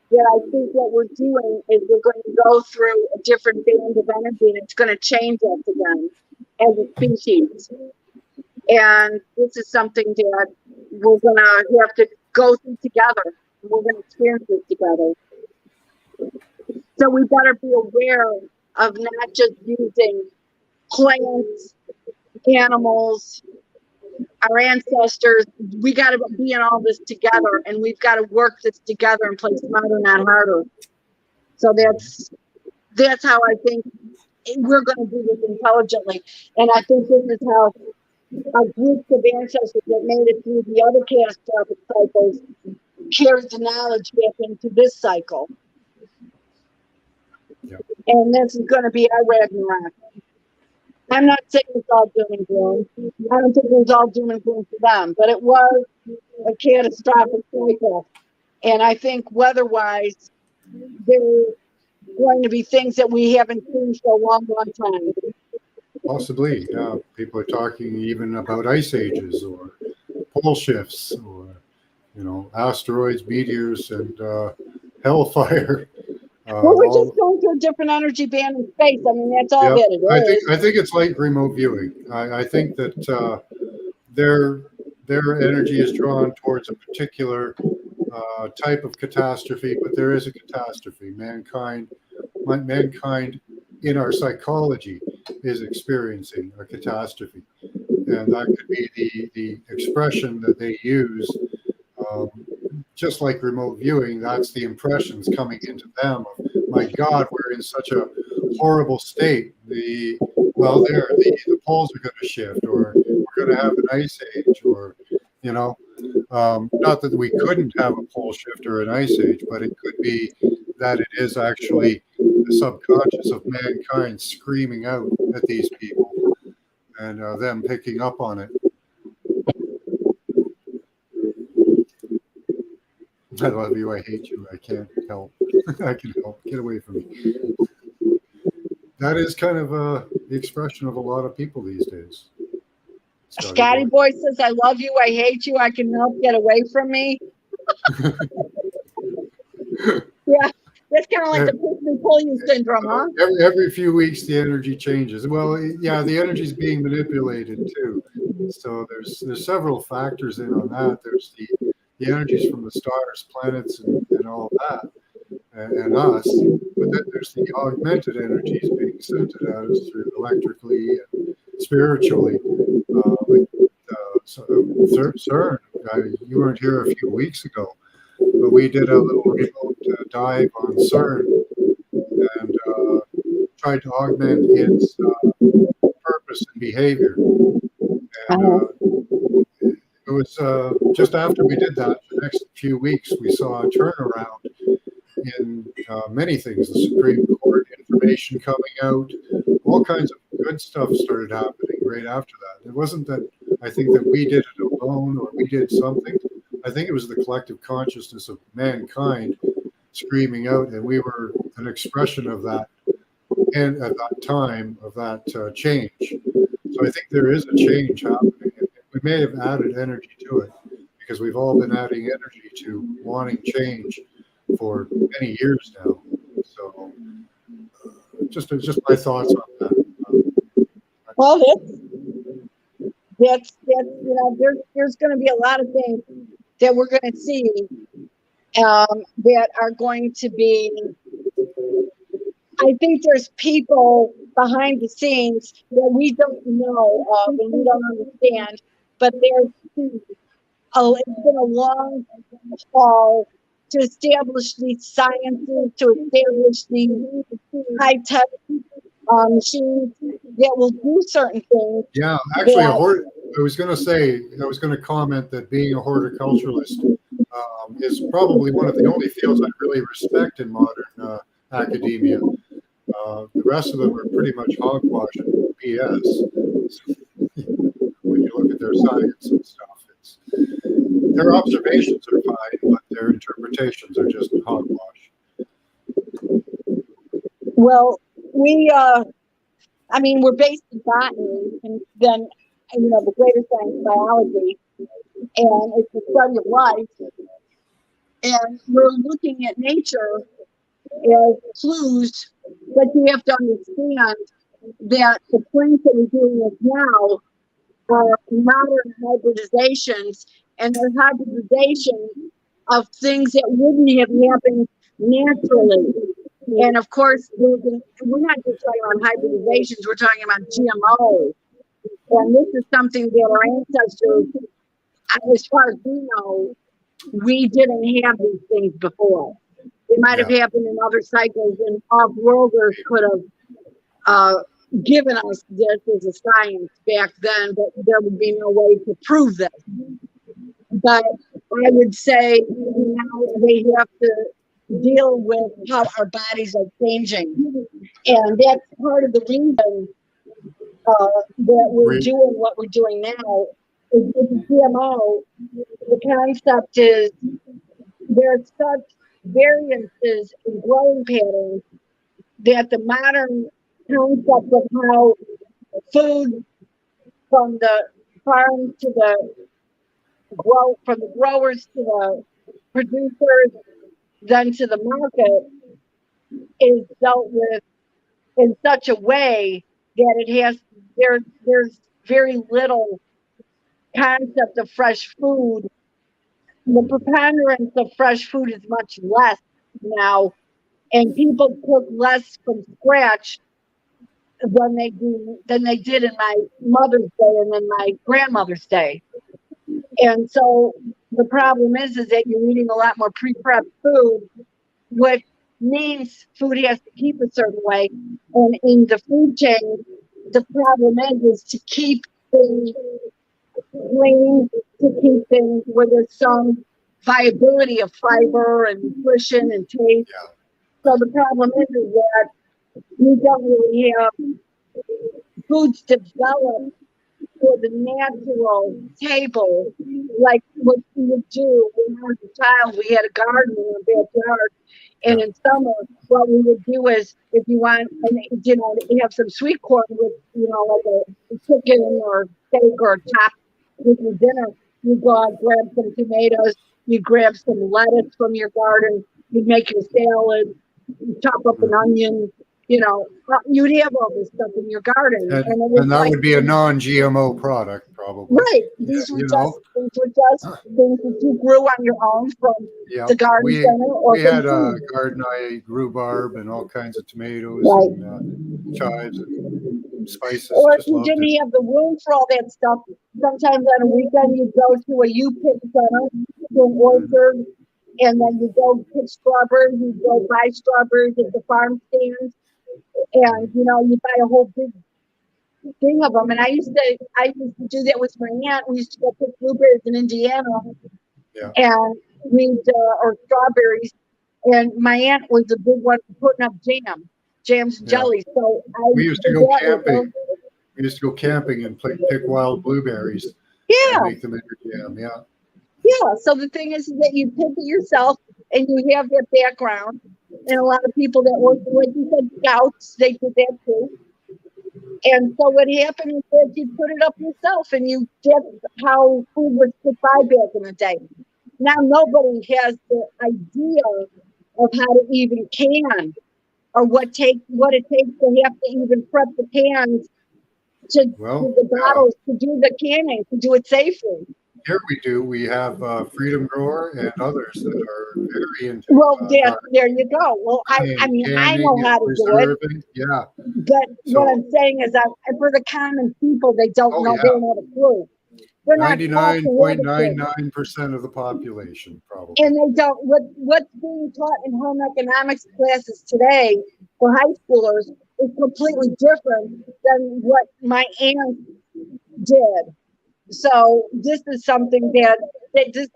That I think what we're doing is we're going to go through a different band of energy, and it's going to change us again as a species. And this is something that we're going to have to go through together. We're going to experience this together. So we better be aware of not just using plants, animals, our ancestors. We got to be in all this together, and we've got to work this together and play smarter, not harder. So that's how I think we're going to do this intelligently. And I think this is how our groups of ancestors that made it through the other catastrophic cycles carried the knowledge back into this cycle. Yep. And this is going to be our Ragnarok. I'm not saying it's all doom and gloom. I don't think it was all doom and gloom for them, but it was a catastrophic cycle. And I think weather-wise, there are going to be things that we haven't seen for a long, long time. Possibly, yeah. People are talking even about ice ages or pole shifts or, asteroids, meteors, and hellfire. Well, we're just going through a different energy band in space. I mean, that's all that it is. I think it's like remote viewing. I think that their energy is drawn towards a particular type of catastrophe, but there is a catastrophe. Mankind in our psychology is experiencing a catastrophe, and that could be the expression that they use. Just like remote viewing, that's the impressions coming into them of, my God, we're in such a horrible state. The poles are going to shift, or we're going to have an ice age, or not that we couldn't have a pole shift or an ice age, but it could be that it is actually the subconscious of mankind screaming out at these people and them picking up on it. I love you, I hate you, I can't help. I can help. Get away from me. That is kind of the expression of a lot of people these days. Scotty Boy says, I love you, I hate you, I can help, get away from me. Yeah, that's kind of like the push and pull you syndrome, huh? Every few weeks the energy changes. Well, yeah, the energy is being manipulated too. So there's several factors in on that. There's the energies from the stars, planets, and all that, and us. But then there's the augmented energies being sent at us through electrically and spiritually. CERN, you weren't here a few weeks ago, but we did a little remote dive on CERN and tried to augment its purpose and behavior. And it was just after we did that, the next few weeks, we saw a turnaround in many things. The Supreme Court information coming out, all kinds of good stuff started happening right after that. It wasn't that I think that we did it alone or we did something. I think it was the collective consciousness of mankind screaming out, and we were an expression of that, and at that time of that change. So I think there is a change happening. We may have added energy to it because we've all been adding energy to wanting change for many years now. So just my thoughts on that. Well, that's there's going to be a lot of things that we're going to see that are going to be I think there's people behind the scenes that we don't know of and we don't understand, but there's it's been a long haul to establish these sciences, to establish these high-tech machines that will do certain things. Yeah, actually, I was going to comment that being a horticulturalist is probably one of the only fields I really respect in modern academia. The rest of them are pretty much hogwash and BS. When you look at their science and stuff, their observations are fine, but their interpretations are just hogwash. Well, we're based in botany, and then the greater science, biology, and it's the study of life. And we're looking at nature as clues, but you have to understand that the plants that we're dealing with now are modern hybridizations, and they're hybridizations of things that wouldn't have happened naturally. And of course, we're not just talking about hybridizations, we're talking about GMO. And this is something that our ancestors, as far as we know, we didn't have these things before. It might have happened in other cycles, and off-worlders could have given us this as a science back then, but there would be no way to prove this. But I would say now they have to deal with how our bodies are changing. And that's part of the reason that we're doing what we're doing now. Is with the GMO, the concept is there's such variances in growing patterns that the modern concept of how food from the farm to from the growers to the producers, then to the market, is dealt with in such a way that there's very little concept of fresh food. The preponderance of fresh food is much less now, and people cook less from scratch than they did in my mother's day and in my grandmother's day. And so the problem is that you're eating a lot more pre-prepped food, which means food has to keep a certain way. And in the food chain, the problem is to keep things clean, to keep things where there's some viability of fiber and nutrition and taste. Yeah. So the problem is that we don't really have foods developed for the natural table, like what we would do when I was a child. We had a garden in our backyard, and in summer, what we would do is, if you want, you have some sweet corn with, like a chicken or steak or a top with your dinner. You go out, grab some tomatoes, you grab some lettuce from your garden, you make your salad, you chop up an onion. You'd have all this stuff in your garden, and that would be a non-GMO product, probably. Right. These were just things that you grew on your own from the garden center. Or we had a garden. I grew rhubarb and all kinds of tomatoes and chives and spices. Or if you didn't have the room for all that stuff, sometimes on a weekend you'd go to a U-Pick center, to an orchard, and then you go pick strawberries, you go buy strawberries at the farm stands. And you buy a whole big thing of them. And I used to do that with my aunt. We used to go pick blueberries in Indiana, and or strawberries. And my aunt was a big one for putting up jams and jellies. So we used to go camping. We used to go camping and pick wild blueberries. Yeah. And make them into jam. Yeah. Yeah. So the thing is that you pick it yourself, and you have that background. And a lot of people that work, like you said, scouts, they did that too. And so what happened is that you put it up yourself, and you get how food was put by back in the day. Now nobody has the idea of how to even can, or what it takes to have to even prep the cans to the bottles, to do the canning, to do it safely. Here we do. We have Freedom Grower and others that are very into Well, gardening there you go. Well, I and mean, I canning know and how to do it, preserving. Yeah. but what So, I'm saying is that for the common people, they don't oh know, they yeah, don't have a clue. They're not taught to have a clue. 99.99% of the population probably. And they don't, what's being taught in home economics classes today for high schoolers is completely different than what my aunt did. So this is something that just,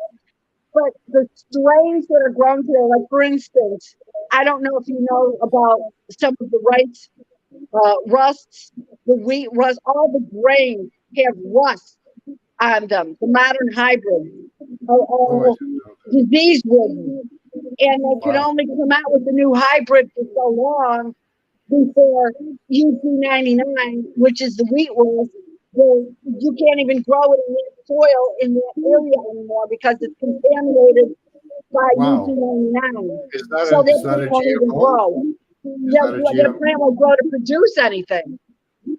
but the strains that are grown today, like for instance, I don't know if you know about some of the rice, rusts, the wheat rust, all the grains have rust on them. The modern hybrids are Oh, I all didn't know that. disease ridden, and they can Wow. only come out with the new hybrid for so long before UP99, which is the wheat rust, you can't even grow it in that soil in that area anymore because it's contaminated by Wow. UP99. Is that So that is that a plant won't even GMO? grow. Is that a That GMO? plant won't grow to produce anything.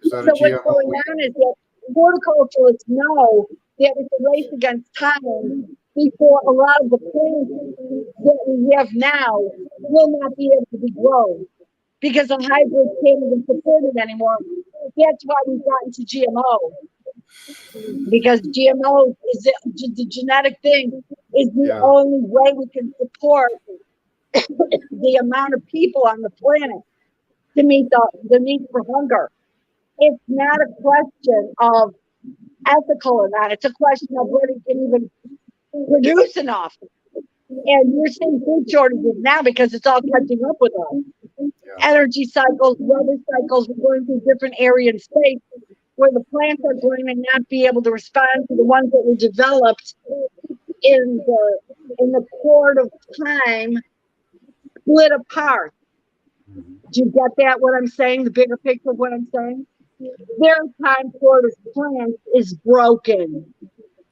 Is that a So what's GMO? going on is that horticulturists know that it's a race against time before a lot of the plants that we have now will not be able to be grown because the hybrids can't even support it anymore. That's why we've gotten to GMO, because GMO is the genetic thing is the Yeah. only way we can support the amount of people on the planet to meet the need for hunger. It's not a question of ethical or not. It's a question of whether you can even produce enough. And we're seeing food shortages now because it's all catching up with us. Yeah. Energy cycles, weather cycles, we're going through different area and space where the plants are going to not be able to respond to the ones that were developed in the court of time, split apart. Do you get that, what I'm saying? The bigger picture of what I'm saying? Their time court of plants is broken.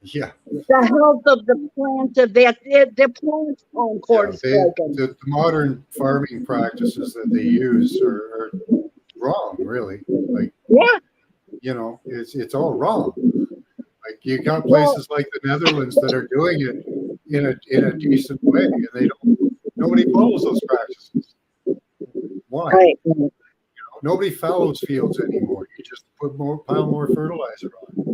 Yeah. The health of the plant of their plant's own court is broken. The modern farming practices that they use are wrong, really. Like, Yeah. you know, it's all wrong. Like you got places like the Netherlands that are doing it in a decent way, and nobody follows those practices. Why? Right. Nobody fallows fields anymore. You just pile more fertilizer on.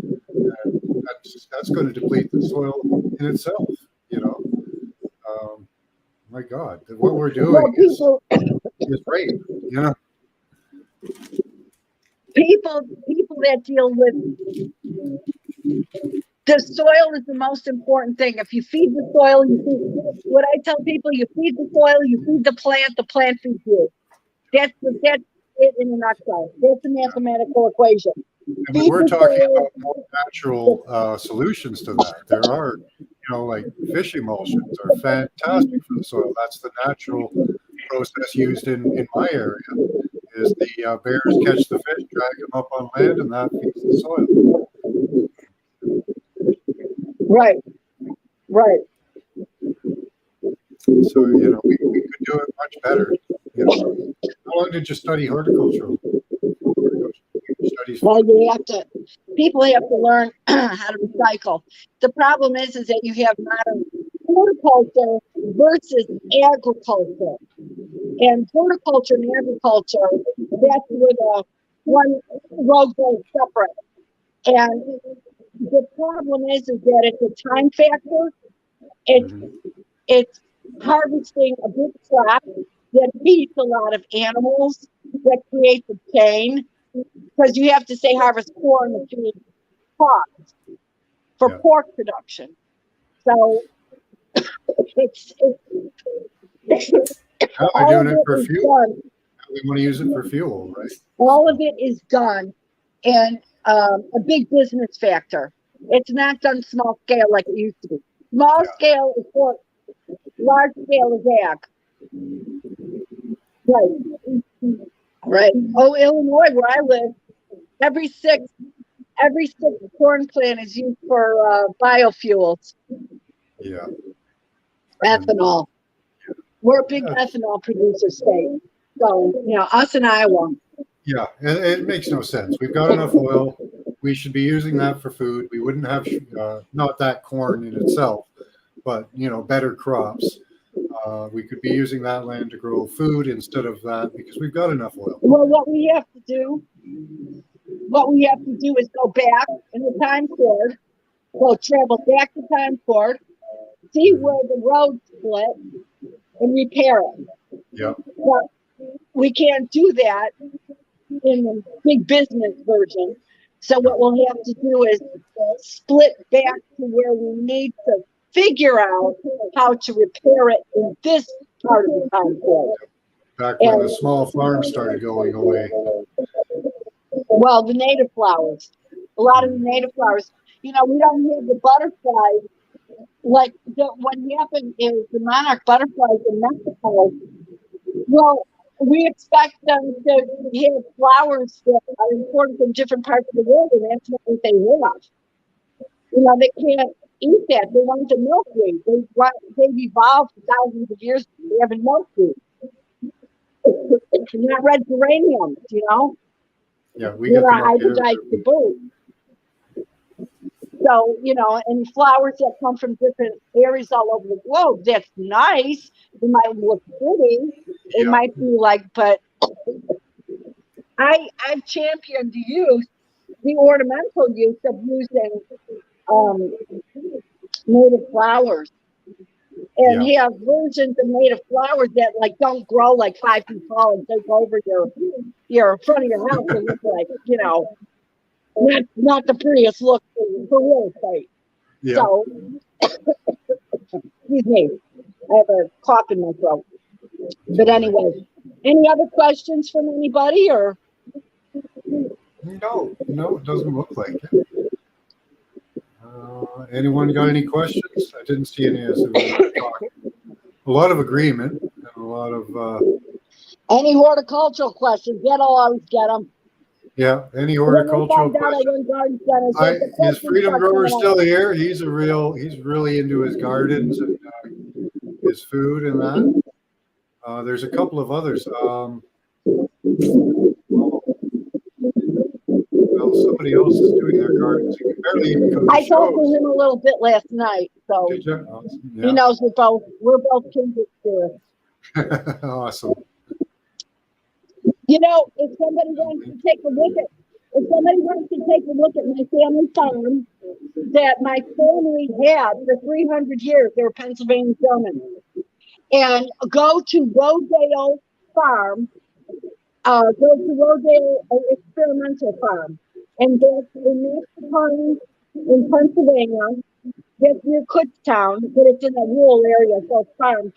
And that's going to deplete the soil in itself. You know, my God, what we're doing is rape. You know, people that deal with the soil is the most important thing. If you feed the soil, what I tell people, you feed the soil, you feed the plant feeds you. That's it in a nutshell. That's a mathematical equation. And we're talking about more natural solutions to that. There are, like fish emulsions are fantastic for the soil. That's the natural process used in my area. Is the bears catch the fish, drag them up on land, and that feeds the soil. Right. So, we could do it much better. How long did you study horticulture? Well, people have to learn how to recycle. The problem is that you have modern horticulture versus agriculture. And horticulture and agriculture, that's where the one road goes separate. And the problem is that it's a time factor. It's harvesting a big crop that feeds a lot of animals, that creates a chain, because you have to say harvest corn to feed hogs for pork production. So it's now they're doing it for fuel. They want to use it for fuel, right? All of it is done in a big business factor. It's not done small scale like it used to be. Small scale is pork, large scale is ag. Right. Oh, Illinois, where I live, every sixth corn plant is used for biofuels. Yeah. Ethanol. We're a big ethanol producer state. So, us in Iowa. Yeah, and it makes no sense. We've got enough oil. we should be using that for food. We wouldn't have not that corn in itself, but better crops. We could be using that land to grow food instead of that because we've got enough oil. Well, what we have to do is go back in the time cord, travel back to time cord, see where the road split, and repair it. Yeah. But we can't do that in the big business version. So what we'll have to do is split back to where we need to figure out how to repair it in this part of the time cord. Back when the small farms started going away. Well, the native flowers, a lot of the native flowers, we don't have the butterflies. Like what happened is the monarch butterflies in Mexico. Well, we expect them to have flowers that are imported from different parts of the world, and that's what they have. They can't eat that. They want the milkweed. They've evolved for thousands of years having milkweed. Not red geraniums, Yeah, we get them up here. To boot. So, and flowers that come from different areas all over the globe, that's nice. It might look pretty. It might be but I've championed the ornamental use of using native flowers and have versions of native flowers that don't grow 5 feet tall and take over your front of your house and look not the prettiest look for real estate. Yeah. So, excuse me, I have a cough in my throat. But anyway, any other questions from anybody or? No, it doesn't look like it. Anyone got any questions? I didn't see any as we were talking. A lot of agreement and a lot of. Any horticultural questions? I'll always get them. Yeah, any horticultural questions? Is Freedom Grower still here? He's really into his gardens and his food and that. There's a couple of others. Somebody else is doing their gardens. He can barely even come to I talked to shows. him a little bit last night, so he knows we're both kindred spirits. Awesome. If somebody wants to take a look at my family farm that my family had for 300 years, they were Pennsylvania Germans, and go to Rodale Farm, go to Rodale Experimental Farm, and that's in this farm in Pennsylvania. That's near Kutztown, but it's in a rural area, so it's farm.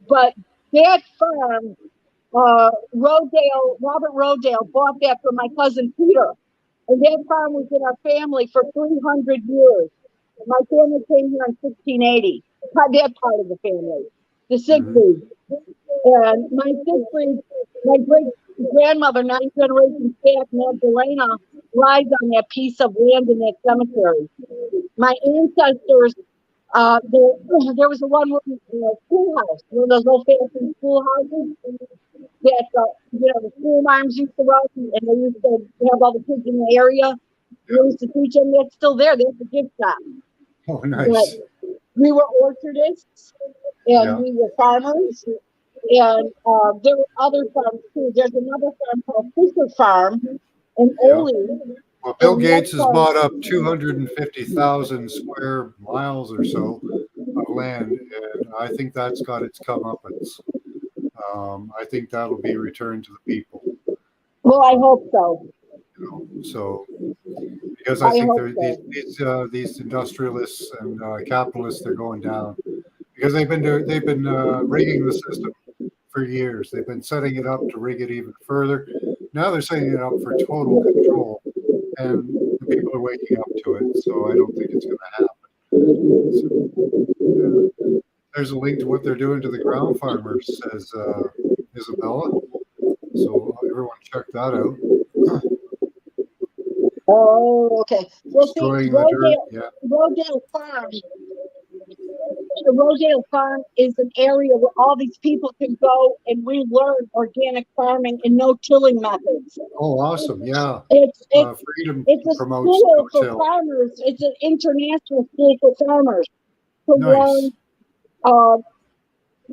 But that farm, Robert Rodale bought that from my cousin Peter. And that farm was in our family for 300 years. My family came here in 1680. That part of the family, the Siegfried. And my Siegfried, my great grandmother, 9 generations back, Magdalena, lies on that piece of land in that cemetery. My ancestors, there was a one-room schoolhouse, one of those old-fashioned schoolhouses that the school moms used to run, and they used to have all the kids in the area. They used to teach them. That's still there. There's the gift shop. Oh, nice. But we were orchardists, and we were farmers, and there were other farms too. There's another farm called Fisher Farm in Ole. Well, Bill Gates has bought up 250,000 square miles or so of land, and I think that's got its comeuppance. I think that'll be returned to the people. Well, I hope so. So because I think these industrialists and capitalists, they're going down because they've been rigging the system for years. They've been setting it up to rig it even further. Now they're setting it up for total control, and the people are waking up to it. So I don't think it's going to happen. So, there's a link to what they're doing to the ground farmers, says Isabella. So everyone check that out. Oh, okay. Well, see, Destroying the dirt. Yeah. Rodale Farm the Rodale Farm is an area where all these people can go and relearn organic farming and no-tilling methods. Oh, awesome. Yeah. It's Freedom it's a promotes school for no-till. farmers. It's an international school for farmers to Nice. learn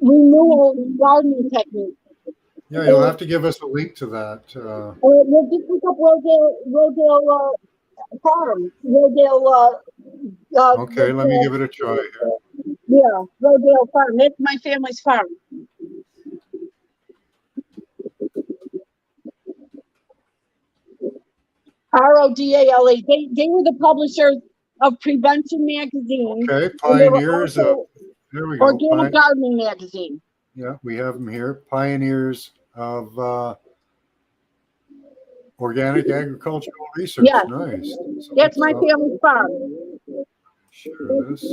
renewal gardening techniques. Yeah, you'll have to give us a link to that. We'll just look up Rodale Farm. Rodale. Okay, let me give it a try here. Yeah, Rodale Farm. That's my family's farm. RODALE. They were the publishers of Prevention Magazine. Okay, pioneers of, there we go. Organic Gardening Magazine. Yeah, we have them here. Pioneers of organic agricultural research. Yeah. Nice. So that's my family's farm. Share this.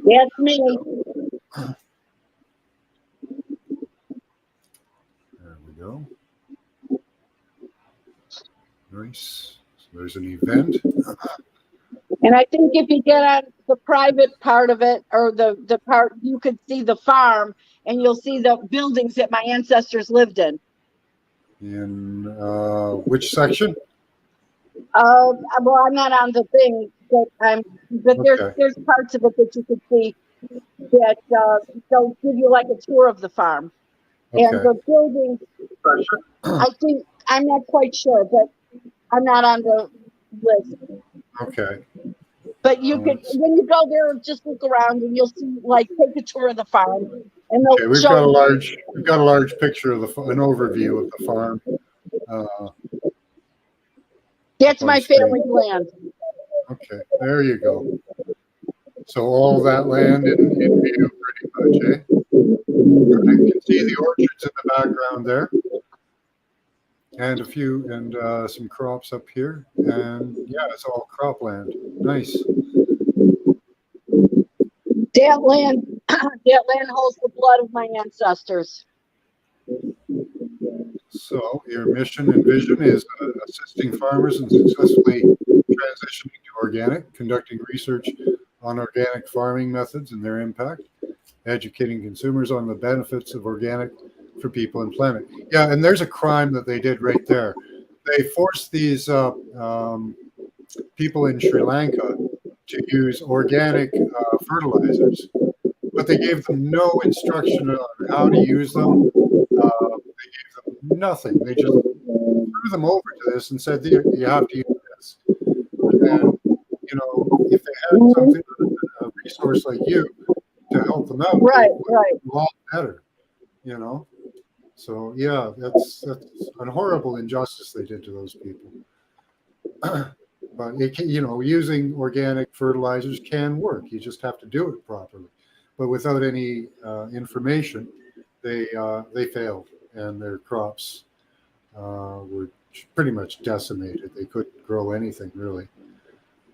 That's me. There we go. Nice. So there's an event. And I think if you get on the private part of it, or the part, you could see the farm, and you'll see the buildings that my ancestors lived in. In which section? Well, I'm not on the thing, but there's parts of it that you could see that they'll give you like a tour of the farm. Okay. And the buildings, I think, I'm not quite sure, but I'm not on the list. Okay. But you could, when you go there, just look around and you'll see, like, take a tour of the farm. And okay, we've got a large picture of an overview of the farm. That's my family's land. Okay, there you go. So all that land in view, pretty much, eh? You can see the orchards in the background there, and some crops up here, and yeah, it's all cropland. Nice. That land holds the blood of my ancestors. So your mission and vision is assisting farmers in successfully transitioning to organic, conducting research on organic farming methods and their impact, educating consumers on the benefits of organic for people and planet. Yeah, and there's a crime that they did right there. They forced these people in Sri Lanka to use organic fertilizers, but they gave them no instruction on how to use them. They gave them nothing. They just threw them over to this and said, you have to use this. And, you know, if they had something, a resource like you to help them out, right, a lot better, you know. So, yeah, that's a horrible injustice they did to those people. But, you know, using organic fertilizers can work. You just have to do it properly. But without any information, they failed, and their crops were pretty much decimated. They couldn't grow anything, really.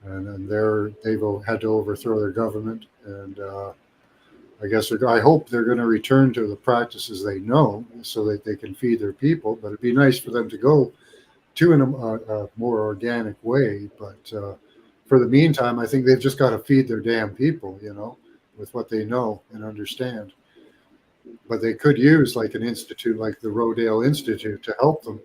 And they've had to overthrow their government. And I hope they're going to return to the practices they know so that they can feed their people. But it'd be nice for them to go to in a more organic way. But for the meantime, I think they've just got to feed their damn people, you know, with what they know and understand. But they could use like an institute like the Rodale Institute to help them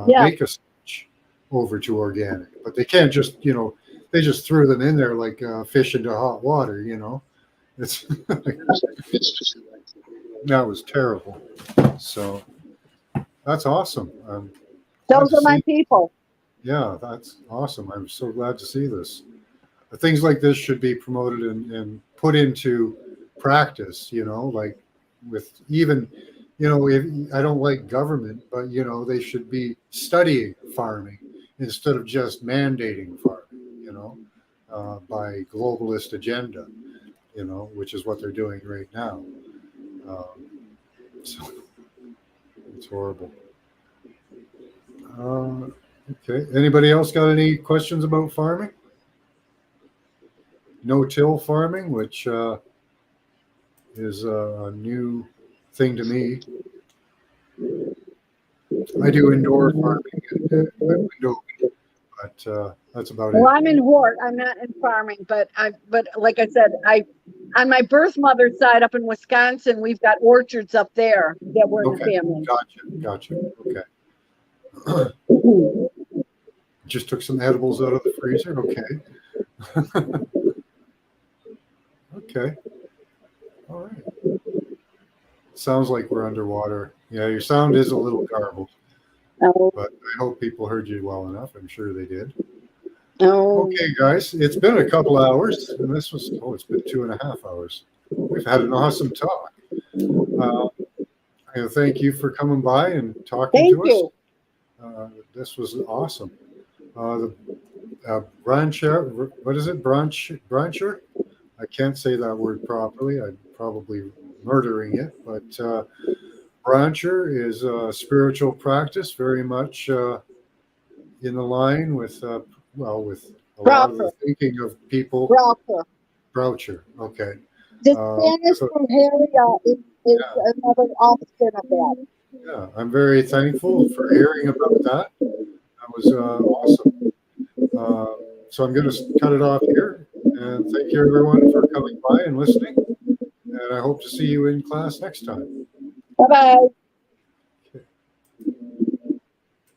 make a switch over to organic. But they can't just, you know, they just threw them in there like fish into hot water, you know. It's that was terrible. So that's awesome. Those are my people. Yeah, that's awesome. I'm so glad to see this. Things like this should be promoted and put into practice, you know, like with even, you know, if I don't like government, but, you know, they should be studying farming instead of just mandating farming, you know, by globalist agenda, you know, which is what they're doing right now. So it's horrible. Okay. Anybody else got any questions about farming? No-till farming, which is a new thing to me. I do indoor farming and window, but that's about Well, it. I'm in Hort. I'm not in farming, but like I said, on my birth mother's side up in Wisconsin, we've got orchards up there that we're in the Okay, family. gotcha. Okay. Just took some edibles out of the freezer. Okay. Okay. All right. Sounds like we're underwater. Yeah, your sound is a little garbled, Oh, but I hope people heard you well enough. I'm sure they did. oh. Okay, guys, it's been a couple hours, and this was, it's been 2.5 hours. We've had an awesome talk. And thank you for coming by and talking Thank to us. you. This was awesome. The brancher, what is it? Brancher? I can't say that word properly. I'm probably murdering it, but brancher is a spiritual practice, very much in the line with, with a lot of the Proper. thinking of people. Proper. Broucher, okay. The Spanish So, for Harry is yeah. another option of that. Yeah, I'm very thankful for hearing about that. That was awesome. So I'm going to cut it off here. And thank you, everyone, for coming by and listening. And I hope to see you in class next time. Bye-bye.